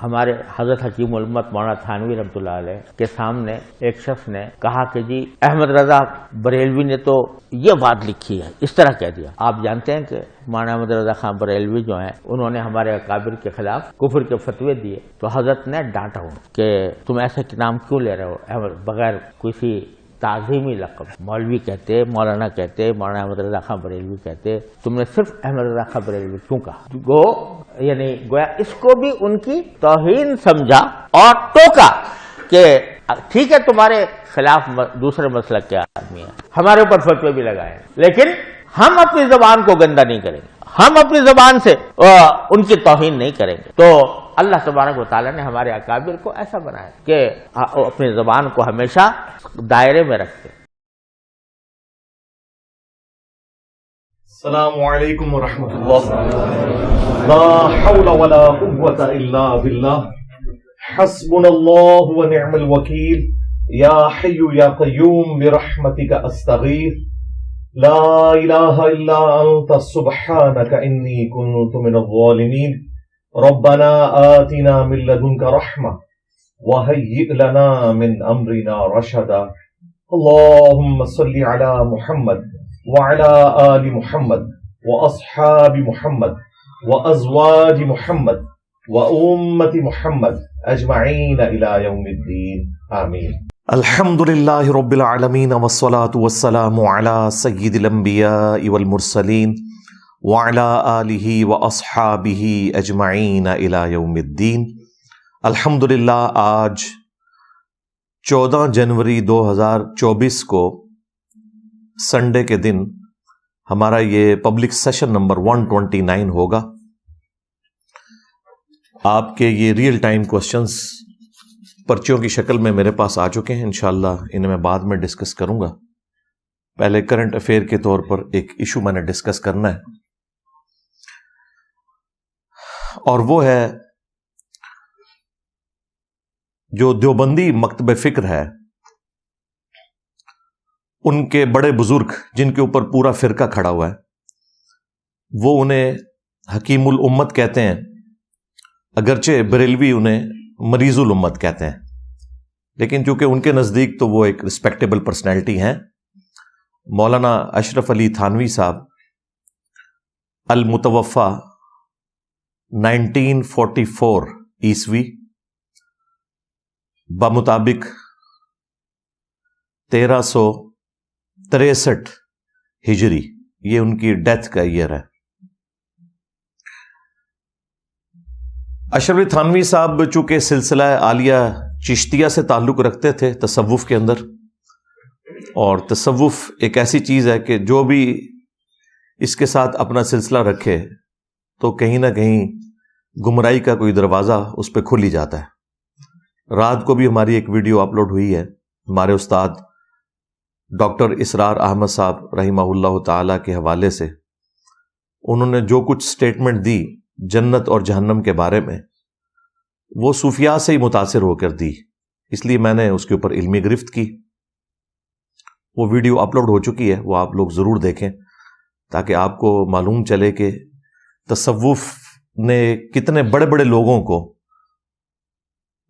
ہمارے حضرت حکیم الامت مولانا تھانوی رحمۃ اللہ علیہ کے سامنے ایک شخص نے کہا کہ جی احمد رضا بریلوی نے تو یہ بات لکھی ہے، اس طرح کہہ دیا۔ آپ جانتے ہیں کہ مولانا احمد رضا خان بریلوی جو ہیں انہوں نے ہمارے اکابر کے خلاف کفر کے فتوے دیے، تو حضرت نے ڈانٹا ہوں کہ تم ایسے نام کیوں لے رہے ہو بغیر کسی تعظیمی لقب، مولوی کہتے، مولانا کہتے، مولانا احمد رضا خان بریلوی کہتے، تم نے صرف احمد رضا خان بریلوی کیوں کہا؟ یعنی گویا اس کو بھی ان کی توہین سمجھا اور ٹوکا کہ ٹھیک ہے تمہارے خلاف دوسرے مسلک کے آدمی ہیں، ہمارے اوپر فتوے بھی لگائے، لیکن ہم اپنی زبان کو گندا نہیں کریں گے، ہم اپنی زبان سے ان کی توہین نہیں کریں گے۔ تو اللہ تبارک و تعالیٰ نے ہمارے اکابر کو ایسا بنایا کہ اپنی زبان کو ہمیشہ دائرے میں رکھتے۔ السلام علیکم ورحمۃ اللہ، لا حول ولا قوة الا باللہ، حسبنا اللہ ونعم الوکیل، یا حی یا قیوم برحمتک استغیث، لا الہ الا انت سبحانک انی کنت من الظالمین، ربنا آتنا من لدنک رحمہ وہیئ لنا من امرنا رشدا، اللہم صل علی محمد وعلى آل محمد واصحاب محمد وازواج محمد وامت محمد اجمعین الى یوم الدین آمین۔ الحمد للہ رب العالمین والصلاة والسلام علی سید الانبیاء والمرسلین وعلى آلہ واصحابہ اجمعین الى یوم الدین۔ الحمد للہ آج 14 جنوری 2024 کو سنڈے کے دن ہمارا یہ پبلک سیشن نمبر 129 ہوگا۔ آپ کے یہ ریئل ٹائم کوسچنز پرچیوں کی شکل میں میرے پاس آ چکے ہیں، انشاءاللہ انہیں میں بعد میں ڈسکس کروں گا۔ پہلے کرنٹ افیئر کے طور پر ایک ایشو میں نے ڈسکس کرنا ہے، اور وہ ہے جو دیوبندی مکتب فکر ہے، ان کے بڑے بزرگ جن کے اوپر پورا فرقہ کھڑا ہوا ہے، وہ انہیں حکیم الامت کہتے ہیں، اگرچہ بریلوی انہیں مریض الامت کہتے ہیں، لیکن چونکہ ان کے نزدیک تو وہ ایک رسپیکٹیبل پرسنالٹی ہیں۔ مولانا اشرف علی تھانوی صاحب المتوفا 1944 عیسوی بمطابق 1363 ہجری، یہ ان کی ڈیتھ کا ایئر ہے۔ اشرف علی تھانوی صاحب چونکہ سلسلہ عالیہ چشتیہ سے تعلق رکھتے تھے تصوف کے اندر، اور تصوف ایک ایسی چیز ہے کہ جو بھی اس کے ساتھ اپنا سلسلہ رکھے تو کہیں نہ کہیں گمراہی کا کوئی دروازہ اس پہ کھل ہی جاتا ہے۔ رات کو بھی ہماری ایک ویڈیو اپلوڈ ہوئی ہے، ہمارے استاد ڈاکٹر اسرار احمد صاحب رحمہ اللہ تعالی کے حوالے سے انہوں نے جو کچھ سٹیٹمنٹ دی جنت اور جہنم کے بارے میں، وہ صوفیاء سے ہی متاثر ہو کر دی، اس لیے میں نے اس کے اوپر علمی گرفت کی۔ وہ ویڈیو اپلوڈ ہو چکی ہے، وہ آپ لوگ ضرور دیکھیں تاکہ آپ کو معلوم چلے کہ تصوف نے کتنے بڑے بڑے لوگوں کو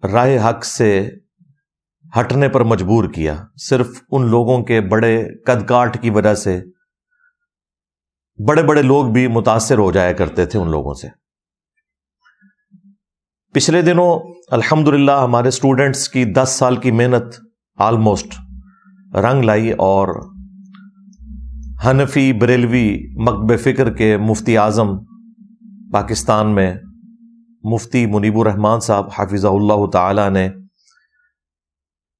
راہ حق سے ہٹنے پر مجبور کیا، صرف ان لوگوں کے بڑے قد کاٹ کی وجہ سے بڑے بڑے لوگ بھی متاثر ہو جایا کرتے تھے ان لوگوں سے۔ پچھلے دنوں الحمدللہ ہمارے اسٹوڈنٹس کی 10 سال کی محنت آلموسٹ رنگ لائی، اور حنفی بریلوی مکتب فکر کے مفتی اعظم پاکستان میں مفتی منیب الرحمان صاحب حفظہ اللہ تعالی نے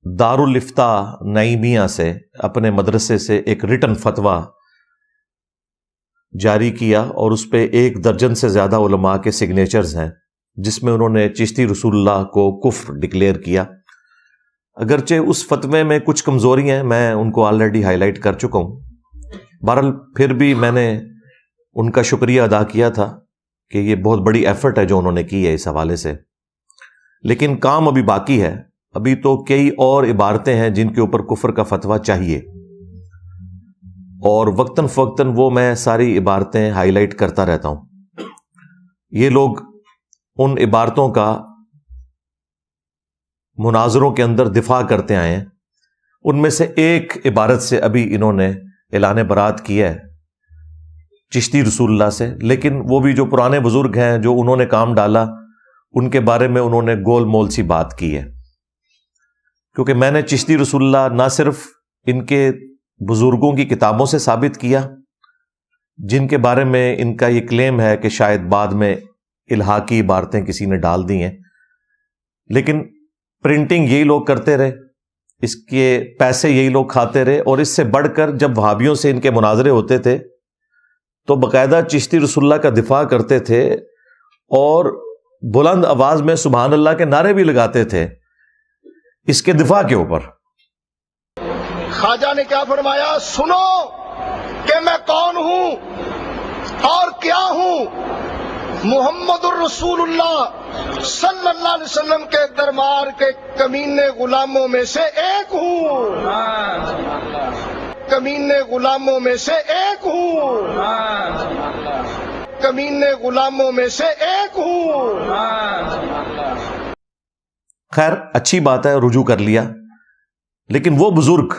دارالافتاء نعیمیہ سے اپنے مدرسے سے ایک ریٹن فتویٰ جاری کیا، اور اس پہ 1 درجن سے زیادہ علماء کے سگنیچرز ہیں، جس میں انہوں نے چشتی رسول اللہ کو کفر ڈکلیئر کیا۔ اگرچہ اس فتوے میں کچھ کمزوریاں ہیں، میں ان کو آلریڈی ہائی لائٹ کر چکا ہوں، بہرحال پھر بھی میں نے ان کا شکریہ ادا کیا تھا کہ یہ بہت بڑی ایفرٹ ہے جو انہوں نے کی ہے اس حوالے سے، لیکن کام ابھی باقی ہے۔ ابھی تو کئی اور عبارتیں ہیں جن کے اوپر کفر کا فتویٰ چاہیے، اور وقتاً فوقتاً وہ میں ساری عبارتیں ہائی لائٹ کرتا رہتا ہوں۔ یہ لوگ ان عبارتوں کا مناظروں کے اندر دفاع کرتے آئے ہیں، ان میں سے ایک عبارت سے ابھی انہوں نے اعلان برات کیا ہے چشتی رسول اللہ سے، لیکن وہ بھی جو پرانے بزرگ ہیں جو انہوں نے کام ڈالا ان کے بارے میں انہوں نے گول مول سی بات کی ہے. کیونکہ میں نے چشتی رسول اللہ نہ صرف ان کے بزرگوں کی کتابوں سے ثابت کیا جن کے بارے میں ان کا یہ کلیم ہے کہ شاید بعد میں الہاقی عبارتیں کسی نے ڈال دی ہیں، لیکن پرنٹنگ یہی لوگ کرتے رہے، اس کے پیسے یہی لوگ کھاتے رہے، اور اس سے بڑھ کر جب وہابیوں سے ان کے مناظرے ہوتے تھے تو باقاعدہ چشتی رسول اللہ کا دفاع کرتے تھے اور بلند آواز میں سبحان اللہ کے نعرے بھی لگاتے تھے اس کے دفاع کے اوپر. خواجہ نے کیا فرمایا؟ سنو کہ میں کون ہوں اور کیا ہوں. محمد الرسول اللہ صلی اللہ علیہ وسلم کے دربار کے کمینے غلاموں میں سے ایک ہوں، کمینے غلاموں میں سے ایک ہوں، کمینے غلاموں میں سے ایک ہوں. خیر اچھی بات ہے، رجوع کر لیا، لیکن وہ بزرگ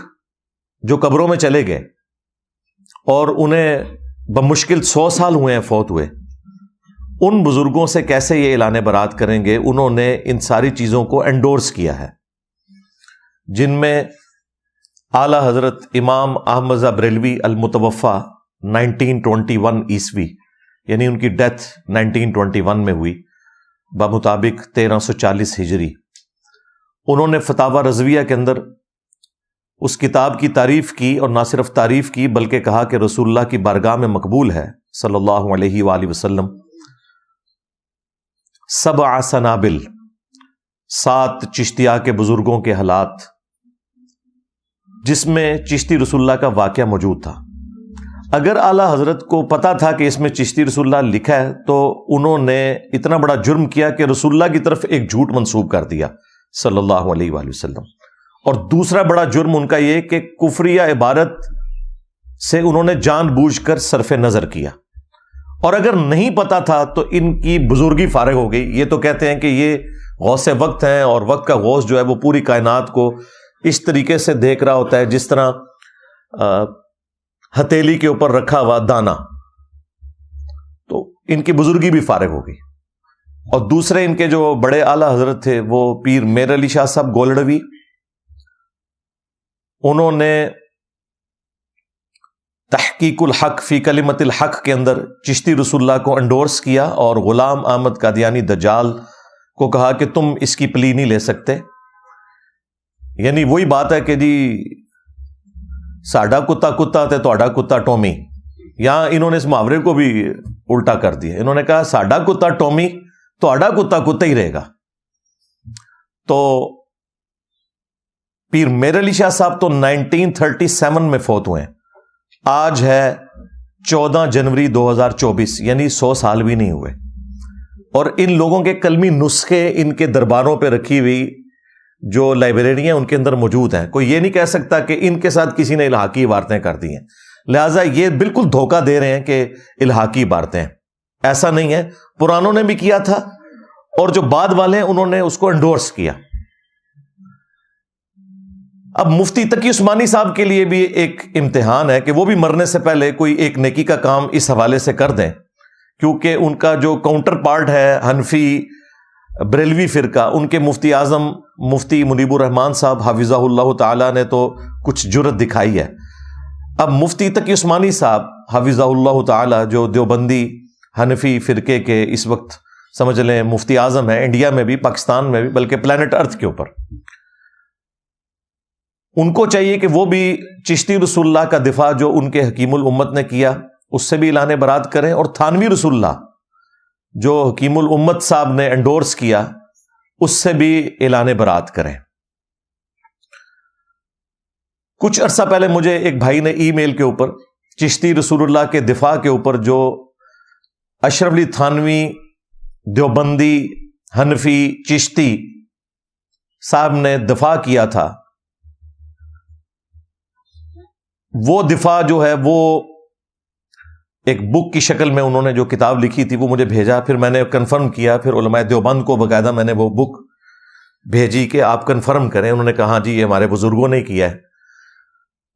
جو قبروں میں چلے گئے اور انہیں بمشکل 100 سال ہوئے ہیں فوت ہوئے، ان بزرگوں سے کیسے یہ اعلان برات کریں گے؟ انہوں نے ان ساری چیزوں کو انڈورس کیا ہے، جن میں اعلی حضرت امام احمد رضا بریلوی المتوفا 1921 عیسوی، یعنی ان کی ڈیتھ 1921 میں ہوئی بمطابق 1340 ہجری. انہوں نے فتاوی رضویہ کے اندر اس کتاب کی تعریف کی، اور نہ صرف تعریف کی بلکہ کہا کہ رسول اللہ کی بارگاہ میں مقبول ہے صلی اللہ علیہ وآلہ وسلم. 7 سنابل، 7 چشتیہ کے بزرگوں کے حالات، جس میں چشتی رسول اللہ کا واقعہ موجود تھا. اگر اعلی حضرت کو پتا تھا کہ اس میں چشتی رسول اللہ لکھا ہے تو انہوں نے اتنا بڑا جرم کیا کہ رسول اللہ کی طرف ایک جھوٹ منسوب کر دیا صلی اللہ علیہ وآلہ وسلم. اور دوسرا بڑا جرم ان کا یہ کہ کفریہ عبارت سے انہوں نے جان بوجھ کر صرف نظر کیا. اور اگر نہیں پتا تھا تو ان کی بزرگی فارغ ہو گئی. یہ تو کہتے ہیں کہ یہ غوث وقت ہیں، اور وقت کا غوث جو ہے وہ پوری کائنات کو اس طریقے سے دیکھ رہا ہوتا ہے جس طرح ہتھیلی کے اوپر رکھا ہوا دانا. تو ان کی بزرگی بھی فارغ ہو گئی. اور دوسرے ان کے جو بڑے اعلی حضرت تھے وہ پیر میر علی شاہ صاحب گولڑوی، انہوں نے تحقیق الحق فی کلمت الحق کے اندر چشتی رسول اللہ کو انڈورس کیا، اور غلام احمد قادیانی دجال کو کہا کہ تم اس کی پلی نہیں لے سکتے. یعنی وہی بات ہے کہ جی ساڈا کتا کتا تے تہاڈا کتا ٹومی. یہاں انہوں نے اس محاورے کو بھی الٹا کر دیا. انہوں نے کہا ساڈا کتا ٹومی، تہاڈا کتا کتا ہی رہے گا. تو پیر میر علی شاہ صاحب تو 1937 میں فوت ہوئے ہیں. آج ہے 14 جنوری 2024، یعنی 100 سال بھی نہیں ہوئے. اور ان لوگوں کے کلمی نسخے ان کے درباروں پہ رکھی ہوئی جو لائبریری ہیں ان کے اندر موجود ہیں. کوئی یہ نہیں کہہ سکتا کہ ان کے ساتھ کسی نے الہاقی عبارتیں کر دی ہیں. لہٰذا یہ بالکل دھوکہ دے رہے ہیں کہ الہاقی عبارتیں. ایسا نہیں ہے، پرانوں نے بھی کیا تھا اور جو بعد والے ہیں انہوں نے اس کو انڈورس کیا. اب مفتی تقی عثمانی صاحب کے لیے بھی ایک امتحان ہے کہ وہ بھی مرنے سے پہلے کوئی ایک نیکی کا کام اس حوالے سے کر دیں، کیونکہ ان کا جو کاؤنٹر پارٹ ہے حنفی بریلوی فرقہ، ان کے مفتی اعظم مفتی منیب الرحمان صاحب حفظہ اللہ تعالی نے تو کچھ جرت دکھائی ہے. اب مفتی تقی عثمانی صاحب حفظہ اللہ تعالی جو دیوبندی حنفی فرقے کے اس وقت سمجھ لیں مفتی اعظم ہیں انڈیا میں بھی، پاکستان میں بھی، بلکہ پلانٹ ارتھ کے اوپر، ان کو چاہیے کہ وہ بھی چشتی رسول اللہ کا دفاع جو ان کے حکیم الامت نے کیا اس سے بھی اعلان برات کریں، اور تھانوی رسول اللہ جو حکیم الامت صاحب نے انڈورس کیا اس سے بھی اعلان برات کریں. کچھ عرصہ پہلے مجھے ایک بھائی نے ای میل کے اوپر چشتی رسول اللہ کے دفاع کے اوپر جو اشرف علی تھانوی دیوبندی حنفی چشتی صاحب نے دفاع کیا تھا، وہ دفاع جو ہے وہ ایک بک کی شکل میں انہوں نے جو کتاب لکھی تھی وہ مجھے بھیجا. پھر میں نے کنفرم کیا، پھر علماء دیوبند کو باقاعدہ میں نے وہ بک بھیجی کہ آپ کنفرم کریں. انہوں نے کہا ہاں جی یہ ہمارے بزرگوں نے کیا ہے.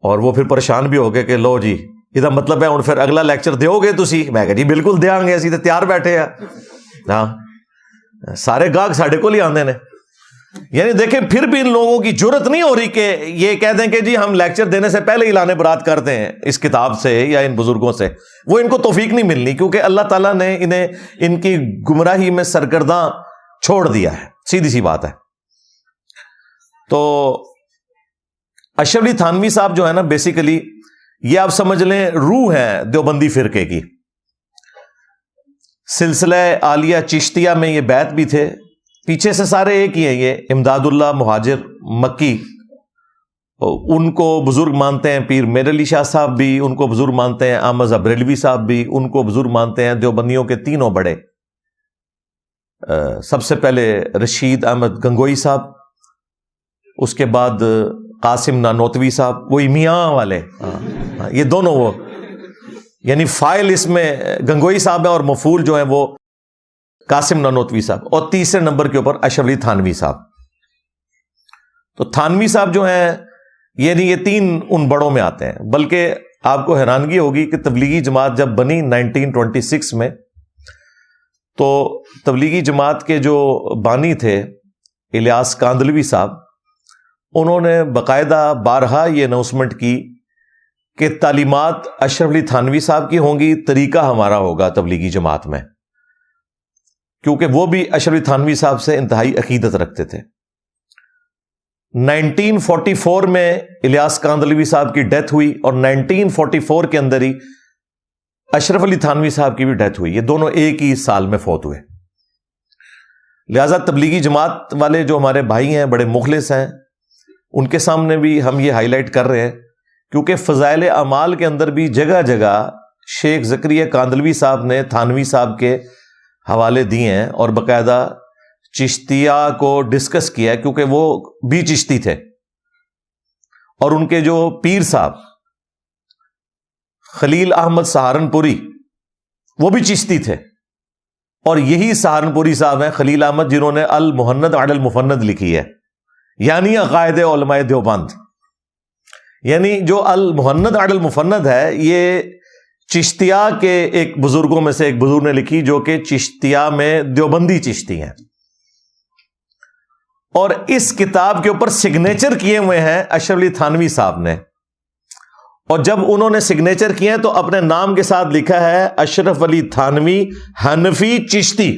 اور وہ پھر پریشان بھی ہو گئے کہ لو جی یہ مطلب ہے ہوں پھر اگلا لیکچر دیو گے تسی؟ میں کہا جی بالکل دیاں گے, اسی تے تیار بیٹھے ہیں. ہاں سارے گاہک ساڈے کول ہی آندے نے. یعنی دیکھیں پھر بھی ان لوگوں کی جرت نہیں ہو رہی کہ یہ کہہ دیں کہ جی ہم لیکچر دینے سے پہلے اعلان برات کرتے ہیں اس کتاب سے یا ان بزرگوں سے. وہ ان کو توفیق نہیں ملنی, کیونکہ اللہ تعالیٰ نے انہیں ان کی گمراہی میں سرگرداں چھوڑ دیا ہے, سیدھی سی بات ہے. تو اشرف علی تھانوی صاحب جو ہے نا بیسیکلی یہ آپ سمجھ لیں روح ہے دیوبندی فرقے کی. سلسلہ عالیہ چشتیہ میں یہ بیعت بھی تھے. پیچھے سے سارے ایک ہی ہیں, یہ امداد اللہ مہاجر مکی, ان کو بزرگ مانتے ہیں. پیر میر علی شاہ صاحب بھی ان کو بزرگ مانتے ہیں. احمد بریلوی صاحب بھی ان کو بزرگ مانتے ہیں. دیوبندیوں کے تینوں بڑے, سب سے پہلے رشید احمد گنگوئی صاحب, اس کے بعد قاسم نانوتوی صاحب, وہی میاں والے. یہ دونوں وہ یعنی فائل اس میں گنگوئی صاحب ہیں اور مفعول جو ہیں وہ قاسم نانوتوی صاحب. اور تیسرے نمبر کے اوپر اشرف علی تھانوی صاحب. تو تھانوی صاحب جو ہیں یعنی یہ تین ان بڑوں میں آتے ہیں. بلکہ آپ کو حیرانگی ہوگی کہ تبلیغی جماعت جب بنی 1926 میں, تو تبلیغی جماعت کے جو بانی تھے الیاس کاندلوی صاحب, انہوں نے باقاعدہ بارہا یہ اناؤنسمنٹ کی کہ تعلیمات اشرف علی تھانوی صاحب کی ہوں گی, طریقہ ہمارا ہوگا تبلیغی جماعت میں, کیونکہ وہ بھی اشرف علی تھانوی صاحب سے انتہائی عقیدت رکھتے تھے. 1944 میں الیاس کاندلوی صاحب کی ڈیتھ ہوئی اور 1944 کے اندر ہی اشرف علی تھانوی صاحب کی بھی ڈیتھ ہوئی. یہ دونوں ایک ہی سال میں فوت ہوئے. لہذا تبلیغی جماعت والے جو ہمارے بھائی ہیں بڑے مخلص ہیں, ان کے سامنے بھی ہم یہ ہائی لائٹ کر رہے ہیں, کیونکہ فضائل اعمال کے اندر بھی جگہ جگہ شیخ زکریا کاندلوی صاحب نے تھانوی صاحب کے حوالے دیے ہیں اور باقاعدہ چشتیہ کو ڈسکس کیا ہے, کیونکہ وہ بھی چشتی تھے. اور ان کے جو پیر صاحب خلیل احمد سہارنپوری وہ بھی چشتی تھے, اور یہی سہارنپوری صاحب ہیں خلیل احمد جنہوں نے المحند علی المفند لکھی ہے, یعنی عقائد علماء دیوبند. یعنی جو المحند علی المفند ہے یہ چشتیہ کے ایک بزرگوں میں سے ایک بزرگ نے لکھی, جو کہ چشتیہ میں دیوبندی چشتی ہیں. اور اس کتاب کے اوپر سگنیچر کیے ہوئے ہیں اشرف علی تھانوی صاحب نے. اور جب انہوں نے سگنیچر کیے ہیں تو اپنے نام کے ساتھ لکھا ہے اشرف علی تھانوی حنفی چشتی,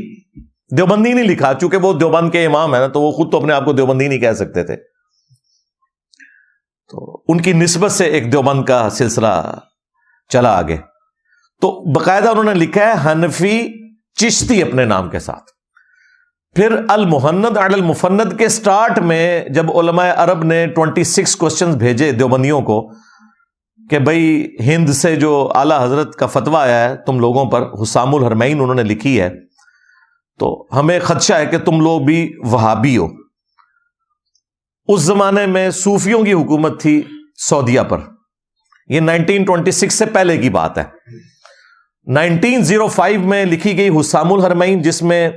دیوبندی نہیں لکھا, چونکہ وہ دیوبند کے امام ہیں نا, تو وہ خود تو اپنے آپ کو دیوبندی نہیں کہہ سکتے تھے. تو ان کی نسبت سے ایک دیوبند کا سلسلہ چلا آگے. تو باقاعدہ انہوں نے لکھا ہے حنفی چشتی اپنے نام کے ساتھ. پھر المحند علی المفند کے سٹارٹ میں جب علماء عرب نے 26 کوسچنز بھیجے دیوبندیوں کو کہ بھئی ہند سے جو اعلیٰ حضرت کا فتویٰ آیا ہے تم لوگوں پر, حسام الحرمین انہوں نے لکھی ہے, تو ہمیں خدشہ ہے کہ تم لوگ بھی وہابی ہو. اس زمانے میں صوفیوں کی حکومت تھی سعودیہ پر, یہ 1926 سے پہلے کی بات ہے. 1905 میں لکھی گئی حسام الحرمین, جس میں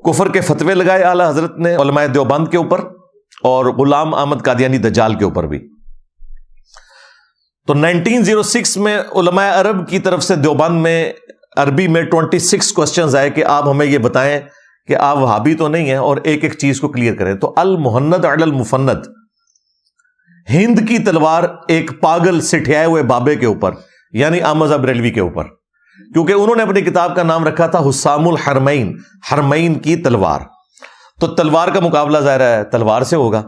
کفر کے فتوے لگائے اعلیٰ حضرت نے علماء دیوبند کے اوپر اور غلام احمد قادیانی دجال کے اوپر بھی. تو 1906 میں علماء عرب کی طرف سے دیوبند میں عربی میں 26 کوسچنز آئے کہ آپ ہمیں یہ بتائیں کہ آپ وہابی تو نہیں ہیں, اور ایک ایک چیز کو کلیئر کریں. تو المحند علی المفند, ہند کی تلوار ایک پاگل سٹھیائے ہوئے بابے کے اوپر, یعنی احمد بریلوی کے اوپر, کیونکہ انہوں نے اپنی کتاب کا نام رکھا تھا حسام الحرمین, حرمین کی تلوار. تو تلوار کا مقابلہ ظاہر ہے تلوار سے ہوگا.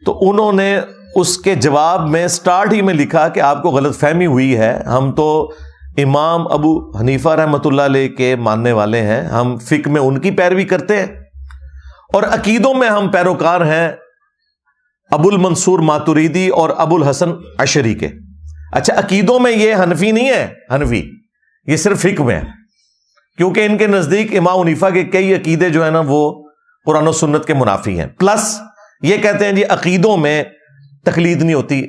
تو انہوں نے اس کے جواب میں سٹارٹ ہی میں لکھا کہ آپ کو غلط فہمی ہوئی ہے, ہم تو امام ابو حنیفہ رحمۃ اللہ علیہ کے ماننے والے ہیں, ہم فقہ میں ان کی پیروی کرتے ہیں, اور عقیدوں میں ہم پیروکار ہیں ابو المنصور ماتوریدی اور ابو الحسن اشعری کے. اچھا, عقیدوں میں یہ حنفی نہیں ہے, حنفی یہ صرف فقہ میں ہے, کیونکہ ان کے نزدیک امام حنیفہ کے کئی عقیدے جو ہیں نا وہ قرآن و سنت کے منافی ہیں. پلس یہ کہتے ہیں جی عقیدوں میں تقلید نہیں ہوتی,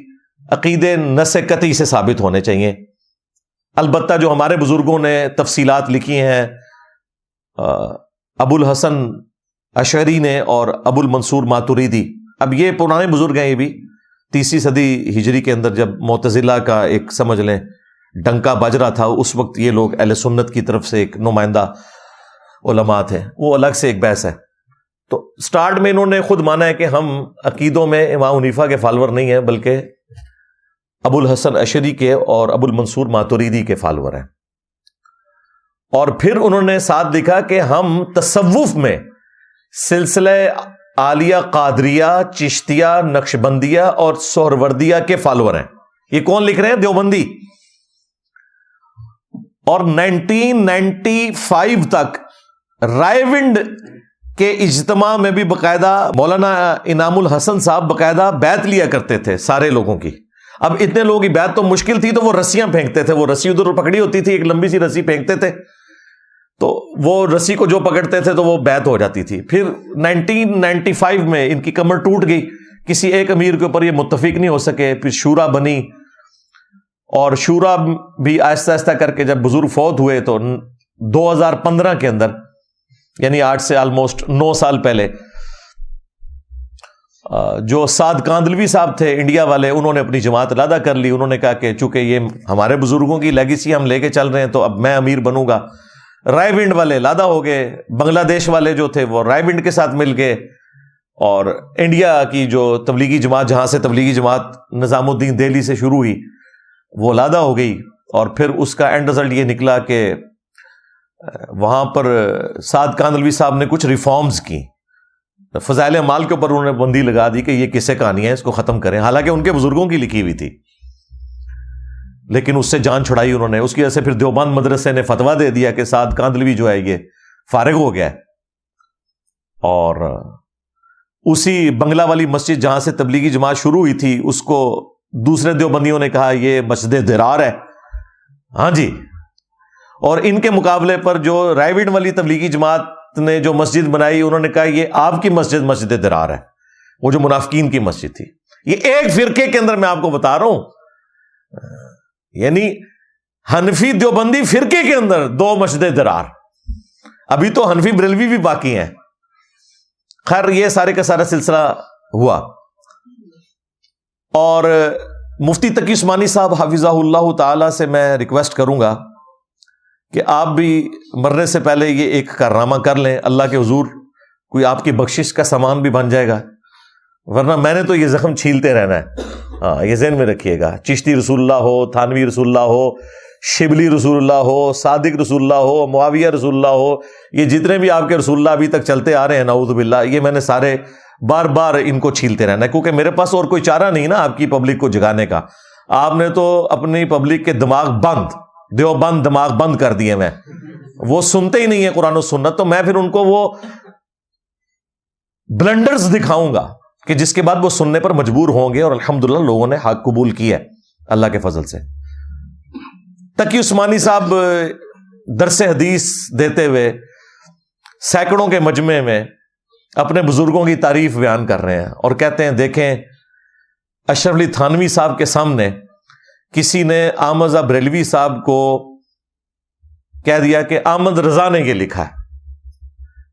عقیدے نص قطعی سے ثابت ہونے چاہیے. البتہ جو ہمارے بزرگوں نے تفصیلات لکھی ہیں, ابو الحسن اشعری نے اور ابو المنصور ماتوریدی. اب یہ پرانے بزرگ ہیں، یہ بھی 30 صدی ہجری کے اندر جب معتزلہ کا ایک سمجھ لیں ڈنکا بج رہا تھا، اس وقت یہ لوگ اہل سنت کی طرف سے ایک نمائندہ علماء تھے. وہ الگ سے ایک بحث ہے. تو سٹارٹ میں انہوں نے خود مانا ہے کہ ہم عقیدوں میں امام حنیفہ کے فالوور نہیں ہیں، بلکہ ابو الحسن اشعری کے اور ابو المنصور ماتوریدی کے فالوور ہیں. اور پھر انہوں نے ساتھ لکھا کہ ہم تصوف میں سلسلہ عالیہ قادریہ، چشتیہ، نقشبندیہ اور سہروردیہ کے فالوور ہیں. یہ کون لکھ رہے ہیں؟ دیوبندی. اور 1995 تک رائے ونڈ کے اجتماع میں بھی باقاعدہ مولانا انعام الحسن صاحب باقاعدہ بیعت لیا کرتے تھے سارے لوگوں کی. اب اتنے لوگوں کی بیعت تو مشکل تھی، تو وہ رسیاں پھینکتے تھے. وہ رسی ادھر پکڑی ہوتی تھی، ایک لمبی سی رسی پھینکتے تھے، تو وہ رسی کو جو پکڑتے تھے تو وہ بیعت ہو جاتی تھی. پھر 1995 میں ان کی کمر ٹوٹ گئی، کسی ایک امیر کے اوپر یہ متفق نہیں ہو سکے. پھر شورا بنی، اور شورا بھی آہستہ آہستہ کر کے جب بزرگ فوت ہوئے تو 2015 کے اندر، یعنی آج سے آلموسٹ 9 سال پہلے، جو سعد کاندلوی صاحب تھے انڈیا والے، انہوں نے اپنی جماعت علیحدہ کر لی. انہوں نے کہا کہ چونکہ یہ ہمارے بزرگوں کی لیگیسی ہم لے کے چل رہے ہیں تو اب میں امیر بنوں گا. رائے ونڈ والے علیحدہ ہو گئے، بنگلہ دیش والے جو تھے وہ رائے ونڈ کے ساتھ مل گئے، اور انڈیا کی جو تبلیغی جماعت، جہاں سے تبلیغی جماعت نظام الدین دہلی سے شروع ہوئی، وہ علیحدہ ہو گئی. اور پھر اس کا اینڈ رزلٹ یہ نکلا کہ وہاں پر سعد کاندلوی صاحب نے کچھ ریفارمز کی. فضائل اعمال کے اوپر انہوں نے بندی لگا دی کہ یہ قصے کہانیاں ہیں، اس کو ختم کریں. حالانکہ ان کے بزرگوں کی لکھی ہوئی تھی، لیکن اس سے جان چھڑائی انہوں نے. اس کی وجہ سے پھر دیوبند مدرسے نے فتویٰ دے دیا کہ سعد کاندلوی جو ہے یہ فارغ ہو گیا ہے. اور اسی بنگلہ والی مسجد جہاں سے تبلیغی جماعت شروع ہوئی تھی، اس کو دوسرے دیوبندیوں نے کہا یہ مسجد درار ہے. ہاں جی. اور ان کے مقابلے پر جو رائے ونڈ والی تبلیغی جماعت نے جو مسجد بنائی، انہوں نے کہا یہ آپ کی مسجد مسجد درار ہے، وہ جو منافقین کی مسجد تھی. یہ ایک فرقے کے اندر میں آپ کو بتا رہا ہوں، یعنی حنفی دیوبندی فرقے کے اندر 2 مسجد درار. ابھی تو حنفی بریلوی بھی باقی ہیں. خیر، یہ سارے کا سارا سلسلہ ہوا. اور مفتی تقی عثمانی صاحب حفظہ اللہ تعالی سے میں ریکویسٹ کروں گا کہ آپ بھی مرنے سے پہلے یہ ایک کارنامہ کر لیں. اللہ کے حضور کوئی آپ کی بخشش کا سامان بھی بن جائے گا، ورنہ میں نے تو یہ زخم چھیلتے رہنا ہے. ہاں، یہ ذہن میں رکھیے گا. چشتی رسول اللہ ہو، تھانوی رسول اللہ ہو، شبلی رسول اللہ ہو، صادق رسول اللہ ہو، معاویہ رسول اللہ ہو، یہ جتنے بھی آپ کے رسول اللہ ابھی تک چلتے آ رہے ہیں، نعوذ باللہ، یہ میں نے سارے بار بار ان کو چھیلتے رہنا ہے. کیونکہ میرے پاس اور کوئی چارہ نہیں نا آپ کی پبلک کو جگانے کا. آپ نے تو اپنی پبلک کے دماغ بند، دیوبند دماغ بند کر دیے. میں وہ سنتے ہی نہیں ہیں قرآن و سنت، تو میں پھر ان کو وہ بلنڈرز دکھاؤں گا کہ جس کے بعد وہ سننے پر مجبور ہوں گے. اور الحمدللہ لوگوں نے حق قبول کیا ہے اللہ کے فضل سے. تقی عثمانی صاحب درس حدیث دیتے ہوئے سینکڑوں کے مجمع میں اپنے بزرگوں کی تعریف بیان کر رہے ہیں، اور کہتے ہیں دیکھیں اشرف علی تھانوی صاحب کے سامنے کسی نے احمد رضا بریلوی صاحب کو کہہ دیا کہ احمد رضا نے یہ لکھا ہے،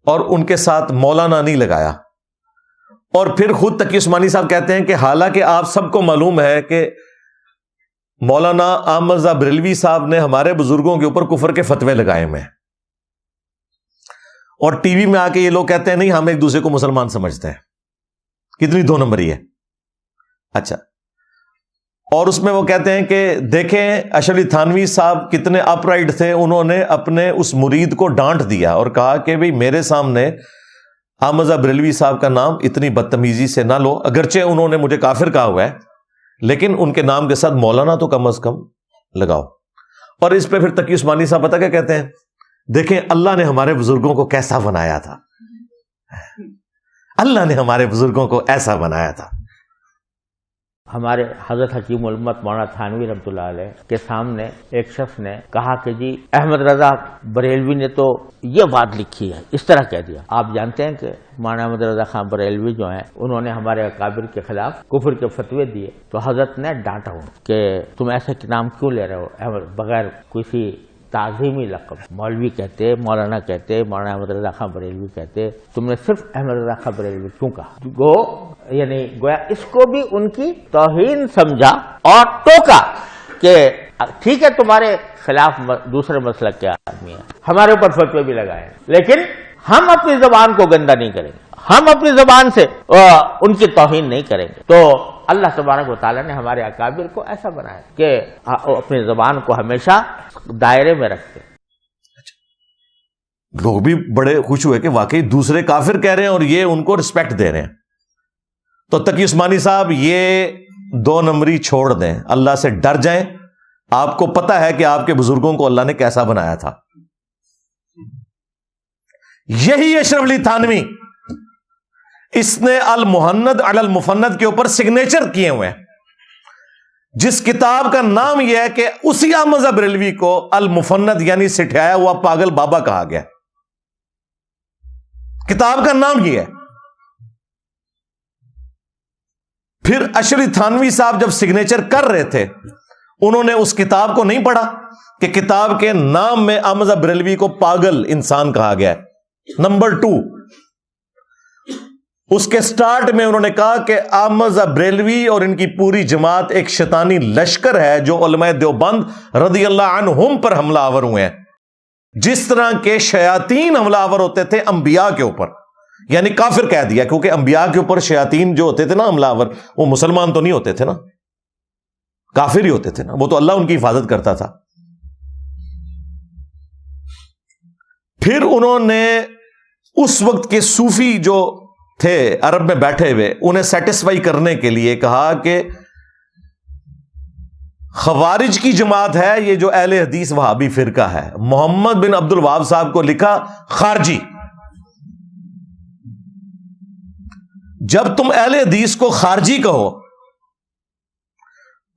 اور ان کے ساتھ مولانا نہیں لگایا. اور پھر خود تقی عثمانی صاحب کہتے ہیں کہ حالانکہ آپ سب کو معلوم ہے کہ مولانا احمد رضا بریلوی صاحب نے ہمارے بزرگوں کے اوپر کفر کے فتوے لگائے ہوئے ہیں، اور ٹی وی میں آ کے یہ لوگ کہتے ہیں نہیں ہم ایک دوسرے کو مسلمان سمجھتے ہیں. کتنی 2 نمبری ہے. اچھا، اور اس میں وہ کہتے ہیں کہ دیکھیں اشرف علی تھانوی صاحب کتنے اپ رائٹ تھے. انہوں نے اپنے اس مرید کو ڈانٹ دیا اور کہا کہ بھئی میرے سامنے احمد رضا بریلوی صاحب کا نام اتنی بدتمیزی سے نہ لو. اگرچہ انہوں نے مجھے کافر کہا ہوا ہے، لیکن ان کے نام کے ساتھ مولانا تو کم از کم لگاؤ. اور اس پہ پھر تقی عثمانی صاحب پتہ کیا کہتے ہیں؟ دیکھیں اللہ نے ہمارے بزرگوں کو کیسا بنایا تھا، اللہ نے ہمارے بزرگوں کو ایسا بنایا تھا. ہمارے حضرت حکیم الامت مولانا تھانوی رحمۃ اللہ علیہ کے سامنے ایک شخص نے کہا کہ جی احمد رضا بریلوی نے تو یہ بات لکھی ہے، اس طرح کہہ دیا. آپ جانتے ہیں کہ مولانا احمد رضا خان بریلوی جو ہیں انہوں نے ہمارے اکابر کے خلاف کفر کے فتوے دیے، تو حضرت نے ڈانٹا ہوں کہ تم ایسے نام کیوں لے رہے ہو بغیر کسی تعظیمی لقب. مولوی کہتے, مولانا کہتے, مولانا احمد رضا خان بریلوی کہتے. تم نے صرف احمد رضا خان بریلوی کیوں کہا؟ یعنی گویا اس کو بھی ان کی توہین سمجھا اور ٹوکا کہ ٹھیک ہے تمہارے خلاف دوسرے مسلک کے آدمی ہیں, ہمارے اوپر فتوے بھی لگائے, لیکن ہم اپنی زبان کو گندا نہیں کریں گے, ہم اپنی زبان سے ان کی توہین نہیں کریں گے. تو اللہ تبارک و تعالیٰ نے ہمارے اکابر کو ایسا بنایا کہ اپنی زبان کو ہمیشہ دائرے میں رکھتے. لوگ بھی بڑے خوش ہوئے کہ واقعی دوسرے کافر کہہ رہے ہیں اور یہ ان کو رسپیکٹ دے رہے ہیں. تو تقی عثمانی صاحب یہ 2 نمبری چھوڑ دیں, اللہ سے ڈر جائیں. آپ کو پتا ہے کہ آپ کے بزرگوں کو اللہ نے کیسا بنایا تھا. یہی اشرف علی تھانوی, اس نے المحند علی المفند کے اوپر سگنیچر کیے ہوئے ہیں, جس کتاب کا نام یہ ہے کہ اسی احمد رضا بریلوی کو المفند یعنی سٹھایا ہوا پاگل بابا کہا گیا. کتاب کا نام یہ ہے. پھر اشرف علی تھانوی صاحب جب سگنیچر کر رہے تھے, انہوں نے اس کتاب کو نہیں پڑھا کہ کتاب کے نام میں احمد رضا بریلوی کو پاگل انسان کہا گیا ہے. نمبر 2, اس کے سٹارٹ میں انہوں نے کہا کہ احمد رضا بریلوی اور ان کی پوری جماعت ایک شیطانی لشکر ہے جو علماء دیوبند رضی اللہ عنہم پر حملہ آور ہوئے ہیں, جس طرح کے شیاطین حملہ آور ہوتے تھے انبیاء کے اوپر. یعنی کافر کہہ دیا, کیونکہ انبیاء کے اوپر شیاطین جو ہوتے تھے نا حملہ آور, وہ مسلمان تو نہیں ہوتے تھے نا, کافر ہی ہوتے تھے نا, وہ تو اللہ ان کی حفاظت کرتا تھا. پھر انہوں نے اس وقت کے صوفی جو تھے عرب میں بیٹھے ہوئے, انہیں سیٹسفائی کرنے کے لیے کہا کہ خوارج کی جماعت ہے یہ جو اہل حدیث وہابی فرقہ ہے. محمد بن عبد الوہاب صاحب کو لکھا خارجی. جب تم اہل حدیث کو خارجی کہو,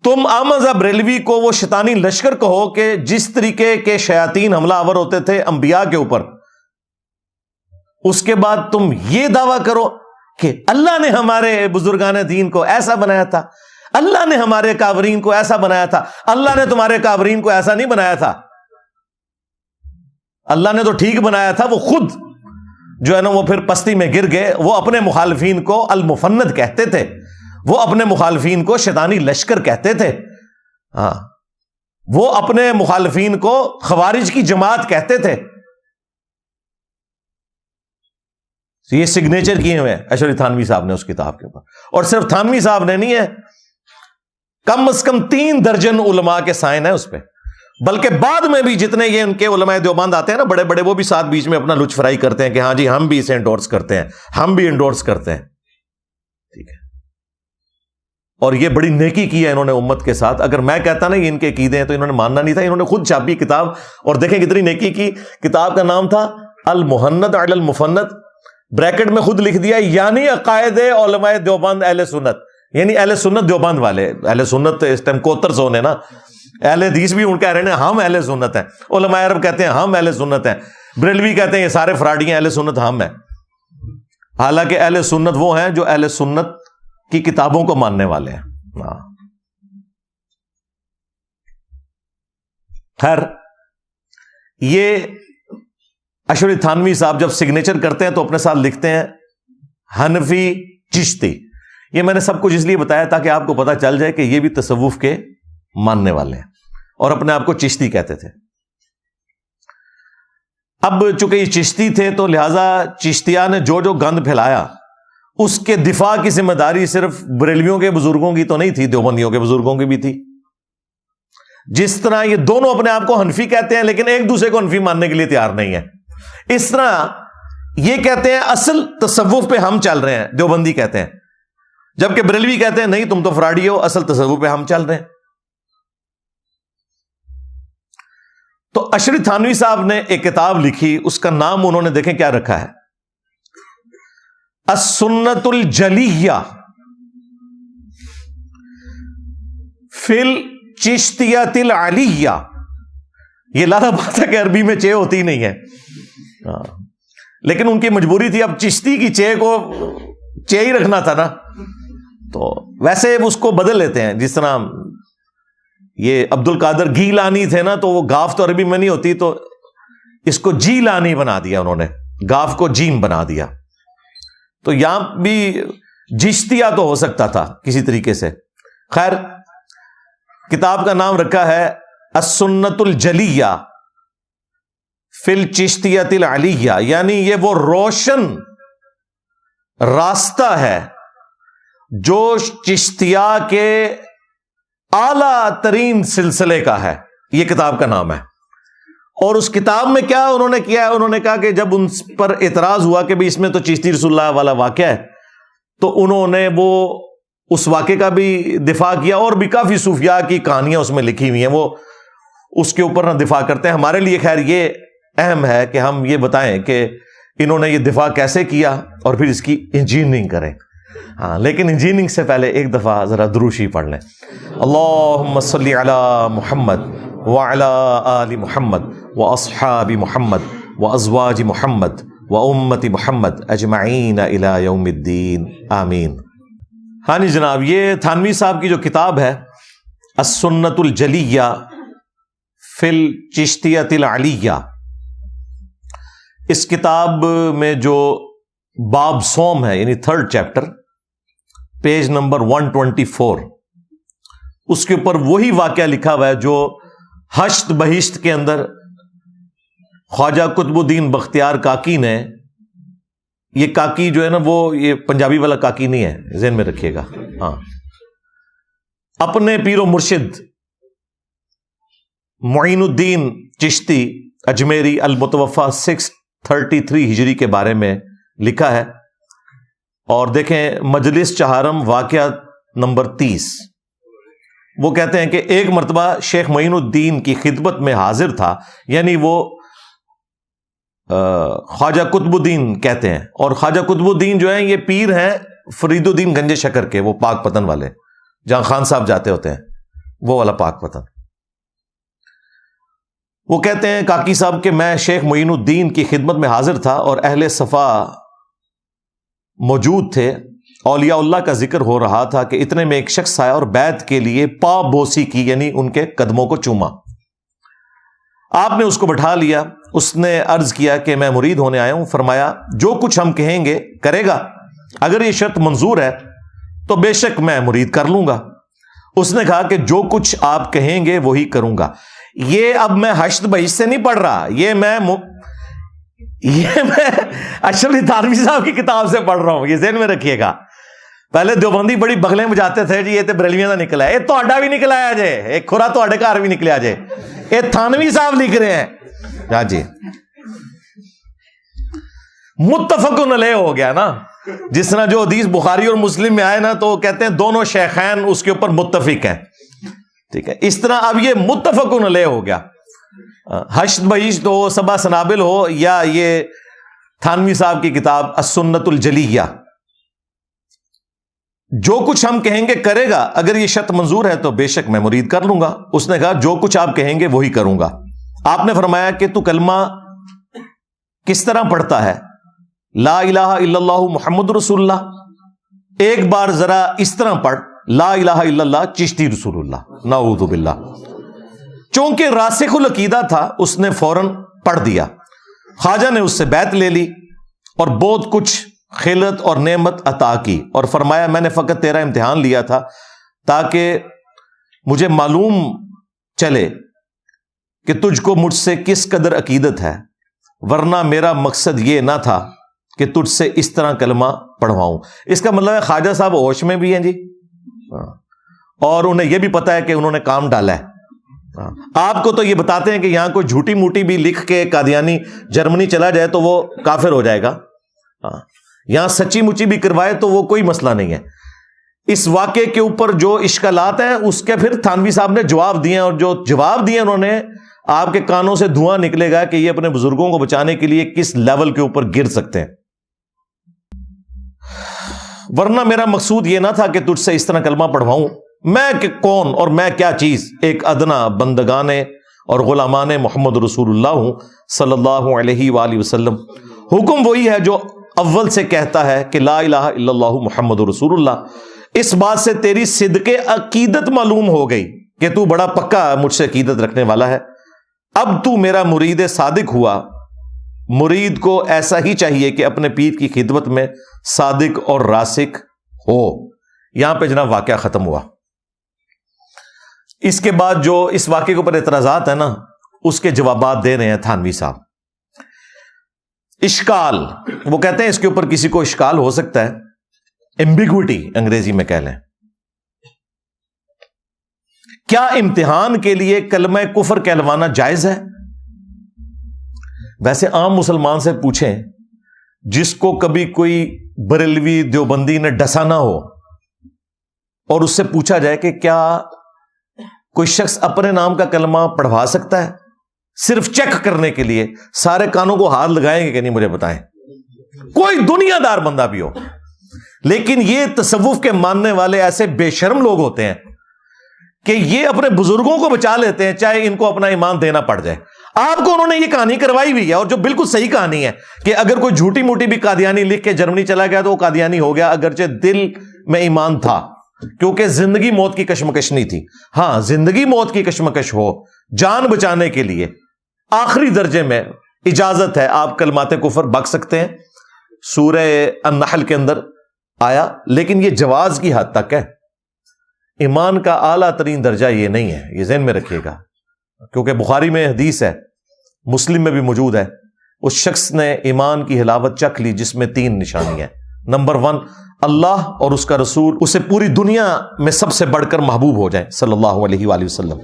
تم احمد رضا بریلوی کو وہ شیطانی لشکر کہو کہ جس طریقے کے شیاطین حملہ آور ہوتے تھے انبیاء کے اوپر, اس کے بعد تم یہ دعویٰ کرو کہ اللہ نے ہمارے بزرگان دین کو ایسا بنایا تھا, اللہ نے ہمارے کافرین کو ایسا بنایا تھا. اللہ نے تمہارے کافرین کو ایسا نہیں بنایا تھا, اللہ نے تو ٹھیک بنایا تھا. وہ خود جو ہے نا وہ پھر پستی میں گر گئے. وہ اپنے مخالفین کو المفند کہتے تھے, وہ اپنے مخالفین کو شیطانی لشکر کہتے تھے. ہاں, وہ اپنے مخالفین کو خوارج کی جماعت کہتے تھے. یہ سگنیچر کیے ہوئے ہیں اشرف علی تھانوی صاحب نے اس کتاب کے اوپر. اور صرف تھانوی صاحب نے نہیں ہے, کم از کم 3 درجن علماء کے سائن ہیں اس پہ. بلکہ بعد میں بھی جتنے یہ ان کے علماء دیوبند آتے ہیں نا بڑے بڑے, وہ بھی ساتھ بیچ میں اپنا لچ فرائی کرتے ہیں کہ ہاں جی ہم بھی اسے انڈورس کرتے ہیں, ہم بھی انڈورس کرتے ہیں. ٹھیک ہے, اور یہ بڑی نیکی کی ہے انہوں نے امت کے ساتھ. اگر میں کہتا نا یہ ان کے عقیدے ہیں تو انہوں نے ماننا نہیں تھا. انہوں نے خود چھاپی کتاب, اور دیکھیں کتنی نیکی کی. کتاب کا نام تھا المحند علی المفند, بریکٹ میں خود لکھ دیا یعنی عقائد علماء دیوبند اہل سنت, یعنی اہل سنت دیوبند والے. اہل سنت اس ٹائم کوتر زون ہے نا, اہل حدیث بھی ان کہہ رہے ہیں ہم اہل سنت ہیں, علماء عرب کہتے ہیں ہم اہل سنت ہیں, بریلوی کہتے ہیں یہ سارے فراڈی ہیں, اہل سنت ہم ہیں. حالانکہ اہل سنت وہ ہیں جو اہل سنت کی کتابوں کو ماننے والے ہیں. خیر, یہ اشرف علی تھانوی صاحب جب سگنیچر کرتے ہیں تو اپنے ساتھ لکھتے ہیں حنفی چشتی. یہ میں نے سب کچھ اس لیے بتایا تاکہ آپ کو پتا چل جائے کہ یہ بھی تصوف کے ماننے والے ہیں اور اپنے آپ کو چشتی کہتے تھے. اب چونکہ یہ چشتی تھے تو لہذا چشتیہ نے جو جو گند پھیلایا اس کے دفاع کی ذمہ داری صرف بریلویوں کے بزرگوں کی تو نہیں تھی, دیوبندیوں کے بزرگوں کی بھی تھی. جس طرح یہ دونوں اپنے آپ کو حنفی کہتے ہیں لیکن ایک دوسرے کو حنفی ماننے کے لیے تیار نہیں ہے, اس طرح یہ کہتے ہیں اصل تصوف پہ ہم چل رہے ہیں, دیوبندی کہتے ہیں, جبکہ بریلوی کہتے ہیں نہیں تم تو فراڈی ہو, اصل تصوف پہ ہم چل رہے ہیں. تو اشرف علی تھانوی صاحب نے ایک کتاب لکھی, اس کا نام انہوں نے دیکھیں کیا رکھا ہے, السنت الجلیہ فی الچشتیۃ العلیہ. یہ لالا بات ہے کہ عربی میں چے ہوتی نہیں ہے, لیکن ان کی مجبوری تھی, اب چشتی کی چے کو چے ہی رکھنا تھا نا, تو ویسے اس کو بدل لیتے ہیں. جس طرح یہ عبد القادر گیلانی تھے نا، تو وہ گاف تو عربی میں نہیں ہوتی، تو اس کو جیلانی بنا دیا انہوں نے، گاف کو جیم بنا دیا. تو یہاں بھی جشتیہ تو ہو سکتا تھا کسی طریقے سے. خیر، کتاب کا نام رکھا ہے السنت الجلیہ فی الچشتیۃ العلیہ، یعنی یہ وہ روشن راستہ ہے جو چشتیہ کے اعلیٰ ترین سلسلے کا ہے. یہ کتاب کا نام ہے. اور اس کتاب میں کیا انہوں نے کیا ہے، انہوں نے کہا کہ جب ان پر اعتراض ہوا کہ اس میں تو چشتی رسول اللہ والا واقعہ ہے، تو انہوں نے وہ اس واقعے کا بھی دفاع کیا، اور بھی کافی صوفیاء کی کہانیاں اس میں لکھی ہوئی ہیں، وہ اس کے اوپر نہ دفاع کرتے ہیں. ہمارے لیے خیر یہ اہم ہے کہ ہم یہ بتائیں کہ انہوں نے یہ دفاع کیسے کیا اور پھر اس کی انجینئرنگ کریں. ہاں، لیکن انجینئرنگ سے پہلے ایک دفعہ ذرا دروشی پڑھ لیں. اللہم صلی علی محمد وعلی آل محمد واصحاب محمد وازواج محمد وامت محمد اجمعین الی یوم الدین آمین. ہاں جی جناب، یہ تھانوی صاحب کی جو کتاب ہے السنت الجلیہ فی الچشتیۃ العلیہ، اس کتاب میں جو باب سوم ہے، یعنی 3rd چیپٹر، پیج نمبر 124، اس کے اوپر وہی واقعہ لکھا ہوا ہے جو ہشت بہشت کے اندر خواجہ قطب الدین بختیار کاکی نے، یہ کاکی جو ہے نا وہ یہ پنجابی والا کاکی نہیں ہے، ذہن میں رکھیے گا. ہاں، اپنے پیر و مرشد معین الدین چشتی اجمیری المتوفی 633 ہجری کے بارے میں لکھا ہے. اور دیکھیں مجلس چہارم واقعہ نمبر 30، وہ کہتے ہیں کہ ایک مرتبہ شیخ معین الدین کی خدمت میں حاضر تھا، یعنی وہ خواجہ قطب الدین کہتے ہیں. اور خواجہ قطب الدین جو ہیں یہ پیر ہیں فرید الدین گنج شکر کے، وہ پاک پتن والے، جہاں خان صاحب جاتے ہوتے ہیں، وہ والا پاک پتن. وہ کہتے ہیں کاکی صاحب کہ میں شیخ معین الدین کی خدمت میں حاضر تھا اور اہل صفا موجود تھے. اولیاء اللہ کا ذکر ہو رہا تھا کہ اتنے میں ایک شخص آیا اور بیعت کے لیے پا بوسی کی، یعنی ان کے قدموں کو چوما. آپ نے اس کو بٹھا لیا. اس نے عرض کیا کہ میں مرید ہونے آیا ہوں. فرمایا جو کچھ ہم کہیں گے کرے گا، اگر یہ شرط منظور ہے تو بے شک میں مرید کر لوں گا. اس نے کہا کہ جو کچھ آپ کہیں گے وہی کروں گا. یہ اب میں ہشت بہشت سے نہیں پڑھ رہا، یہ میں اشرف علی تھانوی صاحب کی کتاب سے پڑھ رہا ہوں، یہ ذہن میں رکھیے گا. پہلے دیوبندی بڑی بغلیں بجاتے تھے جی یہ تے بریلویاں دا نکلا ہے، یہ تہاڈا بھی نکلا ہے جے، ایک کھرا تہاڈے گھر بھی نکلیا جے، یہ تھانوی صاحب لکھ رہے ہیں. ہاں جی، متفقن علیہ ہو گیا نا، جس طرح جو حدیث بخاری اور مسلم میں آئے نا تو کہتے ہیں دونوں شیخین اس کے اوپر متفق ہیں. ٹھیک ہے، اس طرح اب یہ متفقن علیہ ہو گیا. ہشت بہشت ہو، سبا سنابل ہو، یا یہ تھانوی صاحب کی کتاب السنت الجلیہ، جو کچھ ہم کہیں گے کرے گا، اگر یہ شرط منظور ہے تو بے شک میں مرید کر لوں گا. اس نے کہا جو کچھ آپ کہیں گے وہی کروں گا. آپ نے فرمایا کہ تو کلمہ کس طرح پڑھتا ہے؟ لا الہ الا اللہ محمد رسول اللہ. ایک بار ذرا اس طرح پڑھ، لا الہ الا اللہ چشتی رسول اللہ، نعوذ باللہ. چونکہ راسخ العقیدہ تھا اس نے فوراً پڑھ دیا. خواجہ نے اس سے بیعت لے لی اور بہت کچھ خلعت اور نعمت عطا کی، اور فرمایا میں نے فقط تیرا امتحان لیا تھا تاکہ مجھے معلوم چلے کہ تجھ کو مجھ سے کس قدر عقیدت ہے، ورنہ میرا مقصد یہ نہ تھا کہ تجھ سے اس طرح کلمہ پڑھواؤں. اس کا مطلب ہے خواجہ صاحب ہوش میں بھی ہیں جی، اور انہیں یہ بھی پتا ہے کہ انہوں نے کام ڈالا ہے. آپ کو تو یہ بتاتے ہیں کہ یہاں کوئی جھوٹی موٹی بھی لکھ کے قادیانی جرمنی چلا جائے تو وہ کافر ہو جائے گا، یہاں سچی مچی بھی کروائے تو وہ کوئی مسئلہ نہیں ہے. اس واقعے کے اوپر جو اشکالات ہیں اس کے پھر تھانوی صاحب نے جواب دیے، اور جو جواب دیے انہوں نے، آپ کے کانوں سے دھواں نکلے گا کہ یہ اپنے بزرگوں کو بچانے کے لیے کس لیول کے اوپر گر سکتے ہیں. ورنہ میرا مقصود یہ نہ تھا کہ تجھ سے اس طرح کلمہ پڑھواؤں. میں کہ کون اور میں کیا چیز، ایک ادنا بندگانے اور غلامان محمد رسول اللہ ہوں صلی اللہ علیہ وآلہ وسلم. حکم وہی ہے جو اول سے کہتا ہے کہ لا الہ الا اللہ محمد رسول اللہ. اس بات سے تیری صدق عقیدت معلوم ہو گئی کہ تو بڑا پکا مجھ سے عقیدت رکھنے والا ہے، اب تو میرا مرید صادق ہوا۔ مرید کو ایسا ہی چاہیے کہ اپنے پیر کی خدمت میں صادق اور راسخ ہو۔ یہاں پہ جناب واقعہ ختم ہوا۔ اس کے بعد جو اس واقعے کے اوپر اعتراضات ہیں نا، اس کے جوابات دے رہے ہیں تھانوی صاحب۔ اشکال، وہ کہتے ہیں اس کے اوپر کسی کو اشکال ہو سکتا ہے، ایمبیگوٹی انگریزی میں کہہ لیں۔ کیا امتحان کے لیے کلمہ کفر کہلوانا جائز ہے؟ ویسے عام مسلمان سے پوچھیں جس کو کبھی کوئی بریلوی دیوبندی نے ڈسا نہ ہو، اور اس سے پوچھا جائے کہ کیا کوئی شخص اپنے نام کا کلمہ پڑھوا سکتا ہے صرف چیک کرنے کے لیے، سارے کانوں کو ہاتھ لگائیں گے کہ نہیں؟ مجھے بتائیں، کوئی دنیا دار بندہ بھی ہو۔ لیکن یہ تصوف کے ماننے والے ایسے بے شرم لوگ ہوتے ہیں کہ یہ اپنے بزرگوں کو بچا لیتے ہیں چاہے ان کو اپنا ایمان دینا پڑ جائے۔ آپ کو انہوں نے یہ کہانی کروائی ہوئی ہے، اور جو بالکل صحیح کہانی ہے کہ اگر کوئی جھوٹی موٹی بھی قادیانی لکھ کے جرمنی چلا گیا تو وہ قادیانی ہو گیا، اگرچہ دل میں ایمان تھا، کیونکہ زندگی موت کی کشمکش نہیں تھی۔ ہاں، زندگی موت کی کشمکش ہو، جان بچانے کے لیے آخری درجے میں اجازت ہے، آپ کلمات کفر بک سکتے ہیں، سورہ النحل کے اندر آیا، لیکن یہ جواز کی حد تک ہے۔ ایمان کا اعلیٰ ترین درجہ یہ نہیں ہے، یہ ذہن میں رکھیے گا، کیونکہ بخاری میں حدیث ہے، مسلم میں بھی موجود ہے، اس شخص نے ایمان کی حلاوت چکھ لی جس میں 3 نشانی ہیں۔ نمبر 1، اللہ اور اس کا رسول اسے پوری دنیا میں سب سے بڑھ کر محبوب ہو جائے صلی اللہ علیہ وآلہ وسلم۔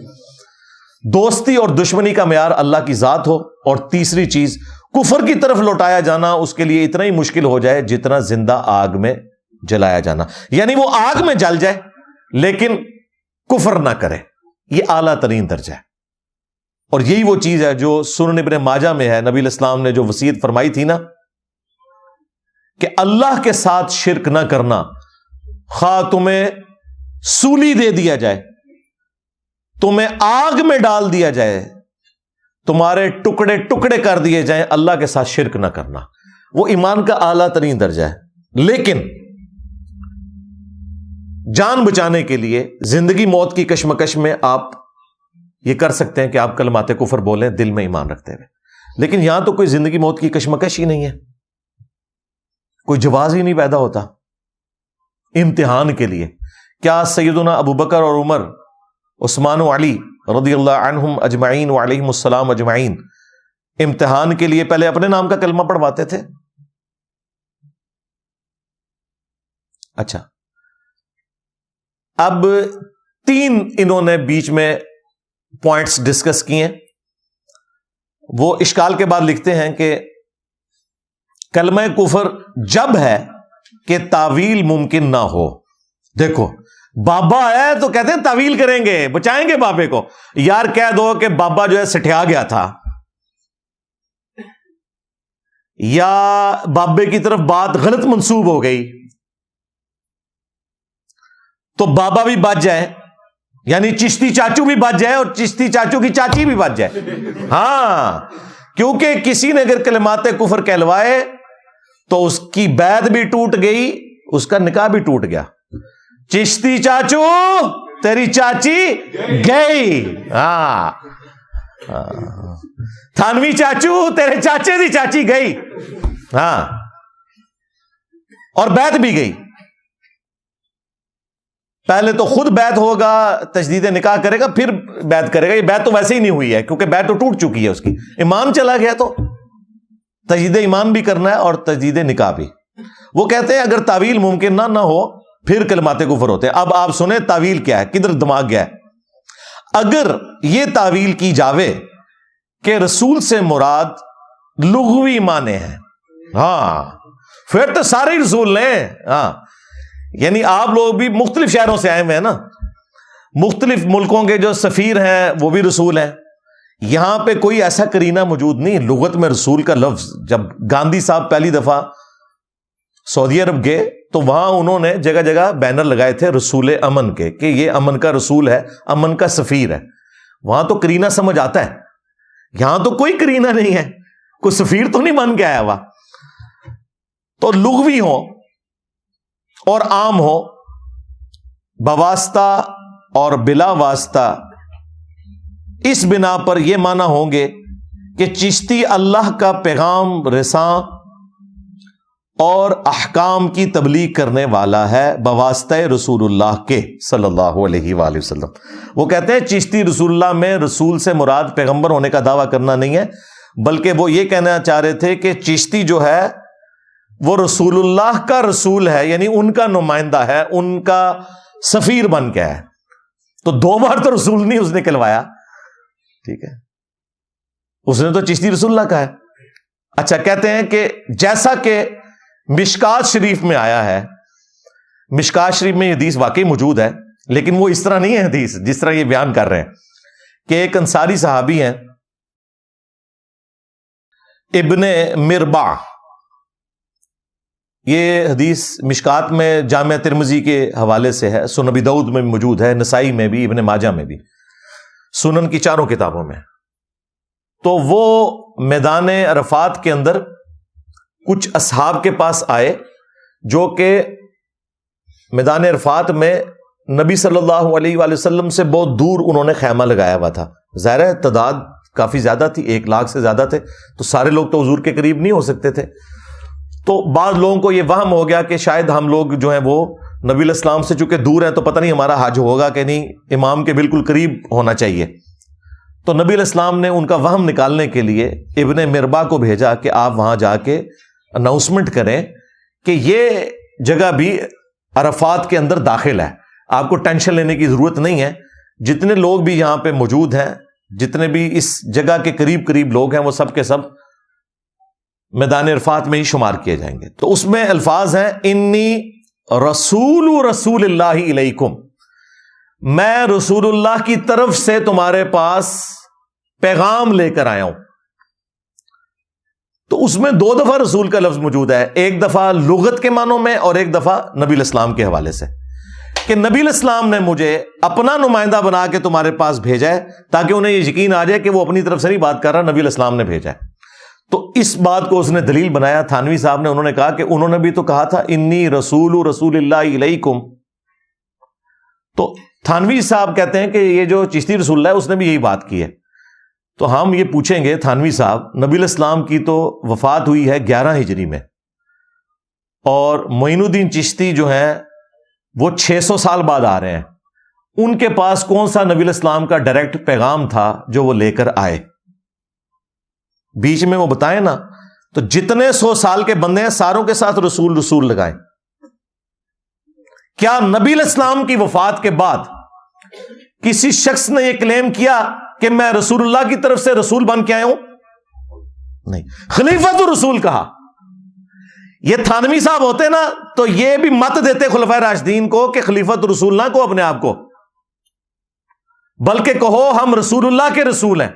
دوستی اور دشمنی کا معیار اللہ کی ذات ہو، اور تیسری چیز کفر کی طرف لوٹایا جانا اس کے لیے اتنا ہی مشکل ہو جائے جتنا زندہ آگ میں جلایا جانا، یعنی وہ آگ میں جل جائے لیکن کفر نہ کرے۔ یہ اعلیٰ ترین درجہ ہے، اور یہی وہ چیز ہے جو سنن ابن ماجہ میں ہے۔ نبی علیہ السلام نے جو وصیت فرمائی تھی نا کہ اللہ کے ساتھ شرک نہ کرنا، خواہ تمہیں سولی دے دیا جائے، تمہیں آگ میں ڈال دیا جائے، تمہارے ٹکڑے ٹکڑے کر دیے جائیں، اللہ کے ساتھ شرک نہ کرنا، وہ ایمان کا اعلیٰ ترین درجہ ہے۔ لیکن جان بچانے کے لیے زندگی موت کی کشمکش میں آپ یہ کر سکتے ہیں کہ آپ کلمات کفر بولیں دل میں ایمان رکھتے ہوئے، لیکن یہاں تو کوئی زندگی موت کی کشمکش ہی نہیں ہے، کوئی جواز ہی نہیں پیدا ہوتا امتحان کے لیے۔ کیا سیدنا ابو بکر اور عمر، عثمان و علی رضی اللہ عنہم اجمعین وعلیہم السلام اجمعین امتحان کے لیے پہلے اپنے نام کا کلمہ پڑھواتے تھے؟ اچھا، اب 3 انہوں نے بیچ میں پوائنٹس ڈسکس کیے۔ وہ اشکال کے بعد لکھتے ہیں کہ کلمہ کفر جب ہے کہ تعویل ممکن نہ ہو۔ دیکھو، بابا ہے تو کہتے ہیں تعویل کریں گے، بچائیں گے بابے کو۔ یار کہہ دو کہ بابا جو ہے سٹھیا گیا تھا، یا بابے کی طرف بات غلط منسوب ہو گئی، تو بابا بھی بچ جائے، یعنی چشتی چاچو بھی بچ جائے اور چشتی چاچو کی چاچی بھی بچ جائے۔ ہاں، کیونکہ کسی نے اگر کلمات کفر کہلوائے تو اس کی بیعت بھی ٹوٹ گئی، اس کا نکاح بھی ٹوٹ گیا۔ چشتی چاچو تیری چاچی گئی، ہاں، تھانوی چاچو تیرے چاچے دی چاچی گئی، ہاں، اور بیعت بھی گئی۔ پہلے تو خود بیعت ہوگا، تجدید نکاح کرے گا، پھر بیعت کرے گا۔ یہ بیعت تو ویسے ہی نہیں ہوئی ہے کیونکہ بیعت تو ٹوٹ چکی ہے، اس کی ایمان چلا گیا، تو تجدید ایمان بھی کرنا ہے اور تجدید نکاح بھی۔ وہ کہتے ہیں اگر تعویل ممکن نہ ہو پھر کلمات کفر ہوتے ہیں۔ اب آپ سنیں تعویل کیا ہے، کدھر دماغ گیا ہے۔ اگر یہ تعویل کی جاوے کہ رسول سے مراد لغوی معنی ہیں، ہاں، پھر تو سارے رسول لیں، ہاں، یعنی آپ لوگ بھی مختلف شہروں سے آئے ہوئے ہیں نا، مختلف ملکوں کے جو سفیر ہیں وہ بھی رسول ہیں۔ یہاں پہ کوئی ایسا کرینہ موجود نہیں، لغت میں رسول کا لفظ، جب گاندھی صاحب پہلی دفعہ سعودی عرب گئے تو وہاں انہوں نے جگہ جگہ بینر لگائے تھے رسول امن کے، کہ یہ امن کا رسول ہے، امن کا سفیر ہے۔ وہاں تو کرینہ سمجھ آتا ہے، یہاں تو کوئی کرینہ نہیں ہے، کوئی سفیر تو نہیں بن کے آیا ہوا۔ تو لغوی ہو اور عام ہو، بواسطہ اور بلا واسطہ اس بنا پر یہ معنی ہوں گے کہ چشتی اللہ کا پیغام رساں اور احکام کی تبلیغ کرنے والا ہے بواسطہ رسول اللہ کے صلی اللہ علیہ وآلہ وسلم. وہ کہتے ہیں چشتی رسول اللہ میں رسول سے مراد پیغمبر ہونے کا دعویٰ کرنا نہیں ہے، بلکہ وہ یہ کہنا چاہ رہے تھے کہ چشتی جو ہے وہ رسول اللہ کا رسول ہے، یعنی ان کا نمائندہ ہے، ان کا سفیر بن کے ہے. تو 2 بار تو رسول نہیں اس نے کہلوایا، ٹھیک ہے، اس نے تو چشتی رسول اللہ کا ہے. اچھا، کہتے ہیں کہ جیسا کہ مشکات شریف میں آیا ہے، مشکات شریف میں یہ حدیث واقعی موجود ہے، لیکن وہ اس طرح نہیں ہے حدیث جس طرح یہ بیان کر رہے ہیں، کہ ایک انصاری صحابی ہیں ابن مربع. یہ حدیث مشکات میں جامع ترمذی کے حوالے سے ہے، سنن ابی داؤد میں بھی موجود ہے، نسائی میں بھی، ابن ماجہ میں بھی، سنن کی 4 کتابوں میں. تو وہ میدان عرفات کے اندر کچھ اصحاب کے پاس آئے جو کہ میدان عرفات میں نبی صلی اللہ علیہ وآلہ وسلم سے بہت دور انہوں نے خیمہ لگایا ہوا تھا. ظاہر ہے تعداد کافی زیادہ تھی، 1 لاکھ سے زیادہ تھے، تو سارے لوگ تو حضور کے قریب نہیں ہو سکتے تھے. تو بعض لوگوں کو یہ وہم ہو گیا کہ شاید ہم لوگ جو ہیں وہ نبی علیہ السلام سے چونکہ دور ہیں تو پتہ نہیں ہمارا حج ہوگا کہ نہیں، امام کے بالکل قریب ہونا چاہیے. تو نبی علیہ السلام نے ان کا وہم نکالنے کے لیے ابن مربع کو بھیجا کہ آپ وہاں جا کے اناؤنسمنٹ کریں کہ یہ جگہ بھی عرفات کے اندر داخل ہے، آپ کو ٹینشن لینے کی ضرورت نہیں ہے. جتنے لوگ بھی یہاں پہ موجود ہیں، جتنے بھی اس جگہ کے قریب قریب لوگ ہیں، وہ سب کے سب میدان عرفات میں ہی شمار کیے جائیں گے. تو اس میں الفاظ ہیں انی رسول اللہ علیکم، میں رسول اللہ کی طرف سے تمہارے پاس پیغام لے کر آیا ہوں. تو اس میں 2 دفعہ رسول کا لفظ موجود ہے، ایک دفعہ لغت کے معنوں میں اور ایک دفعہ نبی علیہ السلام کے حوالے سے، کہ نبی علیہ السلام نے مجھے اپنا نمائندہ بنا کے تمہارے پاس بھیجا ہے تاکہ انہیں یہ یقین آ جائے کہ وہ اپنی طرف سے نہیں بات کر رہا، نبی علیہ السلام نے بھیجا ہے. تو اس بات کو اس نے دلیل بنایا تھانوی صاحب نے. انہوں نے کہا کہ انہوں نے بھی تو کہا تھا انی رسول اللہ علیکم. تو تھانوی صاحب کہتے ہیں کہ یہ جو چشتی رسول اللہ ہے اس نے بھی یہی بات کی ہے. تو ہم یہ پوچھیں گے تھانوی صاحب، نبی علیہ السلام کی تو وفات ہوئی ہے 11 ہجری میں، اور معین الدین چشتی جو ہیں وہ 600 سال بعد آ رہے ہیں. ان کے پاس کون سا نبی علیہ السلام کا ڈائریکٹ پیغام تھا جو وہ لے کر آئے؟ بیچ میں وہ بتائیں نا. تو جتنے 100 سال کے بندے ہیں ساروں کے ساتھ رسول رسول لگائیں. کیا نبی علیہ السلام کی وفات کے بعد کسی شخص نے یہ کلیم کیا کہ میں رسول اللہ کی طرف سے رسول بن کے آیا ہوں؟ نہیں. خلیفۃ الرسول کہا. یہ تھانوی صاحب ہوتے نا تو یہ بھی مت دیتے خلفائے راشدین کو کہ خلیفۃ الرسول نہ کو اپنے آپ کو، بلکہ کہو ہم رسول اللہ کے رسول ہیں.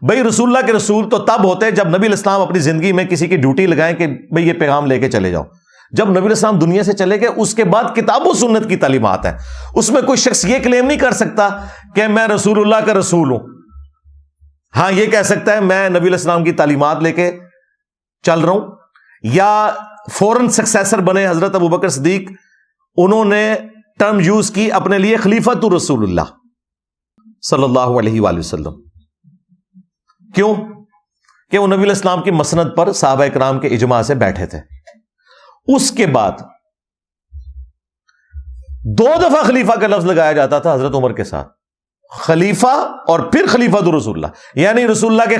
بھئی رسول اللہ کے رسول تو تب ہوتے جب نبی علیہ السلام اپنی زندگی میں کسی کی ڈیوٹی لگائیں کہ بھئی یہ پیغام لے کے چلے جاؤ. جب نبی علیہ السلام دنیا سے چلے گئے اس کے بعد کتاب و سنت کی تعلیمات ہیں، اس میں کوئی شخص یہ کلیم نہیں کر سکتا کہ میں رسول اللہ کا رسول ہوں. ہاں یہ کہہ سکتا ہے میں نبی علیہ السلام کی تعلیمات لے کے چل رہا ہوں، یا فوراً سکسیسر بنے حضرت ابوبکر صدیق، انہوں نے ٹرم یوز کی اپنے لیے خلیفۃ رسول اللہ صلی اللہ علیہ وآلہ وسلم. کیوں؟ کہ وہ نبی علیہ السلام کی مسند پر صحابہ اکرام کے اجماع سے بیٹھے تھے. اس کے بعد 2 دفعہ خلیفہ کا لفظ لگایا جاتا تھا حضرت عمر کے ساتھ، خلیفہ اور پھر خلیفۃ رسول اللہ، یعنی رسول اللہ کے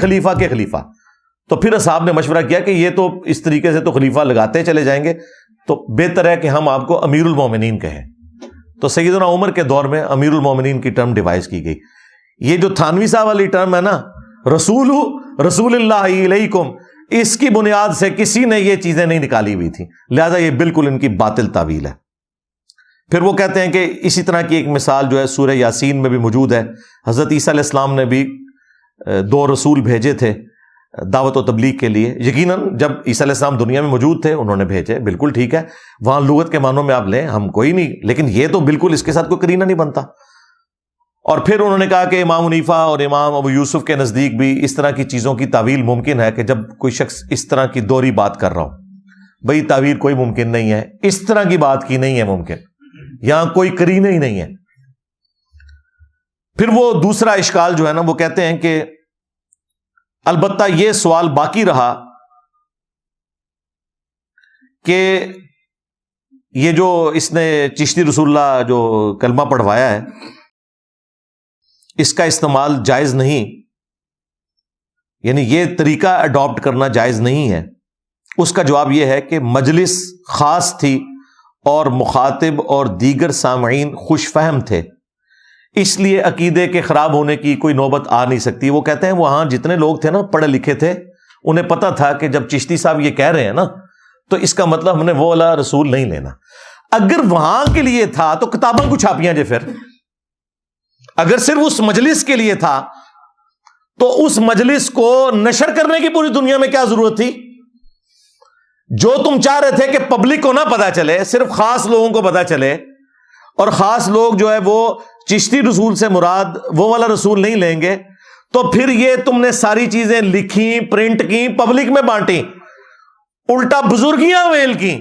خلیفہ. تو پھر اصحاب نے مشورہ کیا کہ یہ تو اس طریقے سے تو خلیفہ لگاتے چلے جائیں گے، تو بہتر ہے کہ ہم آپ کو امیر المومنین کہیں. تو سیدنا عمر کے دور میں امیر المومنین کی ٹرم ڈیوائز کی گئی. یہ جو تھانوی صاحب والی ٹرم ہے نا، رسول اللہ علیکم، اس کی بنیاد سے کسی نے یہ چیزیں نہیں نکالی ہوئی تھی، لہذا یہ بالکل ان کی باطل تعویل ہے. پھر وہ کہتے ہیں کہ اسی طرح کی ایک مثال جو ہے سورہ یاسین میں بھی موجود ہے. حضرت عیسیٰ علیہ السلام نے بھی 2 رسول بھیجے تھے دعوت و تبلیغ کے لیے. یقیناً جب عیسیٰ علیہ السلام دنیا میں موجود تھے انہوں نے بھیجے، بالکل ٹھیک ہے، وہاں لغت کے معنوں میں آپ لیں، ہم کوئی نہیں، لیکن یہ تو بالکل اس کے ساتھ کوئی قرینہ نہیں بنتا. اور پھر انہوں نے کہا کہ امام حنیفہ اور امام ابو یوسف کے نزدیک بھی اس طرح کی چیزوں کی تعویل ممکن ہے کہ جب کوئی شخص اس طرح کی دوہری بات کر رہا ہو. بھئی تعویل کوئی ممکن نہیں ہے، اس طرح کی بات کی نہیں ہے ممکن، یہاں کوئی قرینہ ہی نہیں ہے. پھر وہ دوسرا اشکال جو ہے نا وہ کہتے ہیں کہ البتہ یہ سوال باقی رہا کہ یہ جو اس نے چشتی رسول اللہ جو کلمہ پڑھوایا ہے اس کا استعمال جائز نہیں، یعنی یہ طریقہ اڈاپٹ کرنا جائز نہیں ہے. اس کا جواب یہ ہے کہ مجلس خاص تھی اور مخاطب اور دیگر سامعین خوش فہم تھے، اس لیے عقیدے کے خراب ہونے کی کوئی نوبت آ نہیں سکتی. وہ کہتے ہیں وہاں جتنے لوگ تھے نا پڑھے لکھے تھے، انہیں پتہ تھا کہ جب چشتی صاحب یہ کہہ رہے ہیں نا تو اس کا مطلب ہم نے وہ والا رسول نہیں لینا. اگر وہاں کے لیے تھا تو کتاباں کو چھاپیاں جے، پھر اگر صرف اس مجلس کے لیے تھا تو اس مجلس کو نشر کرنے کی پوری دنیا میں کیا ضرورت تھی؟ جو تم چاہ رہے تھے کہ پبلک کو نہ پتا چلے، صرف خاص لوگوں کو پتا چلے، اور خاص لوگ جو ہے وہ چشتی رسول سے مراد وہ والا رسول نہیں لیں گے، تو پھر یہ تم نے ساری چیزیں لکھی، پرنٹ کی، پبلک میں بانٹی، الٹا بزرگیاں ویل کی،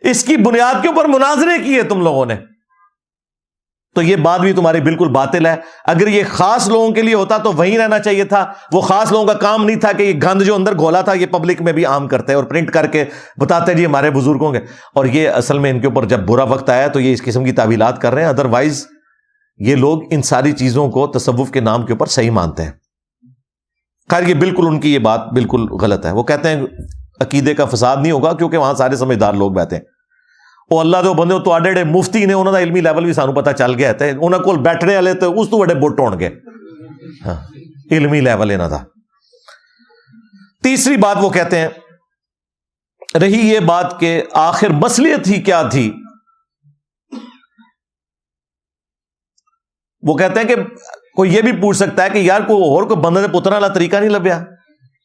اس کی بنیاد کے اوپر مناظرے کیے تم لوگوں نے. تو یہ بات بھی تمہاری بالکل باطل ہے. اگر یہ خاص لوگوں کے لیے ہوتا تو وہیں رہنا چاہیے تھا. وہ خاص لوگوں کا کام نہیں تھا کہ یہ گند جو اندر گھولا تھا یہ پبلک میں بھی عام کرتے اور پرنٹ کر کے بتاتے جی ہمارے بزرگوں کے. اور یہ اصل میں ان کے اوپر جب برا وقت آیا تو یہ اس قسم کی تعویلات کر رہے ہیں. ادروائز یہ لوگ ان ساری چیزوں کو تصوف کے نام کے اوپر صحیح مانتے ہیں. خیر یہ بالکل ان کی یہ بات بالکل غلط ہے. وہ کہتے ہیں عقیدے کا فساد نہیں ہوگا کیونکہ وہاں سارے سمجھدار لوگ بیٹھے ہیں. وہ اللہ دے بندے تو آڈے مفتی نے انہوں دا علمی لیول بھی سانو پتا چل گیا ہے. انہوں کو بیٹھنے والے تو اس تو بڑے بٹ ہون گے. ہاں علمی لیول انہوں دا. تیسری بات وہ کہتے ہیں رہی یہ بات کہ آخر مصلحت ہی کیا تھی. وہ کہتے ہیں کہ کوئی یہ بھی پوچھ سکتا ہے کہ یار کوئی بندے دے پترا والا طریقہ نہیں لبیا،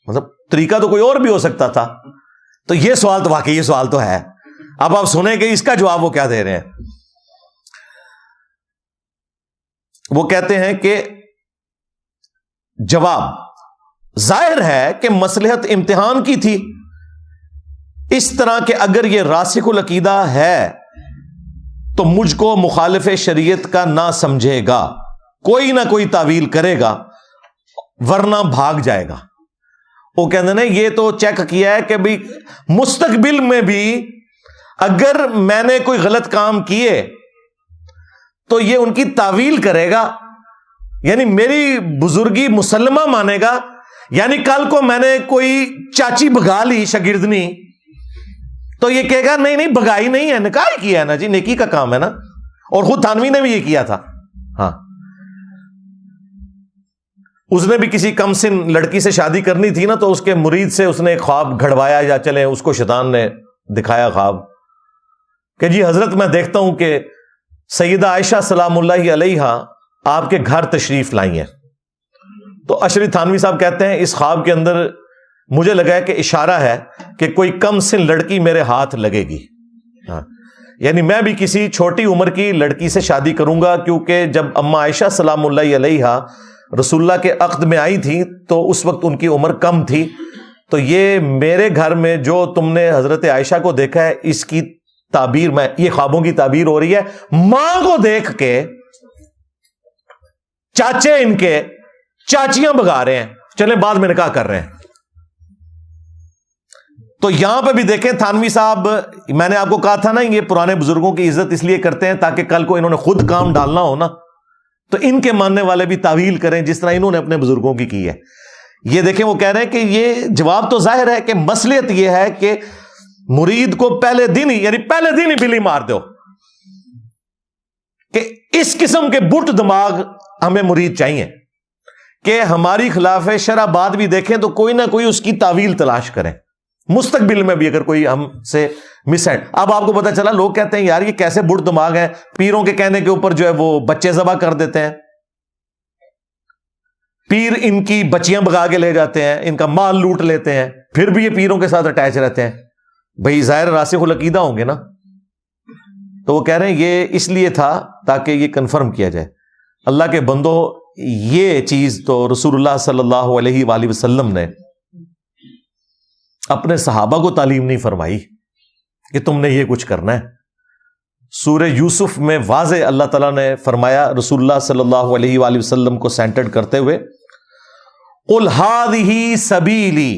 مطلب طریقہ تو کوئی اور بھی ہو سکتا تھا. تو یہ سوال تو واقعی یہ سوال تو ہے. اب آپ سنیں کہ اس کا جواب وہ کیا دے رہے ہیں. وہ کہتے ہیں کہ جواب ظاہر ہے کہ مصلحت امتحان کی تھی، اس طرح کہ اگر یہ راسخ العقیدہ ہے تو مجھ کو مخالف شریعت کا نہ سمجھے گا، کوئی نہ کوئی تعویل کرے گا ورنہ بھاگ جائے گا. وہ کہتے ہیں یہ تو چیک کیا ہے کہ بھی مستقبل میں بھی اگر میں نے کوئی غلط کام کیے تو یہ ان کی تعویل کرے گا، یعنی میری بزرگی مسلمہ مانے گا. یعنی کل کو میں نے کوئی چاچی بھگا لی شاگردنی تو یہ کہے گا نہیں نہیں بھگائی نہیں ہے، نکاح ہی کیا ہے نا جی، نیکی کا کام ہے نا. اور خود تھانوی نے بھی یہ کیا تھا. ہاں اس نے بھی کسی کم سن لڑکی سے شادی کرنی تھی نا تو اس کے مرید سے اس نے ایک خواب گھڑوایا، یا چلے اس کو شیطان نے دکھایا خواب کہ جی حضرت میں دیکھتا ہوں کہ سیدہ عائشہ سلام اللہ علیہا آپ کے گھر تشریف لائی ہیں. تو اشری تھانوی صاحب کہتے ہیں اس خواب کے اندر مجھے لگا ہے کہ اشارہ ہے کہ کوئی کم سن لڑکی میرے ہاتھ لگے گی. ہاں یعنی میں بھی کسی چھوٹی عمر کی لڑکی سے شادی کروں گا، کیونکہ جب اما عائشہ سلام اللہ علیہا رسول اللہ کے عقد میں آئی تھی تو اس وقت ان کی عمر کم تھی. تو یہ میرے گھر میں جو تم نے حضرت عائشہ کو دیکھا ہے اس کی تعبیر میں، یہ خوابوں کی تعبیر ہو رہی ہے. ماں کو دیکھ کے چاچے ان کے چاچیاں بگا رہے ہیں، چلیں بعد میں نکاح کر رہے ہیں. تو یہاں پہ بھی دیکھیں تھانوی صاحب، میں نے آپ کو کہا تھا نا یہ پرانے بزرگوں کی عزت اس لیے کرتے ہیں تاکہ کل کو انہوں نے خود کام ڈالنا ہو نا تو ان کے ماننے والے بھی تعویل کریں جس طرح انہوں نے اپنے بزرگوں کی ہے. یہ دیکھیں وہ کہہ رہے ہیں کہ یہ جواب تو ظاہر ہے کہ مصلحت یہ ہے کہ مرید کو پہلے دن ہی بلی مار دو کہ اس قسم کے بٹ دماغ ہمیں مرید چاہیے کہ ہماری خلاف شرع بات بھی دیکھیں تو کوئی نہ کوئی اس کی تعویل تلاش کریں. مستقبل میں بھی اگر کوئی ہم سے مس ہے. اب آپ کو پتا چلا لوگ کہتے ہیں یار یہ کیسے بٹ دماغ ہیں، پیروں کے کہنے کے اوپر جو ہے وہ بچے ذبح کر دیتے ہیں، پیر ان کی بچیاں بگا کے لے جاتے ہیں، ان کا مال لوٹ لیتے ہیں، پھر بھی یہ پیروں کے ساتھ اٹیچ رہتے ہیں. بھائی ظاہر راسخ العقیدہ ہوں گے نا. تو وہ کہہ رہے ہیں یہ اس لیے تھا تاکہ یہ کنفرم کیا جائے. اللہ کے بندو یہ چیز تو رسول اللہ صلی اللہ علیہ وآلہ وسلم نے اپنے صحابہ کو تعلیم نہیں فرمائی کہ تم نے یہ کچھ کرنا ہے. سورہ یوسف میں واضح اللہ تعالیٰ نے فرمایا رسول اللہ صلی اللہ علیہ وآلہ وسلم کو سینٹرڈ کرتے ہوئے، قُلْ هَٰذِهِ سَبِيلِي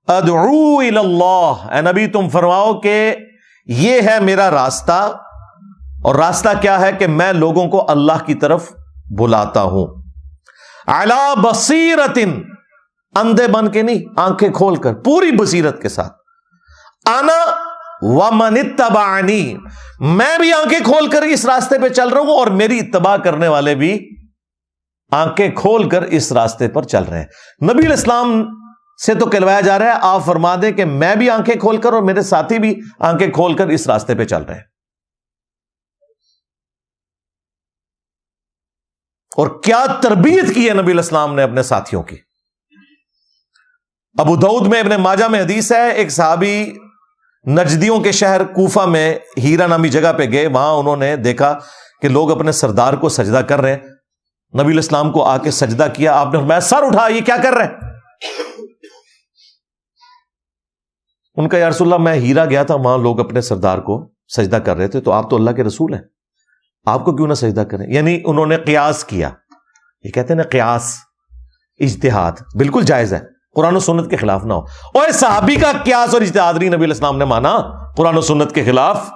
ادعو الی اللہ، اے نبی تم فرماؤ کہ یہ ہے میرا راستہ، اور راستہ کیا ہے کہ میں لوگوں کو اللہ کی طرف بلاتا ہوں، علی بصیرت، اندھے بن کے نہیں، آنکھیں کھول کر، پوری بصیرت کے ساتھ، انا ومن اتبعنی، میں بھی آنکھیں کھول کر اس راستے پہ چل رہا ہوں اور میری اتباع کرنے والے بھی آنکھیں کھول کر اس راستے پر چل رہے ہیں۔ نبی علیہ السلام سے تو کہلوایا جا رہا ہے آپ فرما دیں کہ میں بھی آنکھیں کھول کر اور میرے ساتھی بھی آنکھیں کھول کر اس راستے پہ چل رہے ہیں۔ اور کیا تربیت کی ہے نبی علیہ السلام نے اپنے ساتھیوں کی۔ ابو داؤد میں ابن ماجہ میں حدیث ہے، ایک صحابی نجدیوں کے شہر کوفہ میں ہیرا نامی جگہ پہ گئے، وہاں انہوں نے دیکھا کہ لوگ اپنے سردار کو سجدہ کر رہے ہیں، نبی علیہ السلام کو آ کے سجدہ کیا، آپ نے فرمایا سر اٹھا، یہ کیا کر رہے ہیں؟ ان کا یا رسول اللہ میں ہیرا گیا تھا، وہاں لوگ اپنے سردار کو سجدہ کر رہے تھے، تو آپ تو اللہ کے رسول ہیں، آپ کو کیوں نہ سجدہ کریں؟ یعنی انہوں نے قیاس کیا، یہ کہتے ہیں نا قیاس، اجتہاد بالکل جائز ہے، قرآن و سنت کے خلاف نہ ہو۔ اور صحابی کا قیاس اور اجتہاد نہیں نبی علیہ السلام نے مانا قرآن و سنت کے خلاف۔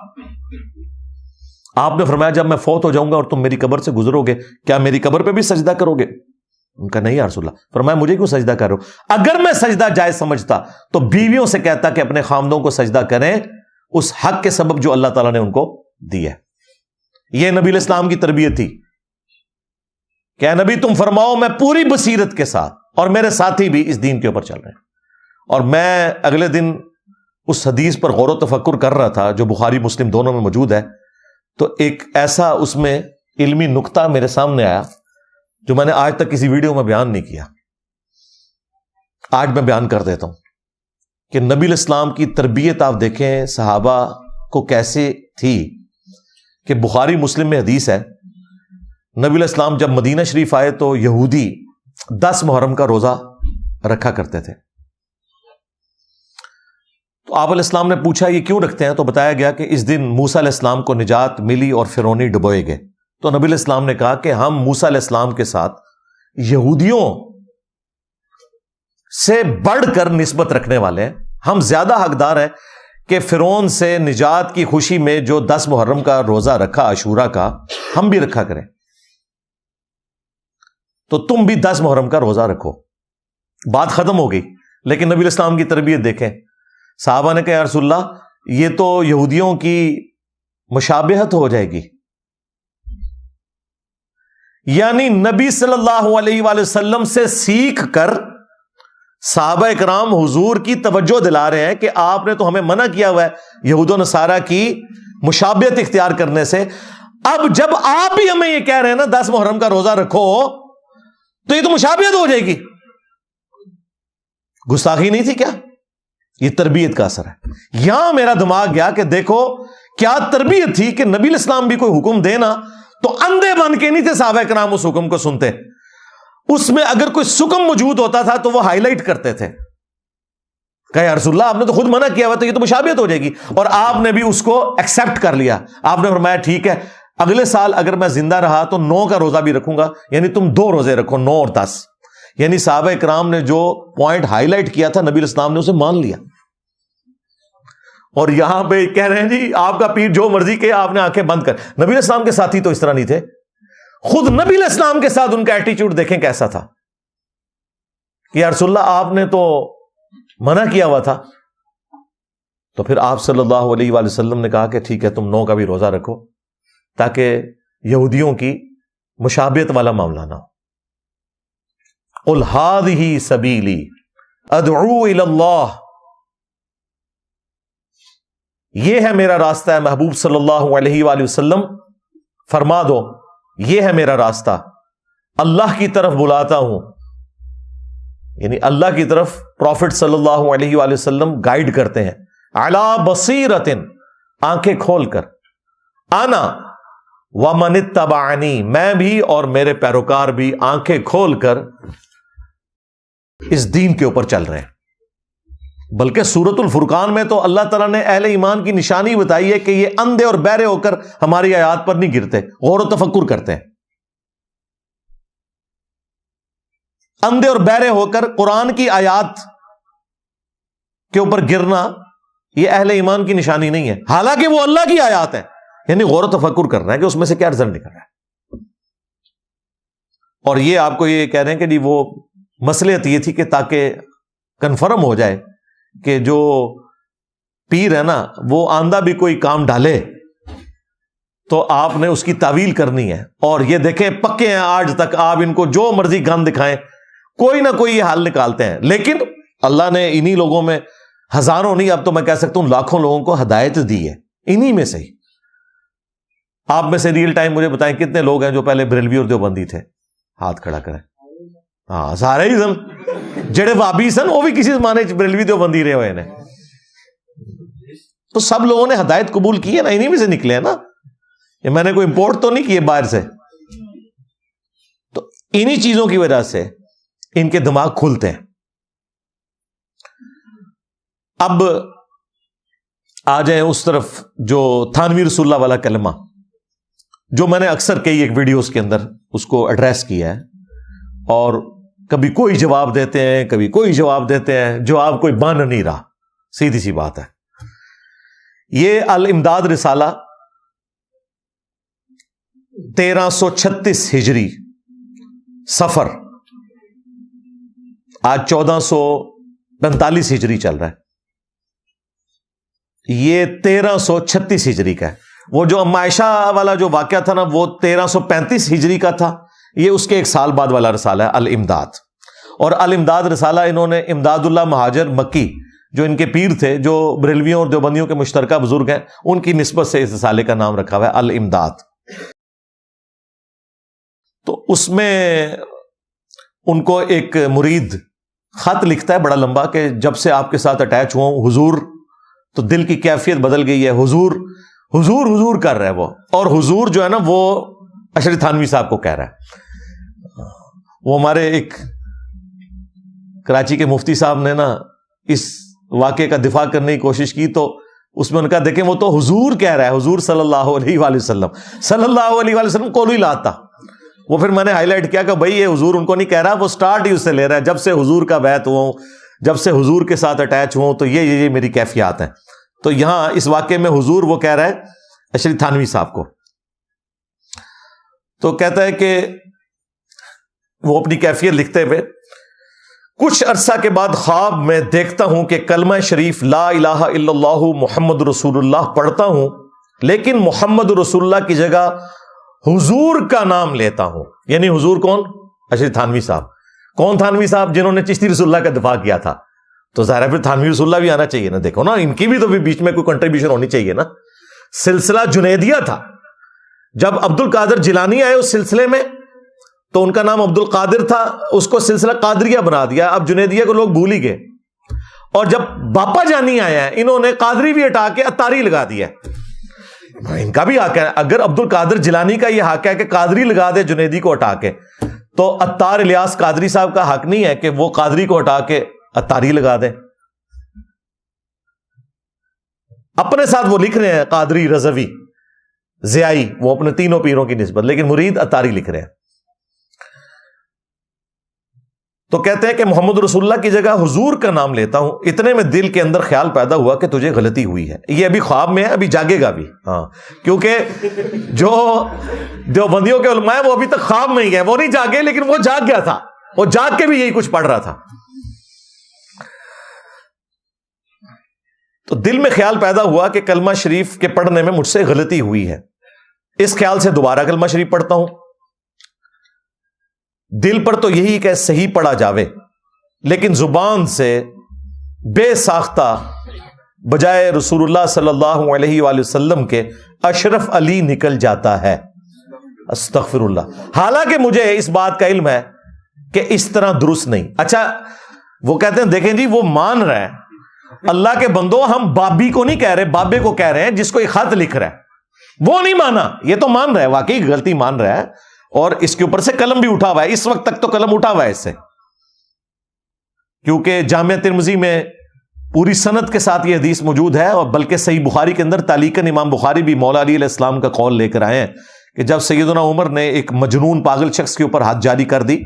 آپ نے فرمایا جب میں فوت ہو جاؤں گا اور تم میری قبر سے گزرو گے، کیا میری قبر پہ بھی سجدہ کرو گے؟ ان کا نہیں یا رسول اللہ۔ فرمایا مجھے کیوں سجدہ کر رہے ہو؟ اگر میں سجدہ جائز سمجھتا تو بیویوں سے کہتا کہ اپنے خامدوں کو سجدہ کریں اس حق کے سبب جو اللہ تعالیٰ نے ان کو دی ہے۔ یہ نبی علیہ السلام کی تربیت تھی کہ اے نبی تم فرماؤ میں پوری بصیرت کے ساتھ، اور میرے ساتھی بھی اس دین کے اوپر چل رہے ہیں۔ اور میں اگلے دن اس حدیث پر غور و تفکر کر رہا تھا جو بخاری مسلم دونوں میں موجود ہے، تو ایک ایسا اس میں علمی نقطہ میرے سامنے آیا جو میں نے آج تک کسی ویڈیو میں بیان نہیں کیا، آج میں بیان کر دیتا ہوں کہ نبی علیہ السلام کی تربیت آپ دیکھیں صحابہ کو کیسے تھی، کہ بخاری مسلم میں حدیث ہے نبی علیہ السلام جب مدینہ شریف آئے تو یہودی 10 محرم کا روزہ رکھا کرتے تھے، تو آپ علیہ السلام نے پوچھا یہ کیوں رکھتے ہیں؟ تو بتایا گیا کہ اس دن موسیٰ علیہ السلام کو نجات ملی اور فرعونی ڈبوئے گئے۔ تو نبی علیہ السلام نے کہا کہ ہم موسیٰ علیہ السلام کے ساتھ یہودیوں سے بڑھ کر نسبت رکھنے والے ہیں، ہم زیادہ حقدار ہیں کہ فرعون سے نجات کی خوشی میں جو 10 محرم کا روزہ رکھا عاشورہ کا، ہم بھی رکھا کریں، تو تم بھی 10 محرم کا روزہ رکھو۔ بات ختم ہو گئی، لیکن نبی علیہ السلام کی تربیت دیکھیں، صحابہ نے کہا یا رسول اللہ یہ تو یہودیوں کی مشابہت ہو جائے گی، یعنی نبی صلی اللہ علیہ وآلہ وسلم سے سیکھ کر صحابہ کرام حضور کی توجہ دلا رہے ہیں کہ آپ نے تو ہمیں منع کیا ہوا ہے یہود و نصارہ کی مشابہت اختیار کرنے سے، اب جب آپ بھی ہمیں یہ کہہ رہے ہیں نا 10 محرم کا روزہ رکھو، تو یہ تو مشابہت ہو جائے گی۔ گستاخی نہیں تھی کیا؟ یہ تربیت کا اثر ہے۔ یہاں میرا دماغ گیا کہ دیکھو کیا تربیت تھی کہ نبی علیہ السلام بھی کوئی حکم دینا تو اندھے بن کے نہیں تھے صحابہ کرام اس حکم کو سنتے، اس میں اگر کوئی سکم موجود ہوتا تھا تو وہ ہائی لائٹ کرتے تھے، کہا یا رسول اللہ آپ نے تو خود منع کیا ہوا تو یہ تو مشابہت ہو جائے گی، اور آپ نے بھی اس کو ایکسپٹ کر لیا۔ آپ نے فرمایا ٹھیک ہے اگلے سال اگر میں زندہ رہا تو 9 کا روزہ بھی رکھوں گا، یعنی تم 2 روزے رکھو، 9 اور 10، یعنی صحابہ کرام نے جو پوائنٹ ہائی لائٹ کیا تھا نبی علیہ السلام نے اسے مان لیا۔ اور یہاں پہ کہہ رہے ہیں جی آپ کا پیر جو مرضی کہ آپ نے آنکھیں بند کر۔ نبی علیہ السلام کے ساتھی تو اس طرح نہیں تھے، خود نبی علیہ السلام کے ساتھ ان کا ایٹیچیوڈ دیکھیں کیسا تھا کہ یا رسول اللہ آپ نے تو منع کیا ہوا تھا، تو پھر آپ صلی اللہ علیہ وآلہ وسلم نے کہا کہ ٹھیک ہے تم 9 کا بھی روزہ رکھو تاکہ یہودیوں کی مشابہت والا معاملہ نہ ہو۔ قل هذه سبیلی ادعو الی اللہ، یہ ہے میرا راستہ ہے محبوب صلی اللہ علیہ وآلہ وسلم، فرما دو یہ ہے میرا راستہ، اللہ کی طرف بلاتا ہوں، یعنی اللہ کی طرف پروفٹ صلی اللہ علیہ وآلہ وسلم گائیڈ کرتے ہیں، علی بصیرت، آنکھیں کھول کر، انا ومن اتبعنی، میں بھی اور میرے پیروکار بھی آنکھیں کھول کر اس دین کے اوپر چل رہے ہیں۔ بلکہ سورۃ الفرقان میں تو اللہ تعالیٰ نے اہل ایمان کی نشانی بتائی ہے کہ یہ اندھے اور بہرے ہو کر ہماری آیات پر نہیں گرتے، غور و تفکر کرتے ہیں. اندھے اور بہرے ہو کر قرآن کی آیات کے اوپر گرنا یہ اہل ایمان کی نشانی نہیں ہے، حالانکہ وہ اللہ کی آیات ہے. یعنی غور و تفکر کرنا ہے کہ اس میں سے کیا رزلٹ نکل رہا ہے. اور یہ آپ کو یہ کہہ رہے ہیں کہ جی وہ مصلحت یہ تھی کہ تاکہ کنفرم ہو جائے کہ جو پیر ہے نا وہ آندہ بھی کوئی کام ڈالے تو آپ نے اس کی تعویل کرنی ہے. اور یہ دیکھیں پکے ہیں آج تک، آپ ان کو جو مرضی گند دکھائیں کوئی نہ کوئی یہ حل نکالتے ہیں. لیکن اللہ نے انہی لوگوں میں ہزاروں نہیں، اب تو میں کہہ سکتا ہوں لاکھوں لوگوں کو ہدایت دی ہے انہی میں سے ہی. آپ میں سے ریئل ٹائم مجھے بتائیں کتنے لوگ ہیں جو پہلے بریلوی اور دیوبندی تھے؟ ہاتھ کھڑا کریں. ہاں سارے ہی سن جڑے وابی سن وہ بھی کسی زمانے بریلوی دیوبندی رہے ہوئے ہیں. تو سب لوگوں نے ہدایت قبول کی ہے نا، انہی میں سے نکلے ہیں نا. یہ میں نے کوئی امپورٹ تو نہیں کیے باہر سے. تو انہی چیزوں کی وجہ سے ان کے دماغ کھلتے ہیں. اب آ جائیں اس طرف جو تھانوی رسول اللہ والا کلمہ، جو میں نے اکثر کئی ایک ویڈیوز کے اندر اس کو ایڈریس کیا ہے، اور کبھی کوئی جواب دیتے ہیں کبھی کوئی جواب دیتے ہیں، جواب کوئی بن نہیں رہا. سیدھی سی بات ہے. یہ الامداد رسالہ 1336 ہجری صفر، آج 1445 ہجری چل رہا ہے. یہ 1336 ہجری کا ہے. وہ جو اما عائشہ والا جو واقعہ تھا نا وہ 1335 ہجری کا تھا. یہ اس کے ایک سال بعد والا رسالہ ہے الامداد. اور الامداد رسالہ انہوں نے امداد اللہ مہاجر مکی جو ان کے پیر تھے، جو بریلویوں اور دیوبندیوں کے مشترکہ بزرگ ہیں، ان کی نسبت سے اس رسالے کا نام رکھا ہوا ہے الامداد. تو اس میں ان کو ایک مرید خط لکھتا ہے بڑا لمبا کہ جب سے آپ کے ساتھ اٹیچ ہوں حضور، تو دل کی کیفیت بدل گئی ہے. حضور حضور حضور کر رہا ہے وہ. اور حضور جو ہے نا وہ اشرف تھانوی صاحب کو کہہ رہا ہے. وہ ہمارے ایک کراچی کے مفتی صاحب نے نا اس واقعے کا دفاع کرنے کی کوشش کی، تو اس میں ان کا دیکھیں وہ تو حضور کہہ رہا ہے، حضور صلی اللہ علیہ وآلہ وسلم، صلی اللہ علیہ وآلہ وسلم کو ہی لاتا. وہ پھر میں نے ہائی لائٹ کیا کہ بھائی یہ حضور ان کو نہیں کہہ رہا، وہ سٹارٹ ہی اس سے لے رہا ہے، جب سے حضور کا بیعت ہوا ہوں، جب سے حضور کے ساتھ اٹیچ ہوں تو یہ میری کیفیات ہیں. تو یہاں اس واقعے میں حضور وہ کہہ رہا ہے اشرف تھانوی صاحب کو. تو کہتا ہے کہ وہ اپنی کیفیت لکھتے ہوئے، کچھ عرصہ کے بعد خواب میں دیکھتا ہوں کہ کلمہ شریف لا الہ الا اللہ محمد رسول اللہ پڑھتا ہوں، لیکن محمد رسول اللہ کی جگہ حضور کا نام لیتا ہوں. یعنی حضور کون؟ اشرف تھانوی صاحب. کون تھانوی صاحب؟ جنہوں نے چشتی رسول اللہ کا دفاع کیا تھا. تو ظاہر ہے پھر تھانوی رسول اللہ بھی آنا چاہیے نا. دیکھو نا ان کی بھی تو بیچ میں کوئی کنٹریبیوشن ہونی چاہیے نا. سلسلہ جنیدیہ تھا. جب عبد القادر جیلانی آئے اس سلسلے میں تو ان کا نام عبد القادر تھا، اس کو سلسلہ قادریہ بنا دیا. اب جنیدیہ کو لوگ بھول ہی گئے. اور جب باپا جانی آیا ہے انہوں نے قادری بھی ہٹا کے اتاری لگا دیا. ان کا بھی حق ہے. اگر عبد القادر جیلانی کا یہ حق ہے کہ قادری لگا دے جنیدی کو ہٹا کے، تو اتار الیاس قادری صاحب کا حق نہیں ہے کہ وہ قادری کو ہٹا کے اتاری لگا دے. اپنے ساتھ وہ لکھ رہے ہیں قادری، رضوی، ضیائی، وہ اپنے تینوں پیروں کی نسبت، لیکن مرید اتاری لکھ رہے ہیں. تو کہتے ہیں کہ محمد رسول اللہ کی جگہ حضور کا نام لیتا ہوں. اتنے میں دل کے اندر خیال پیدا ہوا کہ تجھے غلطی ہوئی ہے. یہ ابھی خواب میں ہے، ابھی جاگے گا بھی. ہاں، کیونکہ جو دیوبندیوں کے علماء ہیں وہ ابھی تک خواب میں ہی ہے، وہ نہیں جاگے، لیکن وہ جاگ گیا تھا. وہ جاگ کے بھی یہی کچھ پڑھ رہا تھا. تو دل میں خیال پیدا ہوا کہ کلمہ شریف کے پڑھنے میں مجھ سے غلطی ہوئی ہے. اس خیال سے دوبارہ کلمہ شریف پڑھتا ہوں. دل پر تو یہی کہ صحیح پڑھا جاوے، لیکن زبان سے بے ساختہ بجائے رسول اللہ صلی اللہ علیہ وآلہ وسلم کے اشرف علی نکل جاتا ہے. استغفر اللہ. حالانکہ مجھے اس بات کا علم ہے کہ اس طرح درست نہیں. اچھا وہ کہتے ہیں دیکھیں جی وہ مان رہا ہے. اللہ کے بندو، ہم بابی کو نہیں کہہ رہے، بابے کو کہہ رہے ہیں جس کو یہ خط لکھ رہا ہے. وہ نہیں مانا، یہ تو مان رہا ہے، واقعی غلطی مان رہا ہے. اور اس کے اوپر سے قلم بھی اٹھا ہوا ہے. اس وقت تک تو قلم اٹھا ہوا ہے اس سے، کیونکہ جامعہ ترمذی میں پوری سند کے ساتھ یہ حدیث موجود ہے، اور بلکہ صحیح بخاری کے اندر تعلیقاً امام بخاری بھی مولا علی علیہ السلام کا قول لے کر آئے ہیں کہ جب سیدنا عمر نے ایک مجنون پاگل شخص کے اوپر ہاتھ جاری کر دی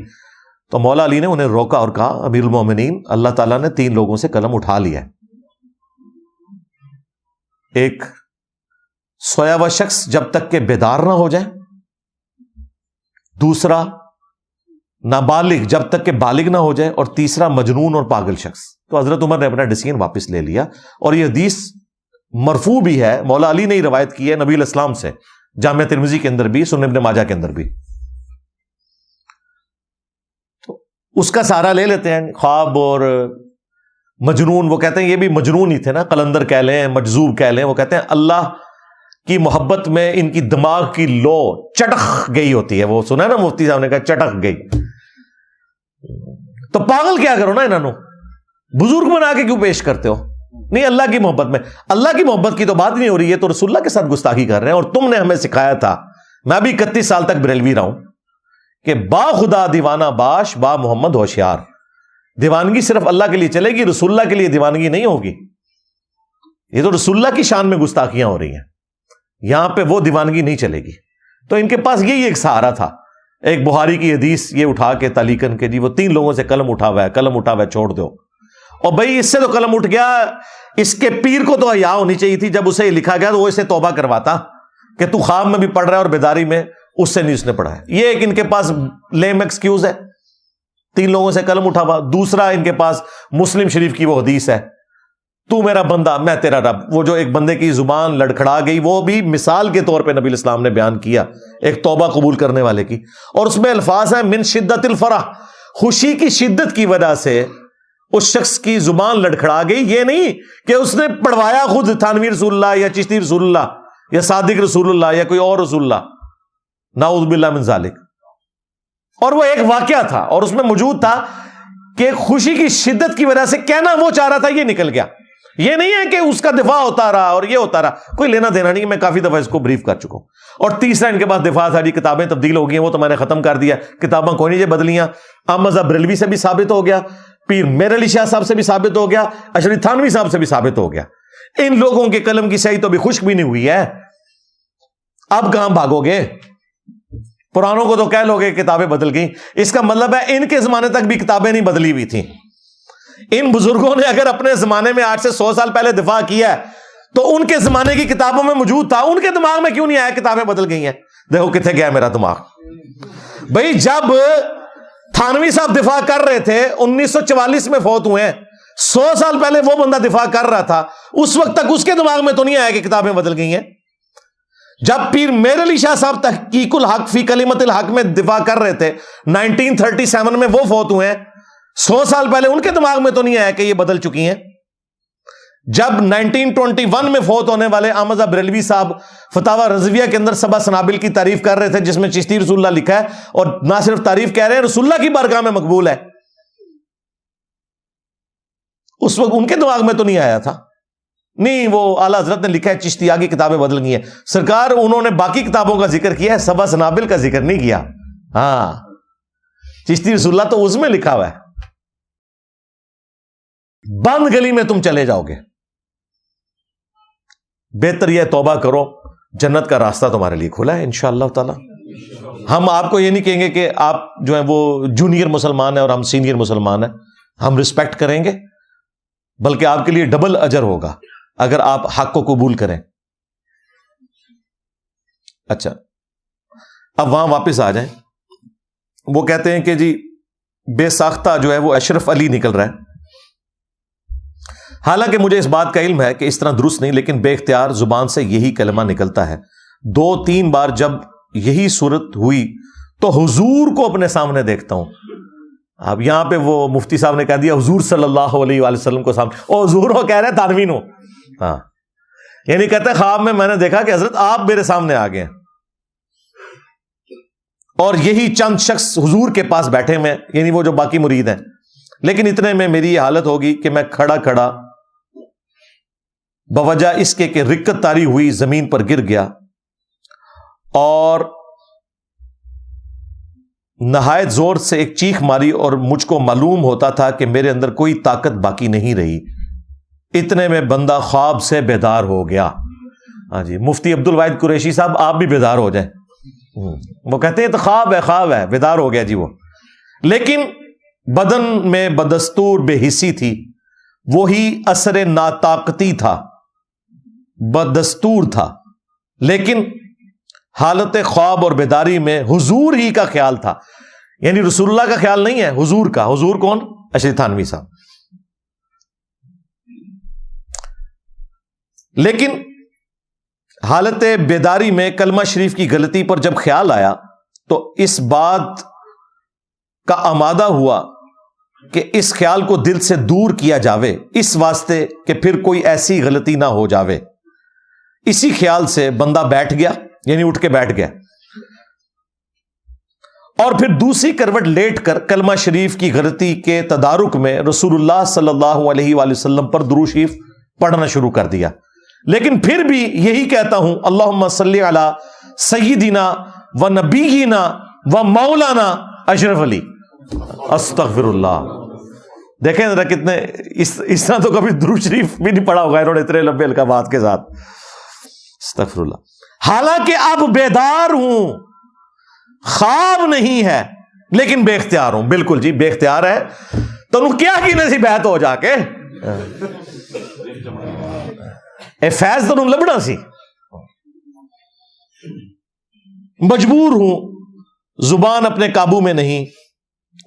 تو مولا علی نے انہیں روکا اور کہا امیر المومنین، اللہ تعالیٰ نے 3 لوگوں سے قلم اٹھا لیا ہے، ایک سویا ہوا شخص جب تک کہ بیدار نہ ہو جائے، دوسرا نابالغ جب تک کہ بالغ نہ ہو جائے، اور تیسرا مجنون اور پاگل شخص۔ تو حضرت عمر نے اپنا ڈیسیژن واپس لے لیا، اور یہ حدیث مرفوع بھی ہے، مولا علی نے ہی روایت کی ہے نبی علیہ السلام سے، جامع ترمذی کے اندر بھی، سنن ابن ماجہ کے اندر بھی۔ تو اس کا سہارا لے لیتے ہیں۔ خواب اور مجنون، وہ کہتے ہیں یہ بھی مجنون ہی تھے نا، قلندر کہہ لیں، مجذوب کہہ لیں، وہ کہتے ہیں اللہ کی محبت میں ان کی دماغ کی لو چٹک گئی ہوتی ہے، وہ سنا ہے نا مفتی صاحب نے کہا چٹک گئی۔ تو پاگل کیا کرو نا انہوں، بزرگ بنا کے کیوں پیش کرتے ہو؟ نہیں، اللہ کی محبت میں، اللہ کی محبت کی تو بات نہیں ہو رہی ہے، تو رسول اللہ کے ساتھ گستاخی کر رہے ہیں۔ اور تم نے ہمیں سکھایا تھا، میں بھی 31 سال تک بریلوی رہا ہوں، کہ با خدا دیوانہ باش، با محمد ہوشیار۔ دیوانگی صرف اللہ کے لیے چلے گی، رسول اللہ کے لیے دیوانگی نہیں ہوگی۔ یہ تو رسول اللہ کی شان میں گستاخیاں ہو رہی ہیں، یہاں پہ وہ دیوانگی نہیں چلے گی۔ تو ان کے پاس یہی ایک سہارا تھا، ایک بخاری کی حدیث یہ اٹھا کے تعلیقاً کے جی وہ 3 لوگوں سے قلم اٹھا ہوا ہے، قلم اٹھا ہوا ہے، چھوڑ دو۔ اور بھائی اس سے تو قلم اٹھ گیا، اس کے پیر کو تو حیا ہونی چاہیے تھی، جب اسے لکھا گیا تو وہ اسے توبہ کرواتا کہ تو خواب میں بھی پڑھ رہا ہے اور بیداری میں، اس سے نہیں اس نے پڑھا ہے۔ یہ ایک ان کے پاس لیم ایکسکیوز ہے، 3 لوگوں سے قلم اٹھا ہوا۔ دوسرا ان کے پاس مسلم شریف کی وہ حدیث ہے، تو میرا بندہ میں تیرا رب، وہ جو ایک بندے کی زبان لڑکھڑا گئی، وہ بھی مثال کے طور پہ نبی علیہ السلام نے بیان کیا ایک توبہ قبول کرنے والے کی، اور اس میں الفاظ ہیں من شدت الفرح، خوشی کی شدت کی وجہ سے اس شخص کی زبان لڑکھڑا گئی۔ یہ نہیں کہ اس نے پڑھوایا خود تھانوی رسول اللہ یا چشتی رسول اللہ یا صادق رسول اللہ یا کوئی اور رسول اللہ، نعوذ باللہ من ذالک۔ اور وہ ایک واقعہ تھا اور اس میں موجود تھا کہ خوشی کی شدت کی وجہ سے کہنا وہ چاہ رہا تھا یہ نکل گیا۔ یہ نہیں ہے کہ اس کا دفاع ہوتا رہا اور یہ ہوتا رہا، کوئی لینا دینا نہیں، میں کافی دفعہ اس کو بریف کر چکا ہوں۔ اور تیسرا ان کے پاس دفاع تھا جی کتابیں تبدیل ہو گئی ہیں، وہ تو میں نے ختم کر دیا، کتابیں کوئی نہیں بدلیاں۔ احمد بریلوی سے بھی ثابت ہو گیا، پیر میر علی شاہ صاحب سے بھی ثابت ہو گیا، اشرف تھانوی صاحب سے بھی ثابت ہو گیا۔ ان لوگوں کے قلم کی سیاہی تو ابھی خشک بھی نہیں ہوئی ہے، اب کہاں بھاگو گے؟ پرانوں کو تو کہہ لو گے کتابیں بدل گئیں، اس کا مطلب ہے ان کے زمانے تک بھی کتابیں نہیں بدلی ہوئی تھیں۔ ان بزرگوں نے اگر اپنے زمانے میں 8 سے 100 سال پہلے دفاع کیا ہے تو ان کے زمانے کی کتابوں میں موجود تھا، ان کے دماغ میں کیوں نہیں آیا کتابیں بدل گئی ہیں؟ دیکھو کتنے گیا میرا دماغ بھائی۔ جب تھانوی صاحب دفاع کر رہے تھے 1944 میں فوت ہوئے ہیں، 100 سال پہلے وہ بندہ دفاع کر رہا تھا، اس وقت تک اس کے دماغ میں تو نہیں آیا کہ کتابیں بدل گئی ہیں۔ جب پیر میر علی شاہ صاحب تحقیق الحق فی کلمت الحق میں دفاع کر رہے تھے 1937 میں وہ فوت ہوئے ہیں، 100 سال پہلے ان کے دماغ میں تو نہیں آیا کہ یہ بدل چکی ہیں۔ جب 1921 میں فوت ہونے والے احمد بریلوی صاحب فتاوی رضویہ کے اندر 7 سنابل کی تعریف کر رہے تھے جس میں چشتی رسول اللہ لکھا ہے، اور نہ صرف تعریف کہہ رہے ہیں رسول اللہ کی بارگاہ میں مقبول ہے، اس وقت ان کے دماغ میں تو نہیں آیا تھا۔ نہیں، وہ اعلیٰ حضرت نے لکھا ہے چشتیہ کی کتابیں بدل گئی ہیں، سرکار انہوں نے باقی کتابوں کا ذکر کیا ہے، 7 سنابل کا ذکر نہیں کیا۔ ہاں، چشتی رسول اللہ تو اس میں لکھا ہوا ہے۔ بند گلی میں تم چلے جاؤ گے، بہتر یہ توبہ کرو، جنت کا راستہ تمہارے لیے کھلا ہے انشاءاللہ تعالی۔ ہم آپ کو یہ نہیں کہیں گے کہ آپ جو ہیں وہ جونیئر مسلمان ہیں اور ہم سینئر مسلمان ہیں، ہم رسپیکٹ کریں گے، بلکہ آپ کے لیے ڈبل اجر ہوگا اگر آپ حق کو قبول کریں۔ اچھا، اب وہاں واپس آ جائیں۔ وہ کہتے ہیں کہ جی بے ساختہ جو ہے وہ اشرف علی نکل رہا ہے، حالانکہ مجھے اس بات کا علم ہے کہ اس طرح درست نہیں، لیکن بے اختیار زبان سے یہی کلمہ نکلتا ہے۔ 2-3 بار جب یہی صورت ہوئی تو حضور کو اپنے سامنے دیکھتا ہوں۔ اب یہاں پہ وہ مفتی صاحب نے کہہ دیا حضور صلی اللہ علیہ وآلہ وسلم کو سامنے، اور حضور وہ کہہ رہے ہیں تانوین ہو، ہاں، یعنی کہتے ہیں خواب میں نے دیکھا کہ حضرت آپ میرے سامنے آ گئے، اور یہی چند شخص حضور کے پاس بیٹھے ہوئے، یعنی وہ جو باقی مرید ہیں، لیکن اتنے میں میری یہ حالت ہوگی کہ میں کھڑا کھڑا بوجہ اس کے کہ رکت تاری ہوئی زمین پر گر گیا، اور نہایت زور سے ایک چیخ ماری، اور مجھ کو معلوم ہوتا تھا کہ میرے اندر کوئی طاقت باقی نہیں رہی، اتنے میں بندہ خواب سے بیدار ہو گیا. ہاں جی, مفتی عبد الواحد قریشی صاحب آپ بھی بیدار ہو جائیں. وہ کہتے ہیں تو خواب ہے, بیدار ہو گیا جی وہ. لیکن بدن میں بدستور بے حسی تھی, وہی اثر ناطاقتی تھا, بدستور تھا, لیکن حالت خواب اور بیداری میں حضور ہی کا خیال تھا. یعنی رسول اللہ کا خیال نہیں ہے, حضور کا. حضور کون؟ اشرف تھانوی صاحب. لیکن حالت بیداری میں کلمہ شریف کی غلطی پر جب خیال آیا تو اس بات کا آمادہ ہوا کہ اس خیال کو دل سے دور کیا جاوے, اس واسطے کہ پھر کوئی ایسی غلطی نہ ہو جاوے. اسی خیال سے بندہ بیٹھ گیا, یعنی اٹھ کے بیٹھ گیا, اور پھر دوسری کروٹ لیٹ کر کلمہ شریف کی غلطی کے تدارک میں رسول اللہ صلی اللہ علیہ وآلہ وسلم پر درود شریف پڑھنا شروع کر دیا. لیکن پھر بھی یہی کہتا ہوں, اللہم صلی علی سیدنا و نبینا و مولانا اشرف علی. استغفر اللہ. دیکھیں ذرا کتنے اس طرح تو کبھی درود شریف بھی نہیں پڑھا ہوگا انہوں نے اتنے لمبے القابات کے ساتھ. استغفر اللہ. حالانکہ اب بیدار ہوں, خواب نہیں ہے, لیکن بے اختیار ہوں. بالکل جی, بے اختیار ہے تو کیا کی نسی بیعت ہو جا کے اے فیض تو لبنا سی. مجبور ہوں, زبان اپنے قابو میں نہیں.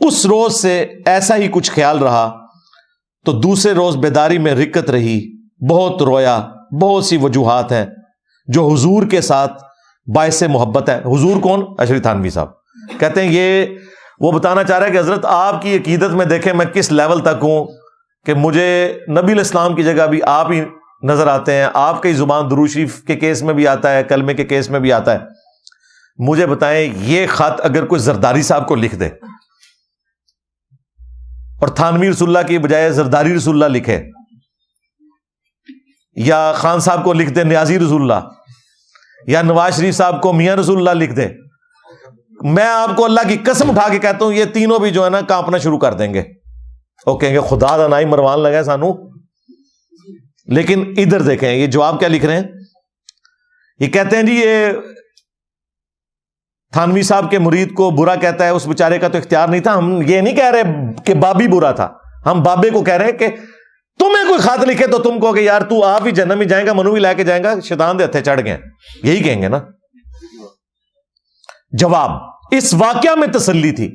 اس روز سے ایسا ہی کچھ خیال رہا تو دوسرے روز بیداری میں رکت رہی, بہت رویا. بہت سی وجوہات ہیں جو حضور کے ساتھ باعث محبت ہے. حضور کون؟ اشرف تھانوی صاحب. کہتے ہیں یہ وہ بتانا چاہ رہا ہے کہ حضرت آپ کی عقیدت میں دیکھیں میں کس لیول تک ہوں کہ مجھے نبی الاسلام کی جگہ بھی آپ ہی نظر آتے ہیں. آپ کی زبان درود شریف کے کیس میں بھی آتا ہے, کلمے کے کیس میں بھی آتا ہے. مجھے بتائیں یہ خط اگر کوئی زرداری صاحب کو لکھ دے اور تھانوی رسول اللہ کی بجائے زرداری رسول اللہ لکھے, یا خان صاحب کو لکھ دے نیازی رسول اللہ, یا نواز شریف صاحب کو میاں رسول اللہ لکھ دے, میں آپ کو اللہ کی قسم اٹھا کے کہتا ہوں یہ تینوں بھی جو ہے نا کانپنا شروع کر دیں گے. وہ کہیں گے خدا دا نائی مروان لگا ہے سانو. لیکن ادھر دیکھیں یہ جواب کیا لکھ رہے ہیں. یہ کہتے ہیں جی یہ تھانوی صاحب کے مرید کو برا کہتا ہے, اس بیچارے کا تو اختیار نہیں تھا. ہم یہ نہیں کہہ رہے کہ بابی برا تھا, ہم بابے کو کہہ رہے ہیں کہ تمہیں کوئی خط لکھے تو تم کہو کہ یار تو آپ ہی جنم ہی جائیں گا, منو بھی لے کے جائیں گا, شیطان دے ہتھے چڑھ گئے. یہی کہیں گے نا. جواب, اس واقعہ میں تسلی تھی.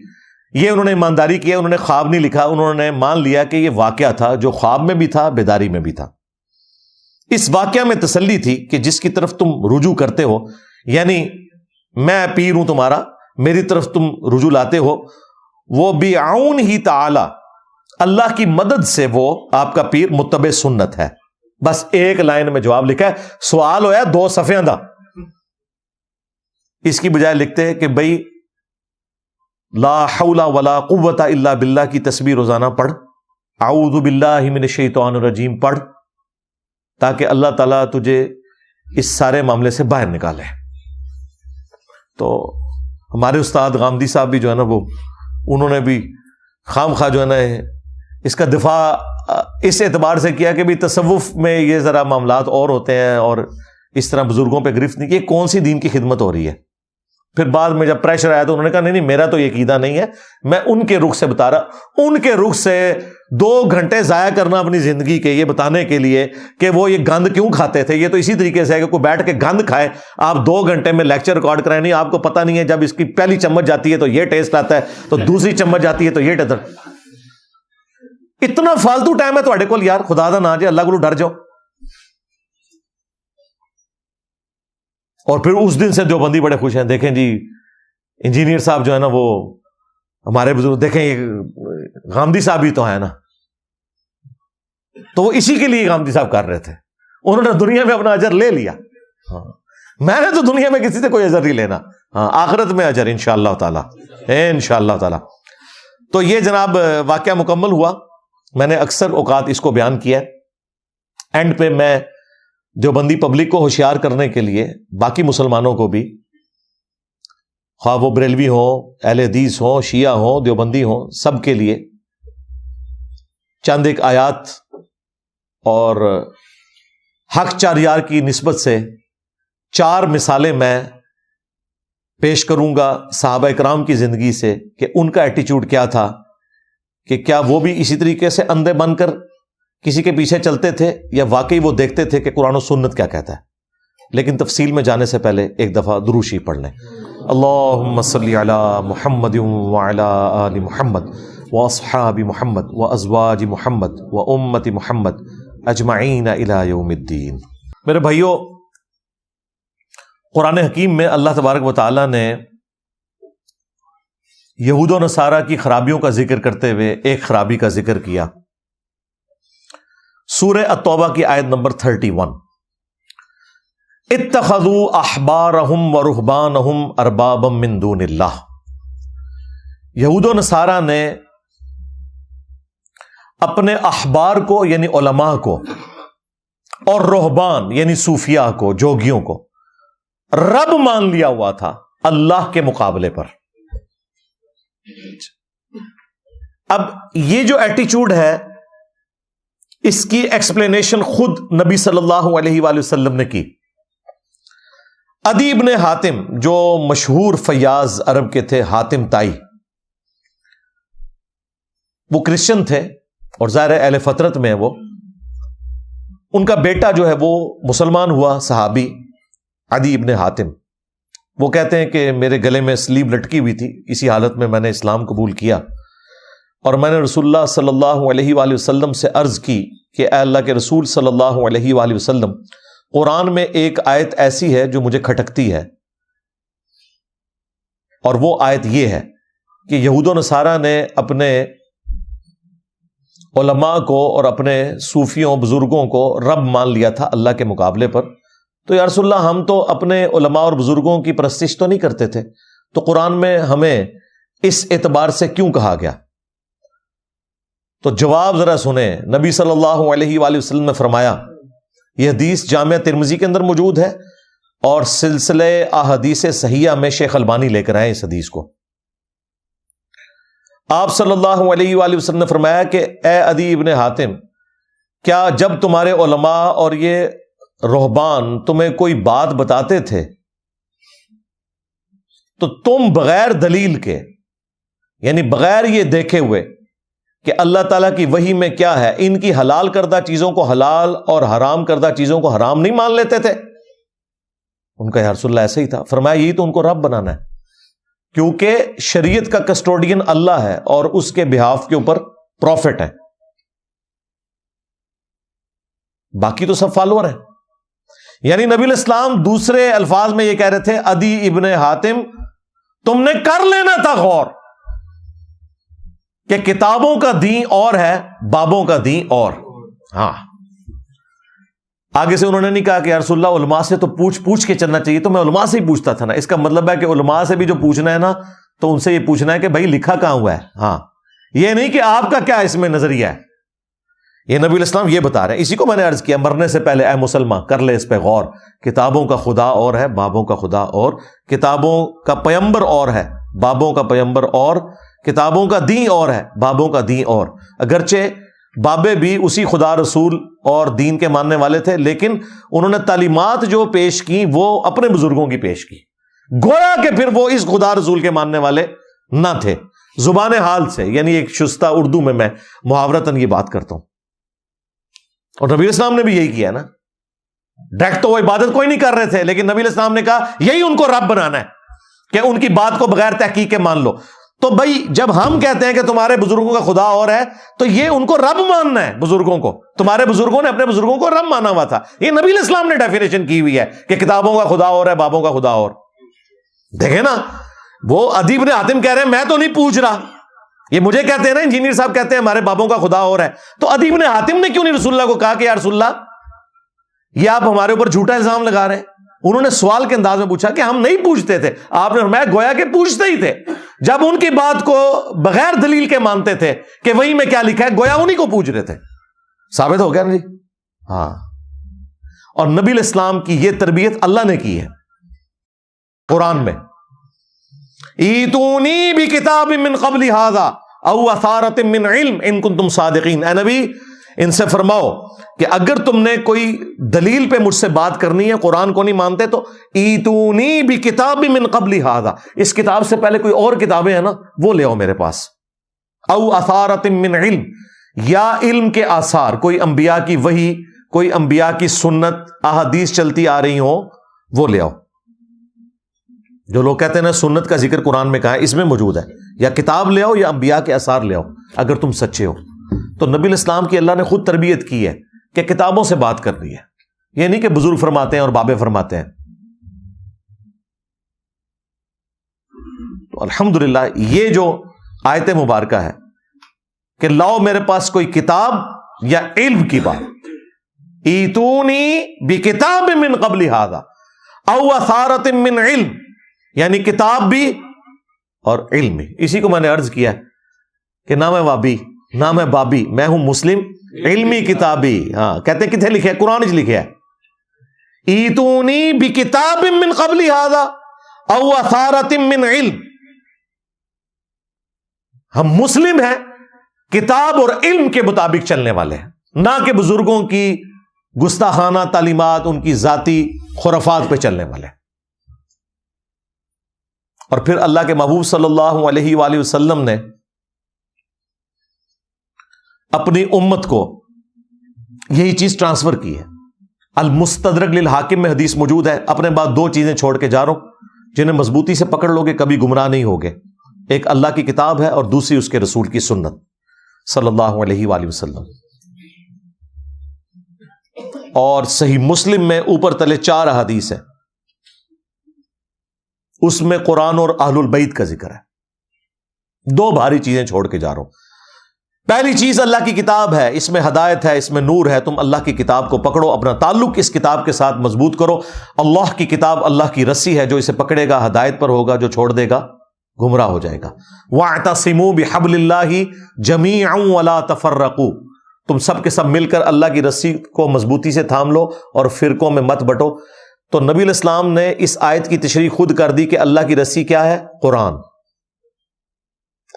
یہ انہوں نے ایمانداری کیا, انہوں نے خواب نہیں لکھا, انہوں نے مان لیا کہ یہ واقعہ تھا جو خواب میں بھی تھا, بیداری میں بھی تھا. اس واقعہ میں تسلی تھی کہ جس کی طرف تم رجوع کرتے ہو, یعنی میں پیر ہوں تمہارا, میری طرف تم رجوع لاتے ہو, وہ بعون ہی تعالی, اللہ کی مدد سے وہ آپ کا پیر متبع سنت ہے. بس ایک لائن میں جواب لکھا ہے. سوال ہویا 2 صفحیاں دا, اس کی بجائے لکھتے ہیں کہ بھئی لا حول ولا قوت الا باللہ کی تسبیح روزانہ پڑھ, اعوذ باللہ من الشیطان الرجیم پڑھ, تاکہ اللہ تعالیٰ تجھے اس سارے معاملے سے باہر نکالے. تو ہمارے استاد غامدی صاحب بھی جو ہے نا وہ انہوں نے بھی خام خواہ جو ہے نا اس کا دفاع اس اعتبار سے کیا کہ بھی تصوف میں یہ ذرا معاملات اور ہوتے ہیں اور اس طرح بزرگوں پہ گرفت نہیں کی, کون سی دین کی خدمت ہو رہی ہے. پھر بعد میں جب پریشر آیا تو انہوں نے کہا نہیں میرا تو یہ عقیدہ نہیں ہے, میں ان کے رخ سے بتا رہا. ان کے رخ سے 2 گھنٹے ضائع کرنا اپنی زندگی کے یہ بتانے کے لیے کہ وہ یہ گند کیوں کھاتے تھے, یہ تو اسی طریقے سے ہے کہ کوئی بیٹھ کے گند کھائے, آپ 2 گھنٹے میں لیکچر ریکارڈ کرائیں. نہیں, آپ کو پتہ نہیں ہے جب اس کی پہلی چمچ جاتی ہے تو یہ ٹیسٹ آتا ہے, تو دوسری چمچ جاتی ہے تو یہ ٹیسٹ. اتنا فالتو ٹائم ہے تھوڑے کول یار, خدا دا نا جی, اللہ کو ڈر جاؤ. اور پھر اس دن سے دیوبندی بڑے خوش ہیں. دیکھیں جی انجینئر صاحب جو ہے نا وہ ہمارے بزرگ, دیکھیں یہ غامدی صاحب بھی تو ہے نا, تو وہ اسی کے لیے غامدی صاحب کر رہے تھے. انہوں نے دنیا میں اپنا اجر لے لیا. میں نے تو دنیا میں کسی سے کوئی اجر نہیں لینا, آخرت میں اجر انشاءاللہ تعالی, انشاءاللہ تعالی. تو یہ جناب واقعہ مکمل ہوا. میں نے اکثر اوقات اس کو بیان کیا. اینڈ پہ میں دیوبندی پبلک کو ہوشیار کرنے کے لیے باقی مسلمانوں کو بھی, خواہ وہ بریلوی ہوں, اہل حدیث ہوں, شیعہ ہوں, دیوبندی ہوں, سب کے لیے چند ایک آیات اور حق چار یار کی نسبت سے 4 مثالیں میں پیش کروں گا صحابہ اکرام کی زندگی سے کہ ان کا ایٹیچیوڈ کیا تھا، کہ کیا وہ بھی اسی طریقے سے اندھے بن کر کسی کے پیچھے چلتے تھے یا واقعی وہ دیکھتے تھے کہ قرآن و سنت کیا کہتا ہے۔ لیکن تفصیل میں جانے سے پہلے ایک دفعہ درود شریف پڑھ لیں۔ اللہم صلی علی محمد وعلی آل محمد واصحاب محمد وازواج محمد وامت محمد اجمعین الی یوم الدین۔ میرے بھائیو، قرآن حکیم میں اللہ تبارک و تعالی نے یہود و نصارہ کی خرابیوں کا ذکر کرتے ہوئے ایک خرابی کا ذکر کیا۔ سورہ التوبہ کی آیت نمبر 31، اتخذوا احبارہم ورہبانہم اربابا من دون اللہ۔ یہود و نصارہ نے اپنے احبار کو یعنی علماء کو اور رہبان یعنی صوفیاء کو، جوگیوں کو رب مان لیا ہوا تھا اللہ کے مقابلے پر۔ اب یہ جو ایٹیچیوڈ ہے اس کی ایکسپلینیشن خود نبی صلی اللہ علیہ وآلہ وسلم نے کی۔ عدی ابن حاتم جو مشہور فیاض عرب کے تھے، حاتم تائی، وہ کرسچن تھے اور ظاہر اہل فطرت میں وہ، ان کا بیٹا جو ہے وہ مسلمان ہوا، صحابی عدی ابن حاتم۔ وہ کہتے ہیں کہ میرے گلے میں سلیب لٹکی ہوئی تھی، اسی حالت میں میں نے اسلام قبول کیا اور میں نے رسول اللہ صلی اللہ علیہ وآلہ وسلم سے عرض کی کہ اے اللہ کے رسول صلی اللہ علیہ وآلہ وسلم، قرآن میں ایک آیت ایسی ہے جو مجھے کھٹکتی ہے، اور وہ آیت یہ ہے کہ یہود و نصارہ نے اپنے علماء کو اور اپنے صوفیوں بزرگوں کو رب مان لیا تھا اللہ کے مقابلے پر۔ تو یا رسول اللہ، ہم تو اپنے علماء اور بزرگوں کی پرستش تو نہیں کرتے تھے، تو قرآن میں ہمیں اس اعتبار سے کیوں کہا گیا؟ تو جواب ذرا سنیں۔ نبی صلی اللہ علیہ وآلہ وسلم نے فرمایا، یہ حدیث جامعہ ترمذی کے اندر موجود ہے اور سلسلہ احادیث صحیحہ میں شیخ البانی لے کر آئے اس حدیث کو۔ آپ صلی اللہ علیہ وآلہ وسلم نے فرمایا کہ اے عدی ابن حاتم، کیا جب تمہارے علماء اور یہ رہبان تمہیں کوئی بات بتاتے تھے تو تم بغیر دلیل کے، یعنی بغیر یہ دیکھے ہوئے کہ اللہ تعالیٰ کی وحی میں کیا ہے، ان کی حلال کردہ چیزوں کو حلال اور حرام کردہ چیزوں کو حرام نہیں مان لیتے تھے؟ ان کا یا رسول اللہ ایسا ہی تھا۔ فرمایا یہی تو ان کو رب بنانا ہے، کیونکہ شریعت کا کسٹوڈین اللہ ہے اور اس کے بہاف کے اوپر پروفٹ ہے، باقی تو سب فالوور ہیں۔ یعنی نبی الاسلام دوسرے الفاظ میں یہ کہہ رہے تھے، عدی ابن حاتم تم نے کر لینا تھا غور کہ کتابوں کا دین اور ہے، بابوں کا دین اور۔ ہاں، آگے سے انہوں نے نہیں کہا کہ یا رسول اللہ علماء سے تو پوچھ کے چلنا چاہیے، تو میں علماء سے ہی پوچھتا تھا نا۔ اس کا مطلب ہے کہ علماء سے بھی جو پوچھنا ہے نا، تو ان سے یہ پوچھنا ہے کہ بھائی لکھا کہاں ہوا ہے۔ ہاں، یہ نہیں کہ آپ کا کیا اس میں نظریہ ہے، یہ نبی الاسلام یہ بتا رہے ہیں۔ اسی کو میں نے عرض کیا مرنے سے پہلے، اے مسلمان کر لے اس پہ غور، کتابوں کا خدا اور ہے، بابوں کا خدا اور، کتابوں کا پیمبر اور ہے، بابوں کا پیمبر اور، کتابوں کا دین اور ہے، بابوں کا دین اور۔ اگرچہ بابے بھی اسی خدا رسول اور دین کے ماننے والے تھے، لیکن انہوں نے تعلیمات جو پیش کی وہ اپنے بزرگوں کی پیش کی، گویا کہ پھر وہ اس خدا رسول کے ماننے والے نہ تھے، زبان حال سے، یعنی ایک شستہ اردو میں محاورتاً یہ بات کرتا ہوں۔ اور نبی الاسلام نے بھی یہی کیا نا، ڈائریکٹ تو وہ عبادت کوئی نہیں کر رہے تھے، لیکن نبی الاسلام نے کہا یہی ان کو رب بنانا ہے کہ ان کی بات کو بغیر تحقیق کے مان لو۔ تو بھائی جب ہم کہتے ہیں کہ تمہارے بزرگوں کا خدا اور ہے، تو یہ ان کو رب ماننا ہے، بزرگوں کو۔ تمہارے بزرگوں نے اپنے بزرگوں کو رب مانا ہوا تھا، یہ نبی الاسلام نے ڈیفینیشن کی ہوئی ہے کہ کتابوں کا خدا اور ہے، بابوں کا خدا اور۔ دیکھیں نا، وہ عدی ابن حاتم کہہ رہے ہیں میں تو نہیں پوچھ رہا، یہ مجھے کہتے ہیں نا انجینئر صاحب کہتے ہیں ہمارے بابوں کا خدا اور ہے، تو عدی ابن حاتم نے کیوں نہیں رسول اللہ کو کہا کہ یا رسول اللہ یہ آپ ہمارے اوپر جھوٹا الزام لگا رہے ہیں؟ انہوں نے سوال کے انداز میں پوچھا کہ ہم نہیں پوچھتے تھے، آپ نے فرمایا گویا کہ پوچھتے ہی تھے، جب ان کی بات کو بغیر دلیل کے مانتے تھے کہ وہی میں کیا لکھا ہے، گویا انہی کو پوچھ رہے تھے۔ ثابت ہو گیا نا جی؟ ہاں، اور نبی الاسلام کی یہ تربیت اللہ نے کی ہے قرآن میں، ایتونی بکتاب من قبل ھذا او اثارۃ من علم ان کنتم صادقین۔ اے نبی، ان سے فرماؤ کہ اگر تم نے کوئی دلیل پہ مجھ سے بات کرنی ہے، قرآن کو نہیں مانتے، تو ایتونی بکتاب من قبل ھذا، اس کتاب سے پہلے کوئی اور کتابیں ہیں نا وہ لے آؤ میرے پاس، او اثارۃ من علم، یا علم کے آثار، کوئی انبیاء کی وحی، کوئی انبیاء کی سنت، احادیث چلتی آ رہی ہوں وہ لے آؤ۔ جو لوگ کہتے ہیں نا سنت کا ذکر قرآن میں کہا ہے، اس میں موجود ہے، یا کتاب لے آؤ یا انبیاء کے آثار لے آؤ اگر تم سچے ہو۔ تو نبی الاسلام کی اللہ نے خود تربیت کی ہے کہ کتابوں سے بات کرنی ہے، یہ نہیں کہ بزرگ فرماتے ہیں اور بابے فرماتے ہیں۔ تو الحمدللہ یہ جو آیت مبارکہ ہے کہ لاؤ میرے پاس کوئی کتاب یا علم کی بات، ایتونی بکتاب من قبل ھذا او اثارۃ من علم، یعنی کتاب بھی اور علم بھی۔ اسی کو میں نے عرض کیا کہ نہ میں وابی نہ میں بابی، میں ہوں مسلم علمی کتابی۔ ہاں کہتے ہیں کتنے لکھے ہے؟ قرآن وچ لکھے ہے، ایتونی بکتاب من قبل ھذا او اثارۃ من علم۔ ہم مسلم ہیں، کتاب اور علم کے مطابق چلنے والے ہیں، نہ کہ بزرگوں کی گستاخانہ تعلیمات، ان کی ذاتی خرافات پہ چلنے والے ہیں۔ اور پھر اللہ کے محبوب صلی اللہ علیہ وآلہ وسلم نے اپنی امت کو یہی چیز ٹرانسفر کی ہے۔ المستدرک للحاکم میں حدیث موجود ہے، اپنے بعد دو چیزیں چھوڑ کے جا رہا ہوں جنہیں مضبوطی سے پکڑ لو گے کبھی گمراہ نہیں ہوگے، ایک اللہ کی کتاب ہے اور دوسری اس کے رسول کی سنت صلی اللہ علیہ وآلہ وسلم۔ اور صحیح مسلم میں اوپر تلے 4 احادیث ہیں، اس میں قرآن اور اہل البیت کا ذکر ہے۔ 2 بھاری چیزیں چھوڑ کے جا رہا ہوں۔ پہلی چیز اللہ کی کتاب ہے، اس میں ہدایت ہے، اس میں نور ہے، تم اللہ کی کتاب کو پکڑو، اپنا تعلق اس کتاب کے ساتھ مضبوط کرو۔ اللہ کی کتاب اللہ کی رسی ہے، جو اسے پکڑے گا ہدایت پر ہوگا، جو چھوڑ دے گا گمراہ ہو جائے گا۔ وَاعْتَصِمُوا بِحَبْلِ اللَّهِ جَمِيعًا وَلَا تَفَرَّقُوا، تم سب کے سب مل کر اللہ کی رسی کو مضبوطی سے تھام لو اور فرقوں میں مت بٹو۔ تو نبی علیہ السلام نے اس آیت کی تشریح خود کر دی کہ اللہ کی رسی کیا ہے؟ قرآن۔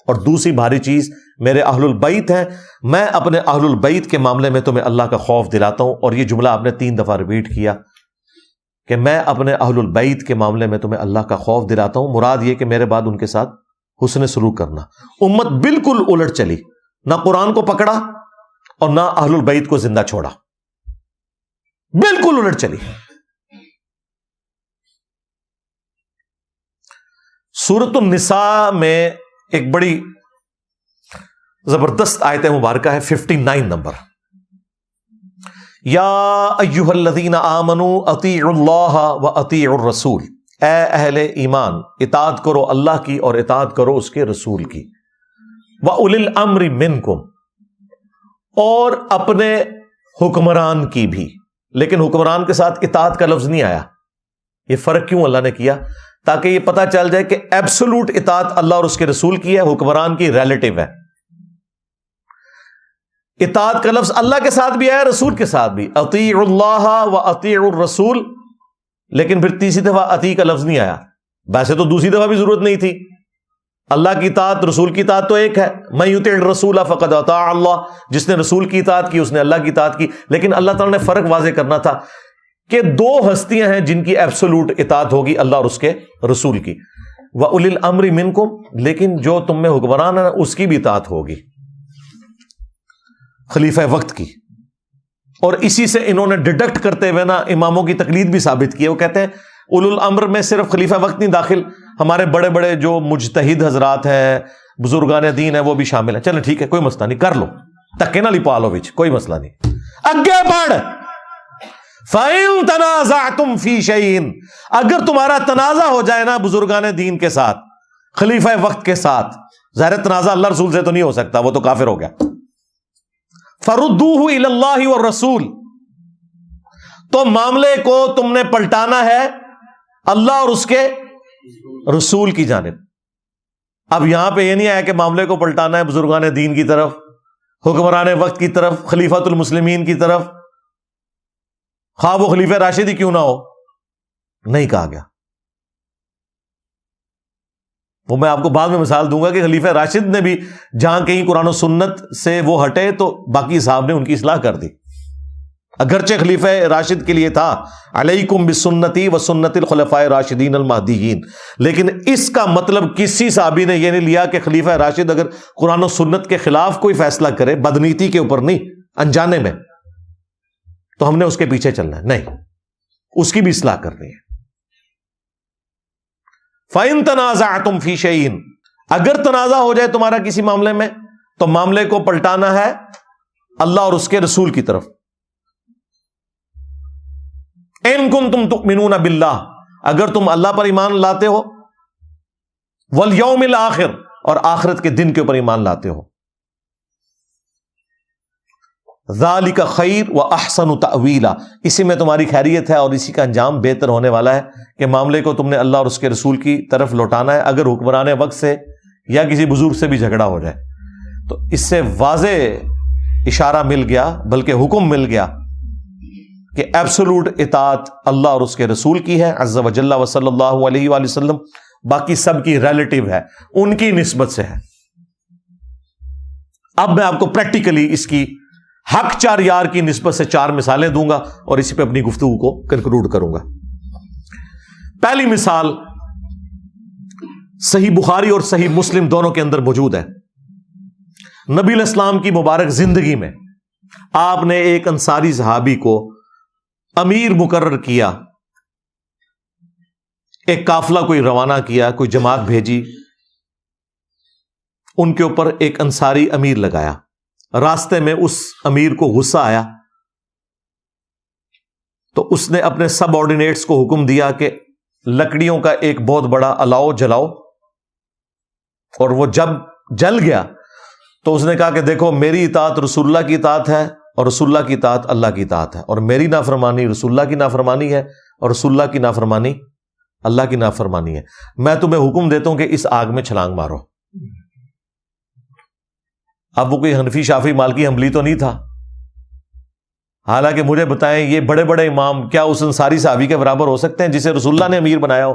اور دوسری بھاری چیز میرے اہل البیت ہیں، میں اپنے اہل البیت کے معاملے میں تمہیں اللہ کا خوف دلاتا ہوں۔ اور یہ جملہ آپ نے 3 دفعہ ریپیٹ کیا کہ میں اپنے اہل البیت کے معاملے میں تمہیں اللہ کا خوف دلاتا ہوں، مراد یہ کہ میرے بعد ان کے ساتھ حسن سلوک کرنا۔ امت بالکل الٹ چلی، نہ قرآن کو پکڑا اور نہ اہل البیت کو زندہ چھوڑا، بالکل الٹ چلی۔ سورۃ النساء میں ایک بڑی زبردست آیت مبارکہ ہے، 59 نمبر، یا ایھا الذین آمنوا اطیعوا اللہ واطیعوا الرسول، اے اہل ایمان اطاعت کرو اللہ کی اور اطاعت کرو اس کے رسول کی، واولی الامر منکم، اور اپنے حکمران کی بھی۔ لیکن حکمران کے ساتھ اطاعت کا لفظ نہیں آیا، یہ فرق کیوں اللہ نے کیا؟ تاکہ یہ پتہ چل جائے کہ ایبسولوٹ اطاعت اللہ اور اس کے رسول کی ہے، حکمران کی ریلیٹو ہے۔ اطاعت کا لفظ اللہ کے ساتھ بھی ہے، رسول کے ساتھ بھی، اطیعوا اللہ واطیعوا الرسول، لیکن پھر تیسری دفعہ اطیع کا لفظ نہیں آیا۔ ویسے تو دوسری دفعہ بھی ضرورت نہیں تھی، اللہ کی اطاعت رسول کی اطاعت تو ایک ہے، من یطع الرسول فقد اطاع اللہ، جس نے رسول کی اطاعت کی اس نے اللہ کی اطاعت کی۔ لیکن اللہ تعالیٰ نے فرق واضح کرنا تھا کہ 2 ہستیاں ہیں جن کی ایبسولوٹ اطاعت ہوگی، اللہ اور اس کے رسول کی، وَأُولِي الْأَمْرِ مِنْكُمْ، لیکن جو تم میں حکمران ہے اس کی بھی اطاعت ہوگی، خلیفہ وقت کی۔ اور اسی سے انہوں نے ڈیڈکٹ کرتے ہوئے نا اماموں کی تقلید بھی ثابت کی ہے۔ وہ کہتے ہیں اولو الامر میں صرف خلیفہ وقت نہیں داخل، ہمارے بڑے بڑے جو مجتہد حضرات ہیں، بزرگان دین ہیں، وہ بھی شامل ہیں۔ چلے ٹھیک ہے، کوئی مسئلہ نہیں، کر لو، تکے نہ لپا لو وچ، کوئی مسئلہ نہیں، اگے بڑھ۔ فَإِن تَنَازَعْتُمْ فِي شَيْءٍ، اگر تمہارا تنازع ہو جائے نا بزرگان دین کے ساتھ، خلیفہ وقت کے ساتھ، ظاہر تنازع اللہ رسول سے تو نہیں ہو سکتا، وہ تو کافر ہو گیا، فَرُدُّوهُ إِلَى اللَّهِ وَالرَّسُولِ، تو معاملے کو تم نے پلٹانا ہے اللہ اور اس کے رسول کی جانب۔ اب یہاں پہ یہ نہیں آیا کہ معاملے کو پلٹانا ہے بزرگان دین کی طرف، حکمران وقت کی طرف، خلیفۃ المسلمین کی طرف، خواہ وہ خلیفہ راشد ہی کیوں نہ ہو، نہیں کہا گیا۔ وہ میں آپ کو بعد میں مثال دوں گا کہ خلیفہ راشد نے بھی جہاں کہیں قرآن و سنت سے وہ ہٹے تو باقی صاحب نے ان کی اصلاح کر دی. اگرچہ خلیفہ راشد کے لیے تھا علیکم بسنتی و سنت الخلفاء راشدین المہدیین، لیکن اس کا مطلب کسی صحابی نے یہ نہیں لیا کہ خلیفہ راشد اگر قرآن و سنت کے خلاف کوئی فیصلہ کرے، بدنیتی کے اوپر نہیں، انجانے میں، تو ہم نے اس کے پیچھے چلنا ہے. نہیں، اس کی بھی اصلاح کرنی ہے. فَإِن تَنَازَعْتُمْ فِي شَيْءٍ، اگر تنازع ہو جائے تمہارا کسی معاملے میں تو معاملے کو پلٹانا ہے اللہ اور اس کے رسول کی طرف. إِن كُنتُمْ تُؤْمِنُونَ بِاللَّهِ، اگر تم اللہ پر ایمان لاتے ہو، وَالْيَوْمِ الْآخِرِ، اور آخرت کے دن کے اوپر ایمان لاتے ہو، ذَلِكَ خَيْرٌ وَأَحْسَنُ تَأْوِيلًا، اسی میں تمہاری خیریت ہے اور اسی کا انجام بہتر ہونے والا ہے کہ معاملے کو تم نے اللہ اور اس کے رسول کی طرف لوٹانا ہے. اگر حکمران وقت سے یا کسی بزرگ سے بھی جھگڑا ہو جائے تو اس سے واضح اشارہ مل گیا، بلکہ حکم مل گیا کہ ایبسولوٹ اطاعت اللہ اور اس کے رسول کی ہے عز و جل و صلی اللہ علیہ وآلہ وسلم، باقی سب کی ریلیٹیو ہے، ان کی نسبت سے ہے. اب میں آپ کو پریکٹیکلی اس کی حق چار یار کی نسبت سے 4 مثالیں دوں گا اور اسی پہ اپنی گفتگو کو کنکلوڈ کروں گا. پہلی مثال صحیح بخاری اور صحیح مسلم دونوں کے اندر موجود ہے. نبی علیہ السلام کی مبارک زندگی میں آپ نے ایک انصاری صحابی کو امیر مقرر کیا، ایک قافلہ کوئی روانہ کیا، کوئی جماعت بھیجی، ان کے اوپر ایک انصاری امیر لگایا. راستے میں اس امیر کو غصہ آیا تو اس نے اپنے سب آرڈینیٹس کو حکم دیا کہ لکڑیوں کا ایک بہت بڑا الاؤ جلاؤ، اور وہ جب جل گیا تو اس نے کہا کہ دیکھو میری اطاعت رسول اللہ کی اطاعت ہے اور رسول اللہ کی اطاعت اللہ کی اطاعت ہے، اور میری نافرمانی رسول اللہ کی نافرمانی ہے اور رسول اللہ کی نافرمانی اللہ کی نافرمانی ہے. میں تمہیں حکم دیتا ہوں کہ اس آگ میں چھلانگ مارو. اب وہ کوئی حنفی شافی مالکی حنبلی تو نہیں تھا، حالانکہ مجھے بتائیں یہ بڑے بڑے امام کیا اس انصاری صحابی کے برابر ہو سکتے ہیں جسے رسول اللہ نے امیر بنایا ہو؟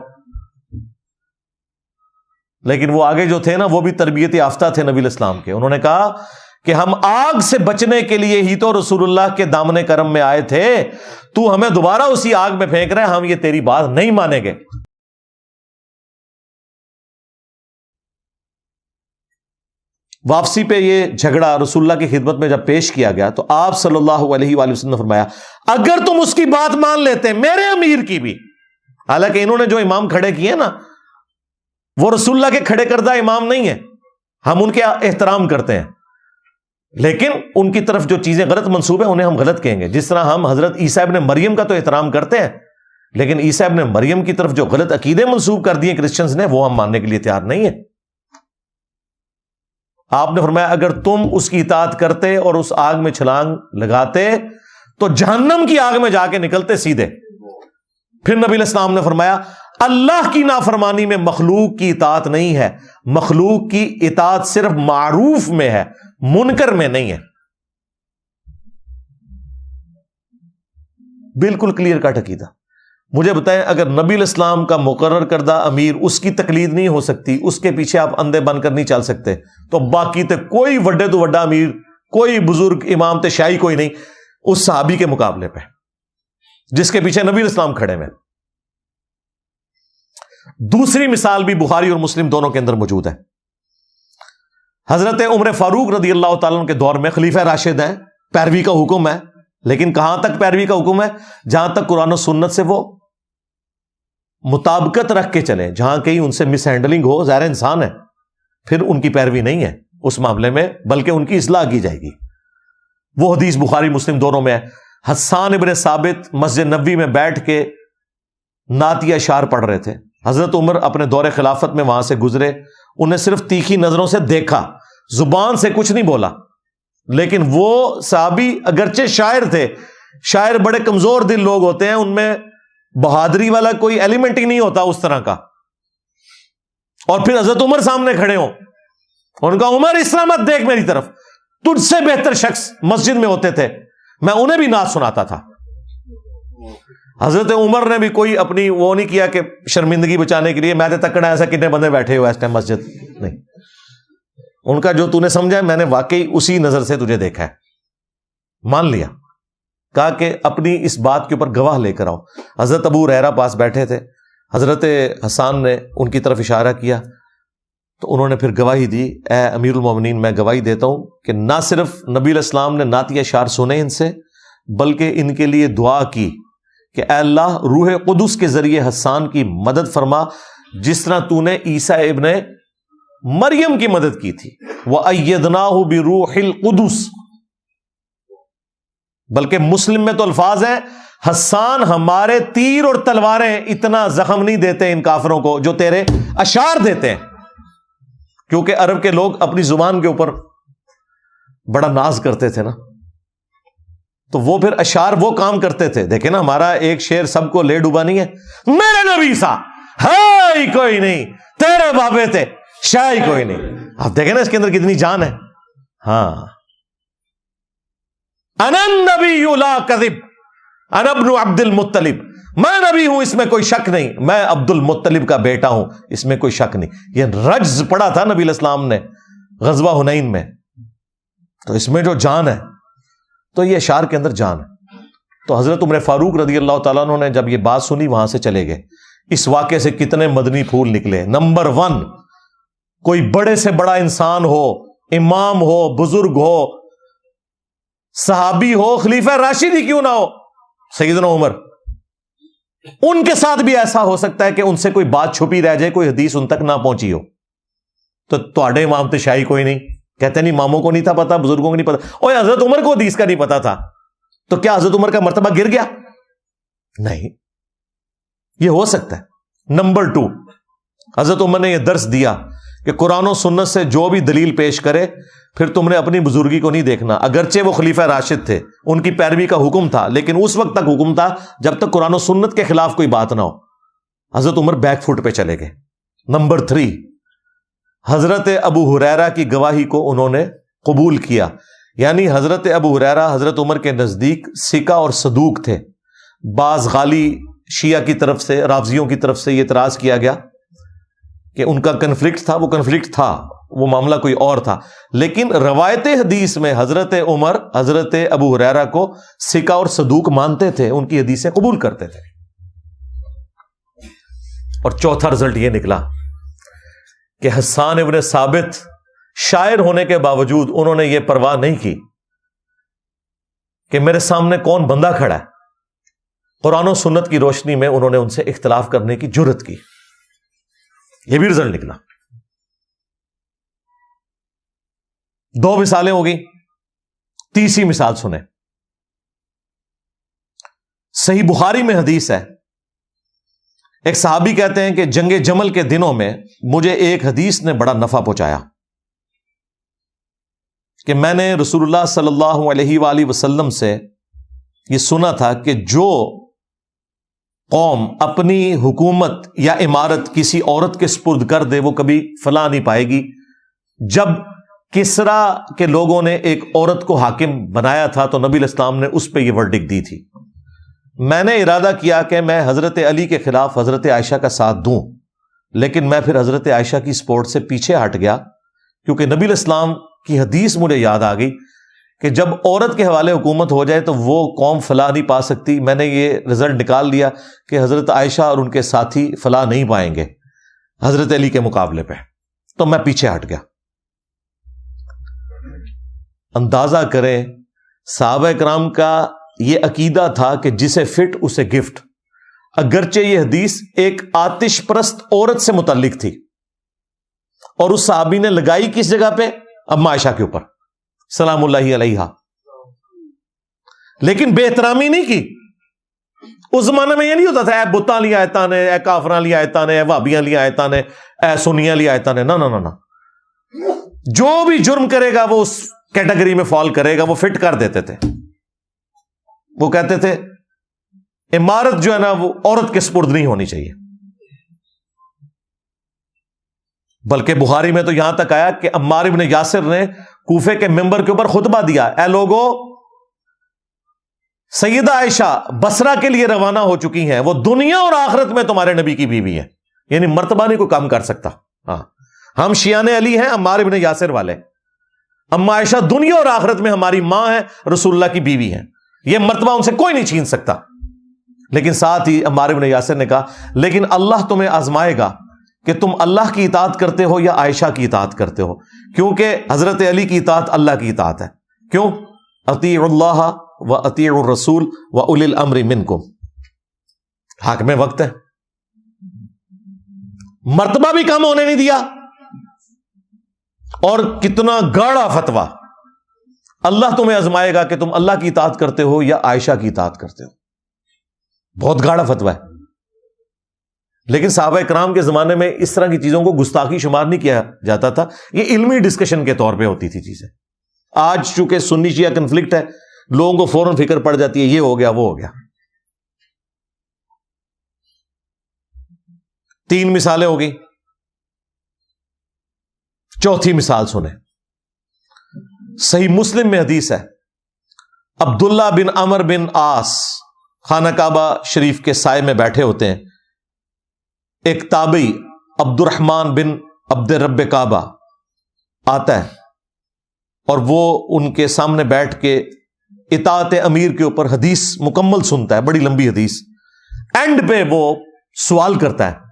لیکن وہ آگے جو تھے نا وہ بھی تربیت یافتہ تھے نبی علیہ السلام کے. انہوں نے کہا کہ ہم آگ سے بچنے کے لیے ہی تو رسول اللہ کے دامن کرم میں آئے تھے، تو ہمیں دوبارہ اسی آگ میں پھینک رہے ہیں، ہم یہ تیری بات نہیں مانیں گے. واپسی پہ یہ جھگڑا رسول اللہ کی خدمت میں جب پیش کیا گیا تو آپ صلی اللہ علیہ وآلہ وسلم نے فرمایا اگر تم اس کی بات مان لیتے میرے امیر کی بھی، حالانکہ انہوں نے جو امام کھڑے کیے نا وہ رسول اللہ کے کھڑے کردہ امام نہیں ہیں، ہم ان کے احترام کرتے ہیں، لیکن ان کی طرف جو چیزیں غلط منسوب ہیں انہیں ہم غلط کہیں گے. جس طرح ہم حضرت عیسیٰ ابن مریم کا تو احترام کرتے ہیں، لیکن عیسیٰ ابن مریم کی طرف جو غلط عقیدے منسوب کر دیے کرسچنز نے وہ ہم ماننے کے لیے تیار نہیں ہیں. آپ نے فرمایا اگر تم اس کی اطاعت کرتے اور اس آگ میں چھلانگ لگاتے تو جہنم کی آگ میں جا کے نکلتے سیدھے. پھر نبی علیہ السلام نے فرمایا اللہ کی نافرمانی میں مخلوق کی اطاعت نہیں ہے، مخلوق کی اطاعت صرف معروف میں ہے، منکر میں نہیں ہے. بالکل کلیئر کٹ عقیدہ. مجھے بتائیں اگر نبی علیہ السلام کا مقرر کردہ امیر اس کی تقلید نہیں ہو سکتی، اس کے پیچھے آپ اندھے بن کر نہیں چل سکتے، تو باقی تے کوئی وڈے تو وڈا امیر، کوئی بزرگ امام تے شاہی کوئی نہیں اس صحابی کے مقابلے پہ جس کے پیچھے نبی علیہ السلام کھڑے میں. دوسری مثال بھی بخاری اور مسلم دونوں کے اندر موجود ہے. حضرت عمر فاروق رضی اللہ تعالیٰ عنہ کے دور میں خلیفہ راشد ہیں، پیروی کا حکم ہے، لیکن کہاں تک پیروی کا حکم ہے؟ جہاں تک قرآن و سنت سے وہ مطابقت رکھ کے چلیں، جہاں کہیں ان سے مس ہینڈلنگ ہو ظاہر انسان ہے، پھر ان کی پیروی نہیں ہے اس معاملے میں، بلکہ ان کی اصلاح کی جائے گی. وہ حدیث بخاری مسلم دونوں میں ہے. حسان ابن ثابت مسجد نبوی میں بیٹھ کے نعتیہ اشعار پڑھ رہے تھے. حضرت عمر اپنے دور خلافت میں وہاں سے گزرے، انہیں صرف تیکھی نظروں سے دیکھا، زبان سے کچھ نہیں بولا، لیکن وہ صحابی اگرچہ شاعر تھے، شاعر بڑے کمزور دل لوگ ہوتے ہیں، ان میں بہادری والا کوئی ایلیمنٹ ہی نہیں ہوتا اس طرح کا. اور پھر حضرت عمر سامنے کھڑے ہوں، ان کا عمر اس طرح مت دیکھ میری طرف، تجھ سے بہتر شخص مسجد میں ہوتے تھے، میں انہیں بھی نعت سناتا تھا. حضرت عمر نے بھی کوئی اپنی وہ نہیں کیا کہ شرمندگی بچانے کے لیے میں نے تکڑا ایسا کتنے بندے بیٹھے ہوئے اس ٹائم مسجد، نہیں، ان کا جو تو نے سمجھا میں نے واقعی اسی نظر سے تجھے دیکھا ہے، مان لیا، کہا کہ اپنی اس بات کے اوپر گواہ لے کر آؤ۔ حضرت ابو ہریرہ پاس بیٹھے تھے، حضرت حسان نے ان کی طرف اشارہ کیا تو انہوں نے پھر گواہی دی، اے امیر المومنین میں گواہی دیتا ہوں کہ نہ صرف نبی علیہ السلام نے نعتیہ اشعار سنے ان سے، بلکہ ان کے لیے دعا کی کہ اے اللہ روح قدس کے ذریعے حسان کی مدد فرما جس طرح تو نے عیسیٰ ابن مریم کی مدد کی تھی، وَأَيَّدْنَاهُ بِرُوحِ الْقُدُسِ۔ بلکہ مسلم میں تو الفاظ ہیں حسان ہمارے تیر اور تلواریں اتنا زخم نہیں دیتے ان کافروں کو جو تیرے اشعار دیتے ہیں، کیونکہ عرب کے لوگ اپنی زبان کے اوپر بڑا ناز کرتے تھے نا، تو وہ پھر اشعار وہ کام کرتے تھے۔ دیکھیں نا ہمارا ایک شعر سب کو لے ڈوبا نہیں ہے، میرے نبی سا ہے ہی کوئی نہیں، تیرے بابے تھے شاہ ہی کوئی نہیں۔ آپ دیکھیں نا اس کے اندر کتنی جان ہے۔ ہاں، انا النبی لا کذب انا ابن عبد المطلب، میں نبی ہوں اس میں کوئی شک نہیں، میں عبد المطلب کا بیٹا ہوں اس میں کوئی شک نہیں۔ یہ رجز پڑا تھا نبی علیہ السلام نے غزوہ حنین میں، تو اس میں جو جان ہے تو یہ اشعار کے اندر جان ہے۔ تو حضرت عمر فاروق رضی اللہ تعالیٰ عنہ نے جب یہ بات سنی وہاں سے چلے گئے۔ اس واقعے سے کتنے مدنی پھول نکلے۔ نمبر 1، کوئی بڑے سے بڑا انسان ہو، امام ہو، بزرگ ہو، صحابی ہو، خلیفہ راشد ہی کیوں نہ ہو، سیدنا عمر، ان کے ساتھ بھی ایسا ہو سکتا ہے کہ ان سے کوئی بات چھپی رہ جائے، کوئی حدیث ان تک نہ پہنچی ہو۔ تو تواڈے امام تے شاہی کوئی نہیں، کہتے نہیں اماموں کو نہیں تھا پتا، بزرگوں کو نہیں پتا، اور حضرت عمر کو حدیث کا نہیں پتا تھا، تو کیا حضرت عمر کا مرتبہ گر گیا؟ نہیں، یہ ہو سکتا ہے۔ نمبر 2، حضرت عمر نے یہ درس دیا کہ قرآن و سنت سے جو بھی دلیل پیش کرے پھر تم نے اپنی بزرگی کو نہیں دیکھنا، اگرچہ وہ خلیفہ راشد تھے، ان کی پیروی کا حکم تھا، لیکن اس وقت تک حکم تھا جب تک قرآن و سنت کے خلاف کوئی بات نہ ہو۔ حضرت عمر بیک فٹ پہ چلے گئے۔ نمبر 3، حضرت ابو ہریرہ کی گواہی کو انہوں نے قبول کیا، یعنی حضرت ابو ہریرہ حضرت عمر کے نزدیک ثقہ اور صدوق تھے۔ بعض غالی شیعہ کی طرف سے، رافضیوں کی طرف سے یہ اعتراض کیا گیا کہ ان کا کنفلکٹ تھا، وہ کنفلکٹ تھا، وہ معاملہ کوئی اور تھا، لیکن روایت حدیث میں حضرت عمر حضرت ابو ہریرہ کو ثقہ اور صدوق مانتے تھے، ان کی حدیثیں قبول کرتے تھے۔ اور چوتھا رزلٹ یہ نکلا کہ حسان ابن ثابت شاعر ہونے کے باوجود انہوں نے یہ پرواہ نہیں کی کہ میرے سامنے کون بندہ کھڑا ہے، قرآن و سنت کی روشنی میں انہوں نے ان سے اختلاف کرنے کی جرت کی۔ یہ بھی رزلٹ نکلا۔ 2 مثالیں ہو گئی، تیسری مثال سنیں۔ صحیح بخاری میں حدیث ہے، ایک صحابی کہتے ہیں کہ جنگ جمل کے دنوں میں مجھے ایک حدیث نے بڑا نفع پہنچایا کہ میں نے رسول اللہ صلی اللہ علیہ وآلہ وسلم سے یہ سنا تھا کہ جو قوم اپنی حکومت یا عمارت کسی عورت کے سپرد کر دے وہ کبھی فلاح نہیں پائے گی۔ جب کسرا کے لوگوں نے ایک عورت کو حاکم بنایا تھا تو نبی علیہ السلام نے اس پہ یہ ورڈکٹ دی تھی۔ میں نے ارادہ کیا کہ میں حضرت علی کے خلاف حضرت عائشہ کا ساتھ دوں، لیکن میں پھر حضرت عائشہ کی سپورٹ سے پیچھے ہٹ گیا کیونکہ نبی علیہ السلام کی حدیث مجھے یاد آ گئی کہ جب عورت کے حوالے حکومت ہو جائے تو وہ قوم فلاح نہیں پا سکتی۔ میں نے یہ رزلٹ نکال لیا کہ حضرت عائشہ اور ان کے ساتھی فلاح نہیں پائیں گے حضرت علی کے مقابلے پہ، تو میں پیچھے ہٹ گیا۔ اندازہ کریں صحابہ کرام کا یہ عقیدہ تھا کہ جسے فٹ اسے گفٹ، اگرچہ یہ حدیث ایک آتش پرست عورت سے متعلق تھی، اور اس صحابی نے لگائی کس جگہ پہ؟ اما عائشہ کے اوپر سلام اللہ علیہا، لیکن بے احترامی نہیں کی۔ اس زمانے میں یہ نہیں ہوتا تھا اے بتاں لی آیتاں نے، اے کافراں لی آیتاں نے، اے وہابیاں لی آیتاں نے، اے سنیاں لی آیتاں نے، نہ، جو بھی جرم کرے گا وہ اس کیٹیگری میں فال کرے گا، وہ فٹ کر دیتے تھے۔ وہ کہتے تھے عمارت جو ہے نا وہ عورت کے سپرد نہیں ہونی چاہیے۔ بلکہ بخاری میں تو یہاں تک آیا کہ عمار ابن یاسر نے کوفے کے ممبر کے اوپر خطبہ دیا، اے لوگو سیدہ عائشہ بصرہ کے لیے روانہ ہو چکی ہیں، وہ دنیا اور آخرت میں تمہارے نبی کی بیوی ہیں، یعنی مرتبہ نہیں کوئی کم کر سکتا۔ ہاں، ہم شیعان علی ہیں، عمار ابن یاسر والے۔ اما عائشہ دنیا اور آخرت میں ہماری ماں ہے، رسول اللہ کی بیوی ہیں، یہ مرتبہ ان سے کوئی نہیں چھین سکتا۔ لیکن ساتھ ہی عمار ابن یاسر نے کہا لیکن اللہ تمہیں آزمائے گا کہ تم اللہ کی اطاعت کرتے ہو یا عائشہ کی اطاعت کرتے ہو، کیونکہ حضرت علی کی اطاعت اللہ کی اطاعت ہے۔ کیوں؟ اطیعوا اللہ و اطیعوا الرسول و اولی الامر منکم، حاکم وقت ہے، مرتبہ بھی کم ہونے نہیں دیا۔ اور کتنا گاڑا فتویٰ، اللہ تمہیں آزمائے گا کہ تم اللہ کی اطاعت کرتے ہو یا عائشہ کی اطاعت کرتے ہو، بہت گاڑا فتویٰ ہے۔ لیکن صحابہ کرام کے زمانے میں اس طرح کی چیزوں کو گستاخی شمار نہیں کیا جاتا تھا، یہ علمی ڈسکشن کے طور پہ ہوتی تھی چیزیں۔ آج چونکہ سنی شیعہ کنفلکٹ ہے، لوگوں کو فوراً فکر پڑ جاتی ہے یہ ہو گیا وہ ہو گیا۔ 3 مثالیں ہو گئی، چوتھی مثال سنیں۔ صحیح مسلم میں حدیث ہے، عبداللہ بن عمر بن عاص خانہ کعبہ شریف کے سائے میں بیٹھے ہوتے ہیں، ایک تابعی عبد الرحمن بن عبد رب کعبہ آتا ہے اور وہ ان کے سامنے بیٹھ کے اطاعت امیر کے اوپر حدیث مکمل سنتا ہے، بڑی لمبی حدیث۔ اینڈ پہ وہ سوال کرتا ہے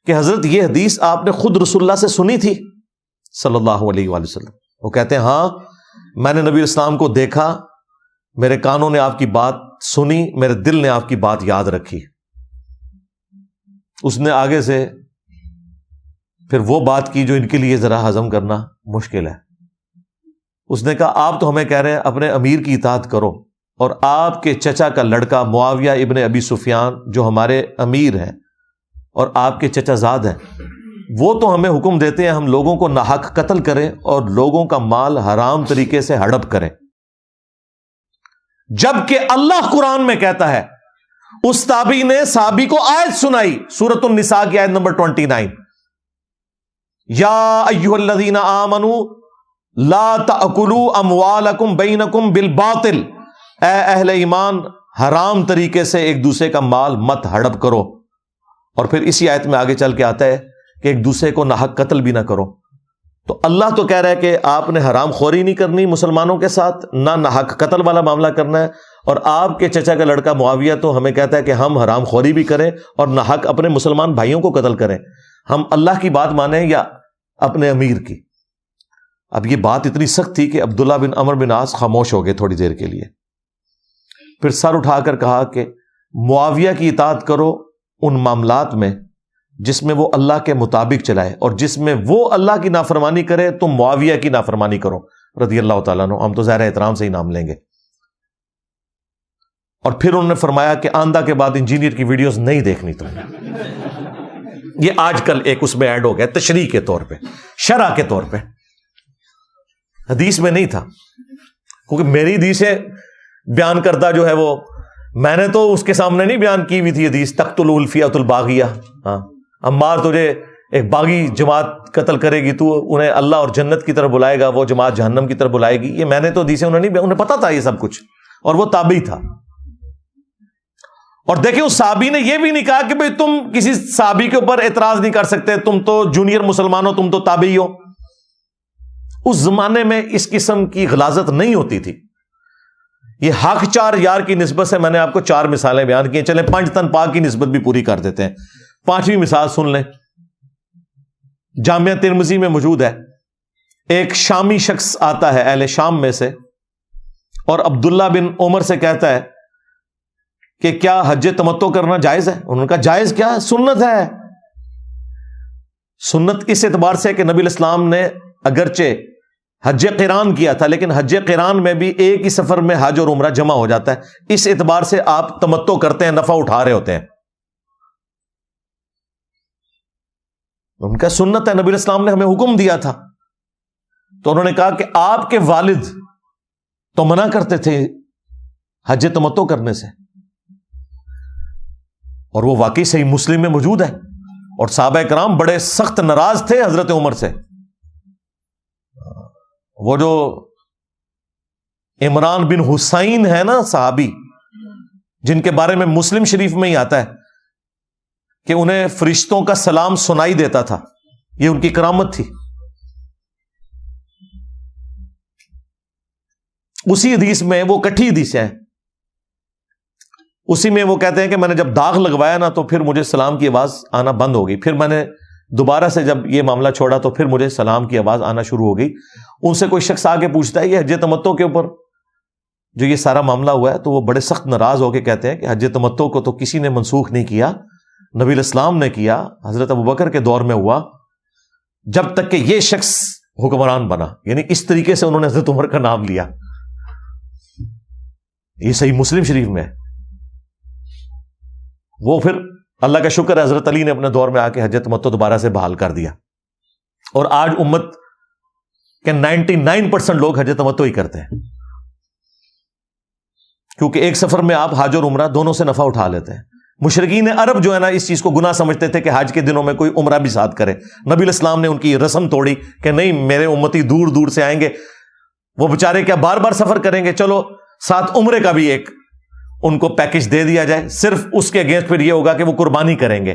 کہ حضرت یہ حدیث آپ نے خود رسول اللہ سے سنی تھی صلی اللہ علیہ وآلہ وسلم؟ وہ کہتے ہیں ہاں، میں نے نبی اسلام کو دیکھا، میرے کانوں نے آپ کی بات سنی، میرے دل نے آپ کی بات یاد رکھی۔ اس نے آگے سے پھر وہ بات کی جو ان کے لیے ذرا ہضم کرنا مشکل ہے۔ اس نے کہا آپ تو ہمیں کہہ رہے ہیں اپنے امیر کی اطاعت کرو، اور آپ کے چچا کا لڑکا معاویہ ابن ابی سفیان جو ہمارے امیر ہیں اور آپ کے چچا زاد ہیں، وہ تو ہمیں حکم دیتے ہیں ہم لوگوں کو ناحق قتل کریں اور لوگوں کا مال حرام طریقے سے ہڑپ کریں، جبکہ اللہ قرآن میں کہتا ہے۔ اس تابعی نے صحابی کو آیت سنائی، سورۃ النساء کی آیت نمبر 29، یا ایھا الذین آمنوا لا تأکلوا اموالکم بینکم بالباطل، اے اہل ایمان حرام طریقے سے ایک دوسرے کا مال مت ہڑپ کرو۔ اور پھر اسی آیت میں آگے چل کے آتا ہے کہ ایک دوسرے کو ناحق قتل بھی نہ کرو۔ تو اللہ تو کہہ رہا ہے کہ آپ نے حرام خوری نہیں کرنی مسلمانوں کے ساتھ، نہ ناحق قتل والا معاملہ کرنا ہے، اور آپ کے چچا کا لڑکا معاویہ تو ہمیں کہتا ہے کہ ہم حرام خوری بھی کریں اور ناحق اپنے مسلمان بھائیوں کو قتل کریں۔ ہم اللہ کی بات مانیں یا اپنے امیر کی؟ اب یہ بات اتنی سخت تھی کہ عبداللہ بن عمر بن عاص خاموش ہو گئے تھوڑی دیر کے لیے، پھر سر اٹھا کر کہا کہ معاویہ کی اطاعت کرو ان معاملات میں جس میں وہ اللہ کے مطابق چلائے، اور جس میں وہ اللہ کی نافرمانی کرے تم معاویہ کی نافرمانی کرو رضی اللہ تعالیٰ عنہ۔ ہم تو ظاہر احترام سے ہی نام لیں گے۔ اور پھر انہوں نے فرمایا کہ آندہ کے بعد انجینئر کی ویڈیوز نہیں دیکھنی تم نے۔ یہ آج کل ایک اس میں ایڈ ہو گیا تشریح کے طور پہ، شرح کے طور پہ، حدیث میں نہیں تھا، کیونکہ میری حدیث سے بیان کردہ جو ہے وہ میں نے تو اس کے سامنے نہیں بیان کی ہوئی تھی حدیث تقتل الفیۃ الباغیہ۔ ہاں، عمار تجھے ایک باغی جماعت قتل کرے گی، تو انہیں اللہ اور جنت کی طرف بلائے گا، وہ جماعت جہنم کی طرف بلائے گی، یہ میں نے تو حدیثیں انہیں پتا تھا یہ سب کچھ، اور وہ تابعی تھا۔ اور دیکھیں اس صحابی نے یہ بھی نہیں کہا کہ بھئی تم کسی صحابی کے اوپر اعتراض نہیں کر سکتے، تم تو جونیئر مسلمان ہو، تم تو تابعی ہو۔ اس زمانے میں اس قسم کی غلاظت نہیں ہوتی تھی۔ یہ حق 4 یار کی نسبت سے میں نے آپ کو 4 مثالیں بیان کی ہیں، چلیں 5 تن پاک کی نسبت بھی پوری کر دیتے ہیں۔ 5ویں مثال سن لیں، جامعہ ترمذی میں موجود ہے۔ ایک شامی شخص آتا ہے اہل شام میں سے، اور عبداللہ بن عمر سے کہتا ہے کہ کیا حج تمتع کرنا جائز ہے؟ انہوں نے کہا جائز کیا ہے، سنت ہے۔ سنت اس اعتبار سے کہ نبی الاسلام نے اگرچہ حج قران کیا تھا، لیکن حج قران میں بھی ایک ہی سفر میں حج اور عمرہ جمع ہو جاتا ہے، اس اعتبار سے آپ تمتع کرتے ہیں، نفع اٹھا رہے ہوتے ہیں۔ ان کا سنت ہے، نبی الاسلام نے ہمیں حکم دیا تھا۔ تو انہوں نے کہا کہ آپ کے والد تو منع کرتے تھے حج تمتع کرنے سے، اور وہ واقعی صحیح مسلم میں موجود ہے، اور صحابہ کرام بڑے سخت ناراض تھے حضرت عمر سے۔ وہ جو عمران بن حسین ہے نا صحابی، جن کے بارے میں مسلم شریف میں ہی آتا ہے کہ انہیں فرشتوں کا سلام سنائی دیتا تھا، یہ ان کی کرامت تھی. اسی حدیث میں، وہ کٹھی حدیث ہے، اسی میں وہ کہتے ہیں کہ میں نے جب داغ لگوایا نا تو پھر مجھے سلام کی آواز آنا بند ہو گئی، پھر میں نے دوبارہ سے جب یہ معاملہ چھوڑا تو پھر مجھے سلام کی آواز آنا شروع ہو گئی. ان سے کوئی شخص آ کے پوچھتا ہے یہ حج تمتع کے اوپر جو یہ سارا معاملہ ہوا ہے، تو وہ بڑے سخت ناراض ہو کے کہتے ہیں کہ حج تمتع کو تو کسی نے منسوخ نہیں کیا، نبی الاسلام نے کیا، حضرت ابوبکر کے دور میں ہوا، جب تک کہ یہ شخص حکمران بنا. یعنی اس طریقے سے انہوں نے حضرت عمر کا نام لیا. یہ صحیح مسلم شریف میں ہے. وہ پھر اللہ کا شکر ہے حضرت علی نے اپنے دور میں آ کے حج تمتع دوبارہ سے بحال کر دیا، اور آج امت کے 99% لوگ حج تمتع ہی کرتے ہیں، کیونکہ ایک سفر میں آپ حج اور عمرہ دونوں سے نفع اٹھا لیتے ہیں. مشرکین عرب جو ہے نا اس چیز کو گناہ سمجھتے تھے کہ حج کے دنوں میں کوئی عمرہ بھی ساتھ کرے. نبی الاسلام نے ان کی رسم توڑی کہ نہیں، میرے امتی دور دور سے آئیں گے، وہ بیچارے کیا بار بار سفر کریں گے، چلو ساتھ عمرے کا بھی ایک ان کو پیکج دے دیا جائے. صرف اس کے اگینسٹ پھر یہ ہوگا کہ وہ قربانی کریں گے،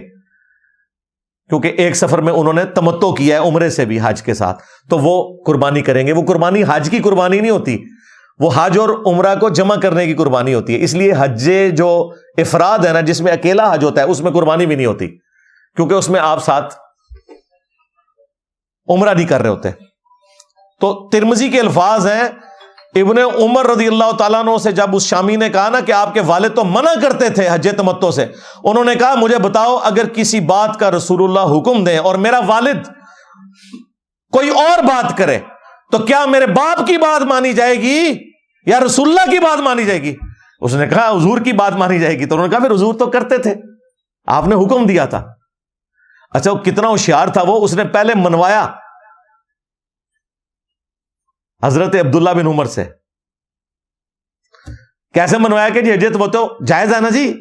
کیونکہ ایک سفر میں انہوں نے تمتع کیا ہے عمرے سے بھی حج کے ساتھ، تو وہ قربانی کریں گے. وہ قربانی حج کی قربانی نہیں ہوتی، وہ حج اور عمرہ کو جمع کرنے کی قربانی ہوتی ہے. اس لیے حج جو افراد ہے نا، جس میں اکیلا حج ہوتا ہے، اس میں قربانی بھی نہیں ہوتی، کیونکہ اس میں آپ ساتھ عمرہ نہیں کر رہے ہوتے. تو ترمذی کے الفاظ ہیں، ابن عمر رضی اللہ تعالیٰ عنہ سے جب اس شامی نے کہا نا کہ آپ کے والد تو منع کرتے تھے حج تمتع سے، انہوں نے کہا مجھے بتاؤ اگر کسی بات کا رسول اللہ حکم دیں اور میرا والد کوئی اور بات کرے تو کیا میرے باپ کی بات مانی جائے گی یا رسول اللہ کی بات مانی جائے گی؟ اس نے کہا حضور کی بات مانی جائے گی. تو انہوں نے کہا پھر حضور تو کرتے تھے، آپ نے حکم دیا تھا. اچھا وہ کتنا ہوشیار تھا، وہ اس نے پہلے منوایا حضرت عبداللہ بن عمر سے. کیسے منوایا کہ جی حج تمتع جائز ہے نا جی،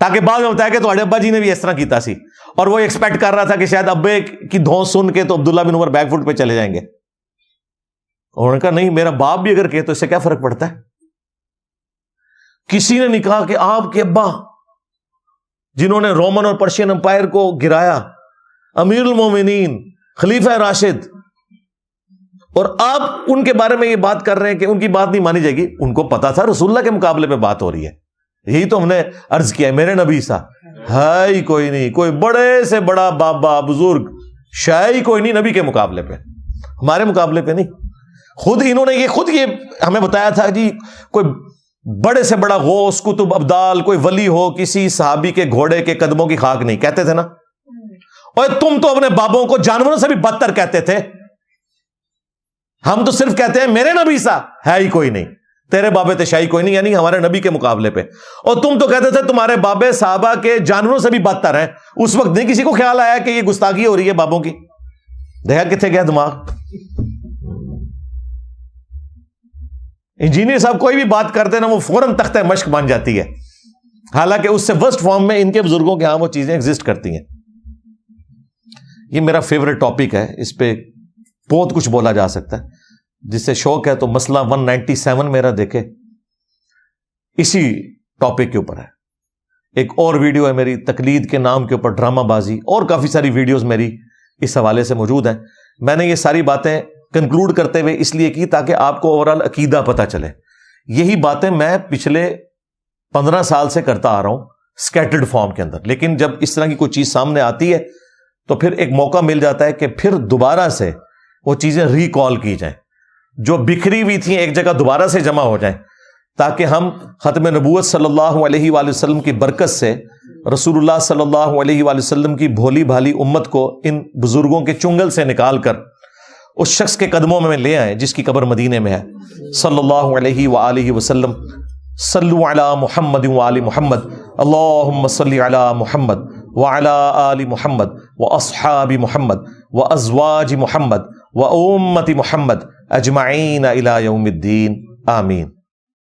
تاکہ بعد میں بتایا کہ تو ابا جی نے بھی اس طرح کیتا سی، اور وہ ایکسپیکٹ کر رہا تھا کہ شاید ابے کی دھونس سن کے تو عبداللہ بن عمر بیک فٹ پہ چلے جائیں گے. انہوں نے کہا نہیں، میرا باپ بھی اگر کہے تو اس سے کیا فرق پڑتا ہے. کسی نے نہیں کہا کہ آپ کے ابا جنہوں نے رومن اور پرشین امپائر کو گرایا، امیر المومنین، خلیفہ راشد، اور آپ ان کے بارے میں یہ بات کر رہے ہیں کہ ان کی بات نہیں مانی جائے گی. ان کو پتا تھا رسول اللہ کے مقابلے پہ بات ہو رہی ہے. یہی تو ہم نے عرض کیا ہے، میرے نبی سا ہے ہی کوئی نہیں، کوئی بڑے سے بڑا بابا بزرگ شاید ہی کوئی نہیں نبی کے مقابلے پہ، ہمارے مقابلے پہ نہیں. خود انہوں نے یہ ہمیں بتایا تھا جی، کوئی بڑے سے بڑا غوث کتب ابدال کوئی ولی ہو کسی صحابی کے گھوڑے کے قدموں کی خاک نہیں، کہتے تھے نا. اور تم تو اپنے بابوں کو جانوروں سے بھی بدتر کہتے تھے. ہم تو صرف کہتے ہیں میرے نبی سا ہے ہی کوئی نہیں، تیرے بابے تشائی کوئی نہیں، یعنی ہمارے نبی کے مقابلے پہ. اور تم تو کہتے تھے تمہارے بابے صحابہ کے جانوروں سے بھی بدتر ہیں. اس وقت نہیں کسی کو خیال آیا کہ یہ گستاخی ہو رہی ہے بابوں کی. دیکھا کتنے گیا دماغ. انجینئر صاحب کوئی بھی بات کرتے نا وہ فوراً تختہ مشق بن جاتی ہے، حالانکہ اس سے ورسٹ فارم میں ان کے بزرگوں کے ہاں وہ چیزیں ایگزسٹ کرتی ہیں. یہ میرا فیوریٹ ٹاپک ہے، اس پہ بہت کچھ بولا جا سکتا ہے. جس سے شوق ہے تو مسئلہ 197 میرا دیکھے، اسی ٹاپک کے اوپر ہے. ایک اور ویڈیو ہے میری تقلید کے نام کے اوپر، ڈرامہ بازی، اور کافی ساری ویڈیوز میری اس حوالے سے موجود ہیں. میں نے یہ ساری باتیں کنکلوڈ کرتے ہوئے اس لیے کی تاکہ آپ کو اوورال عقیدہ پتہ چلے. یہی باتیں میں پچھلے 15 سال سے کرتا آ رہا ہوں سکیٹرڈ فارم کے اندر، لیکن جب اس طرح کی کوئی چیز سامنے آتی ہے تو پھر ایک موقع مل جاتا ہے کہ پھر دوبارہ سے وہ چیزیں ریکال کی جائیں، جو بکھری ہوئی تھیں ایک جگہ دوبارہ سے جمع ہو جائیں، تاکہ ہم ختم نبوت صلی اللہ علیہ وآلہ وسلم کی برکت سے رسول اللہ صلی اللہ علیہ وآلہ وسلم کی بھولی بھالی امت کو ان بزرگوں کے چنگل سے نکال کر اس شخص کے قدموں میں لے آئیں جس کی قبر مدینے میں ہے، صلی اللہ علیہ وآلہ وسلم. صلو علی محمد وآل محمد، اللہم صلی علی محمد وعلی آل محمد واصحاب محمد وازواج محمد وامت محمد اجمعین الی یوم الدین، آمین.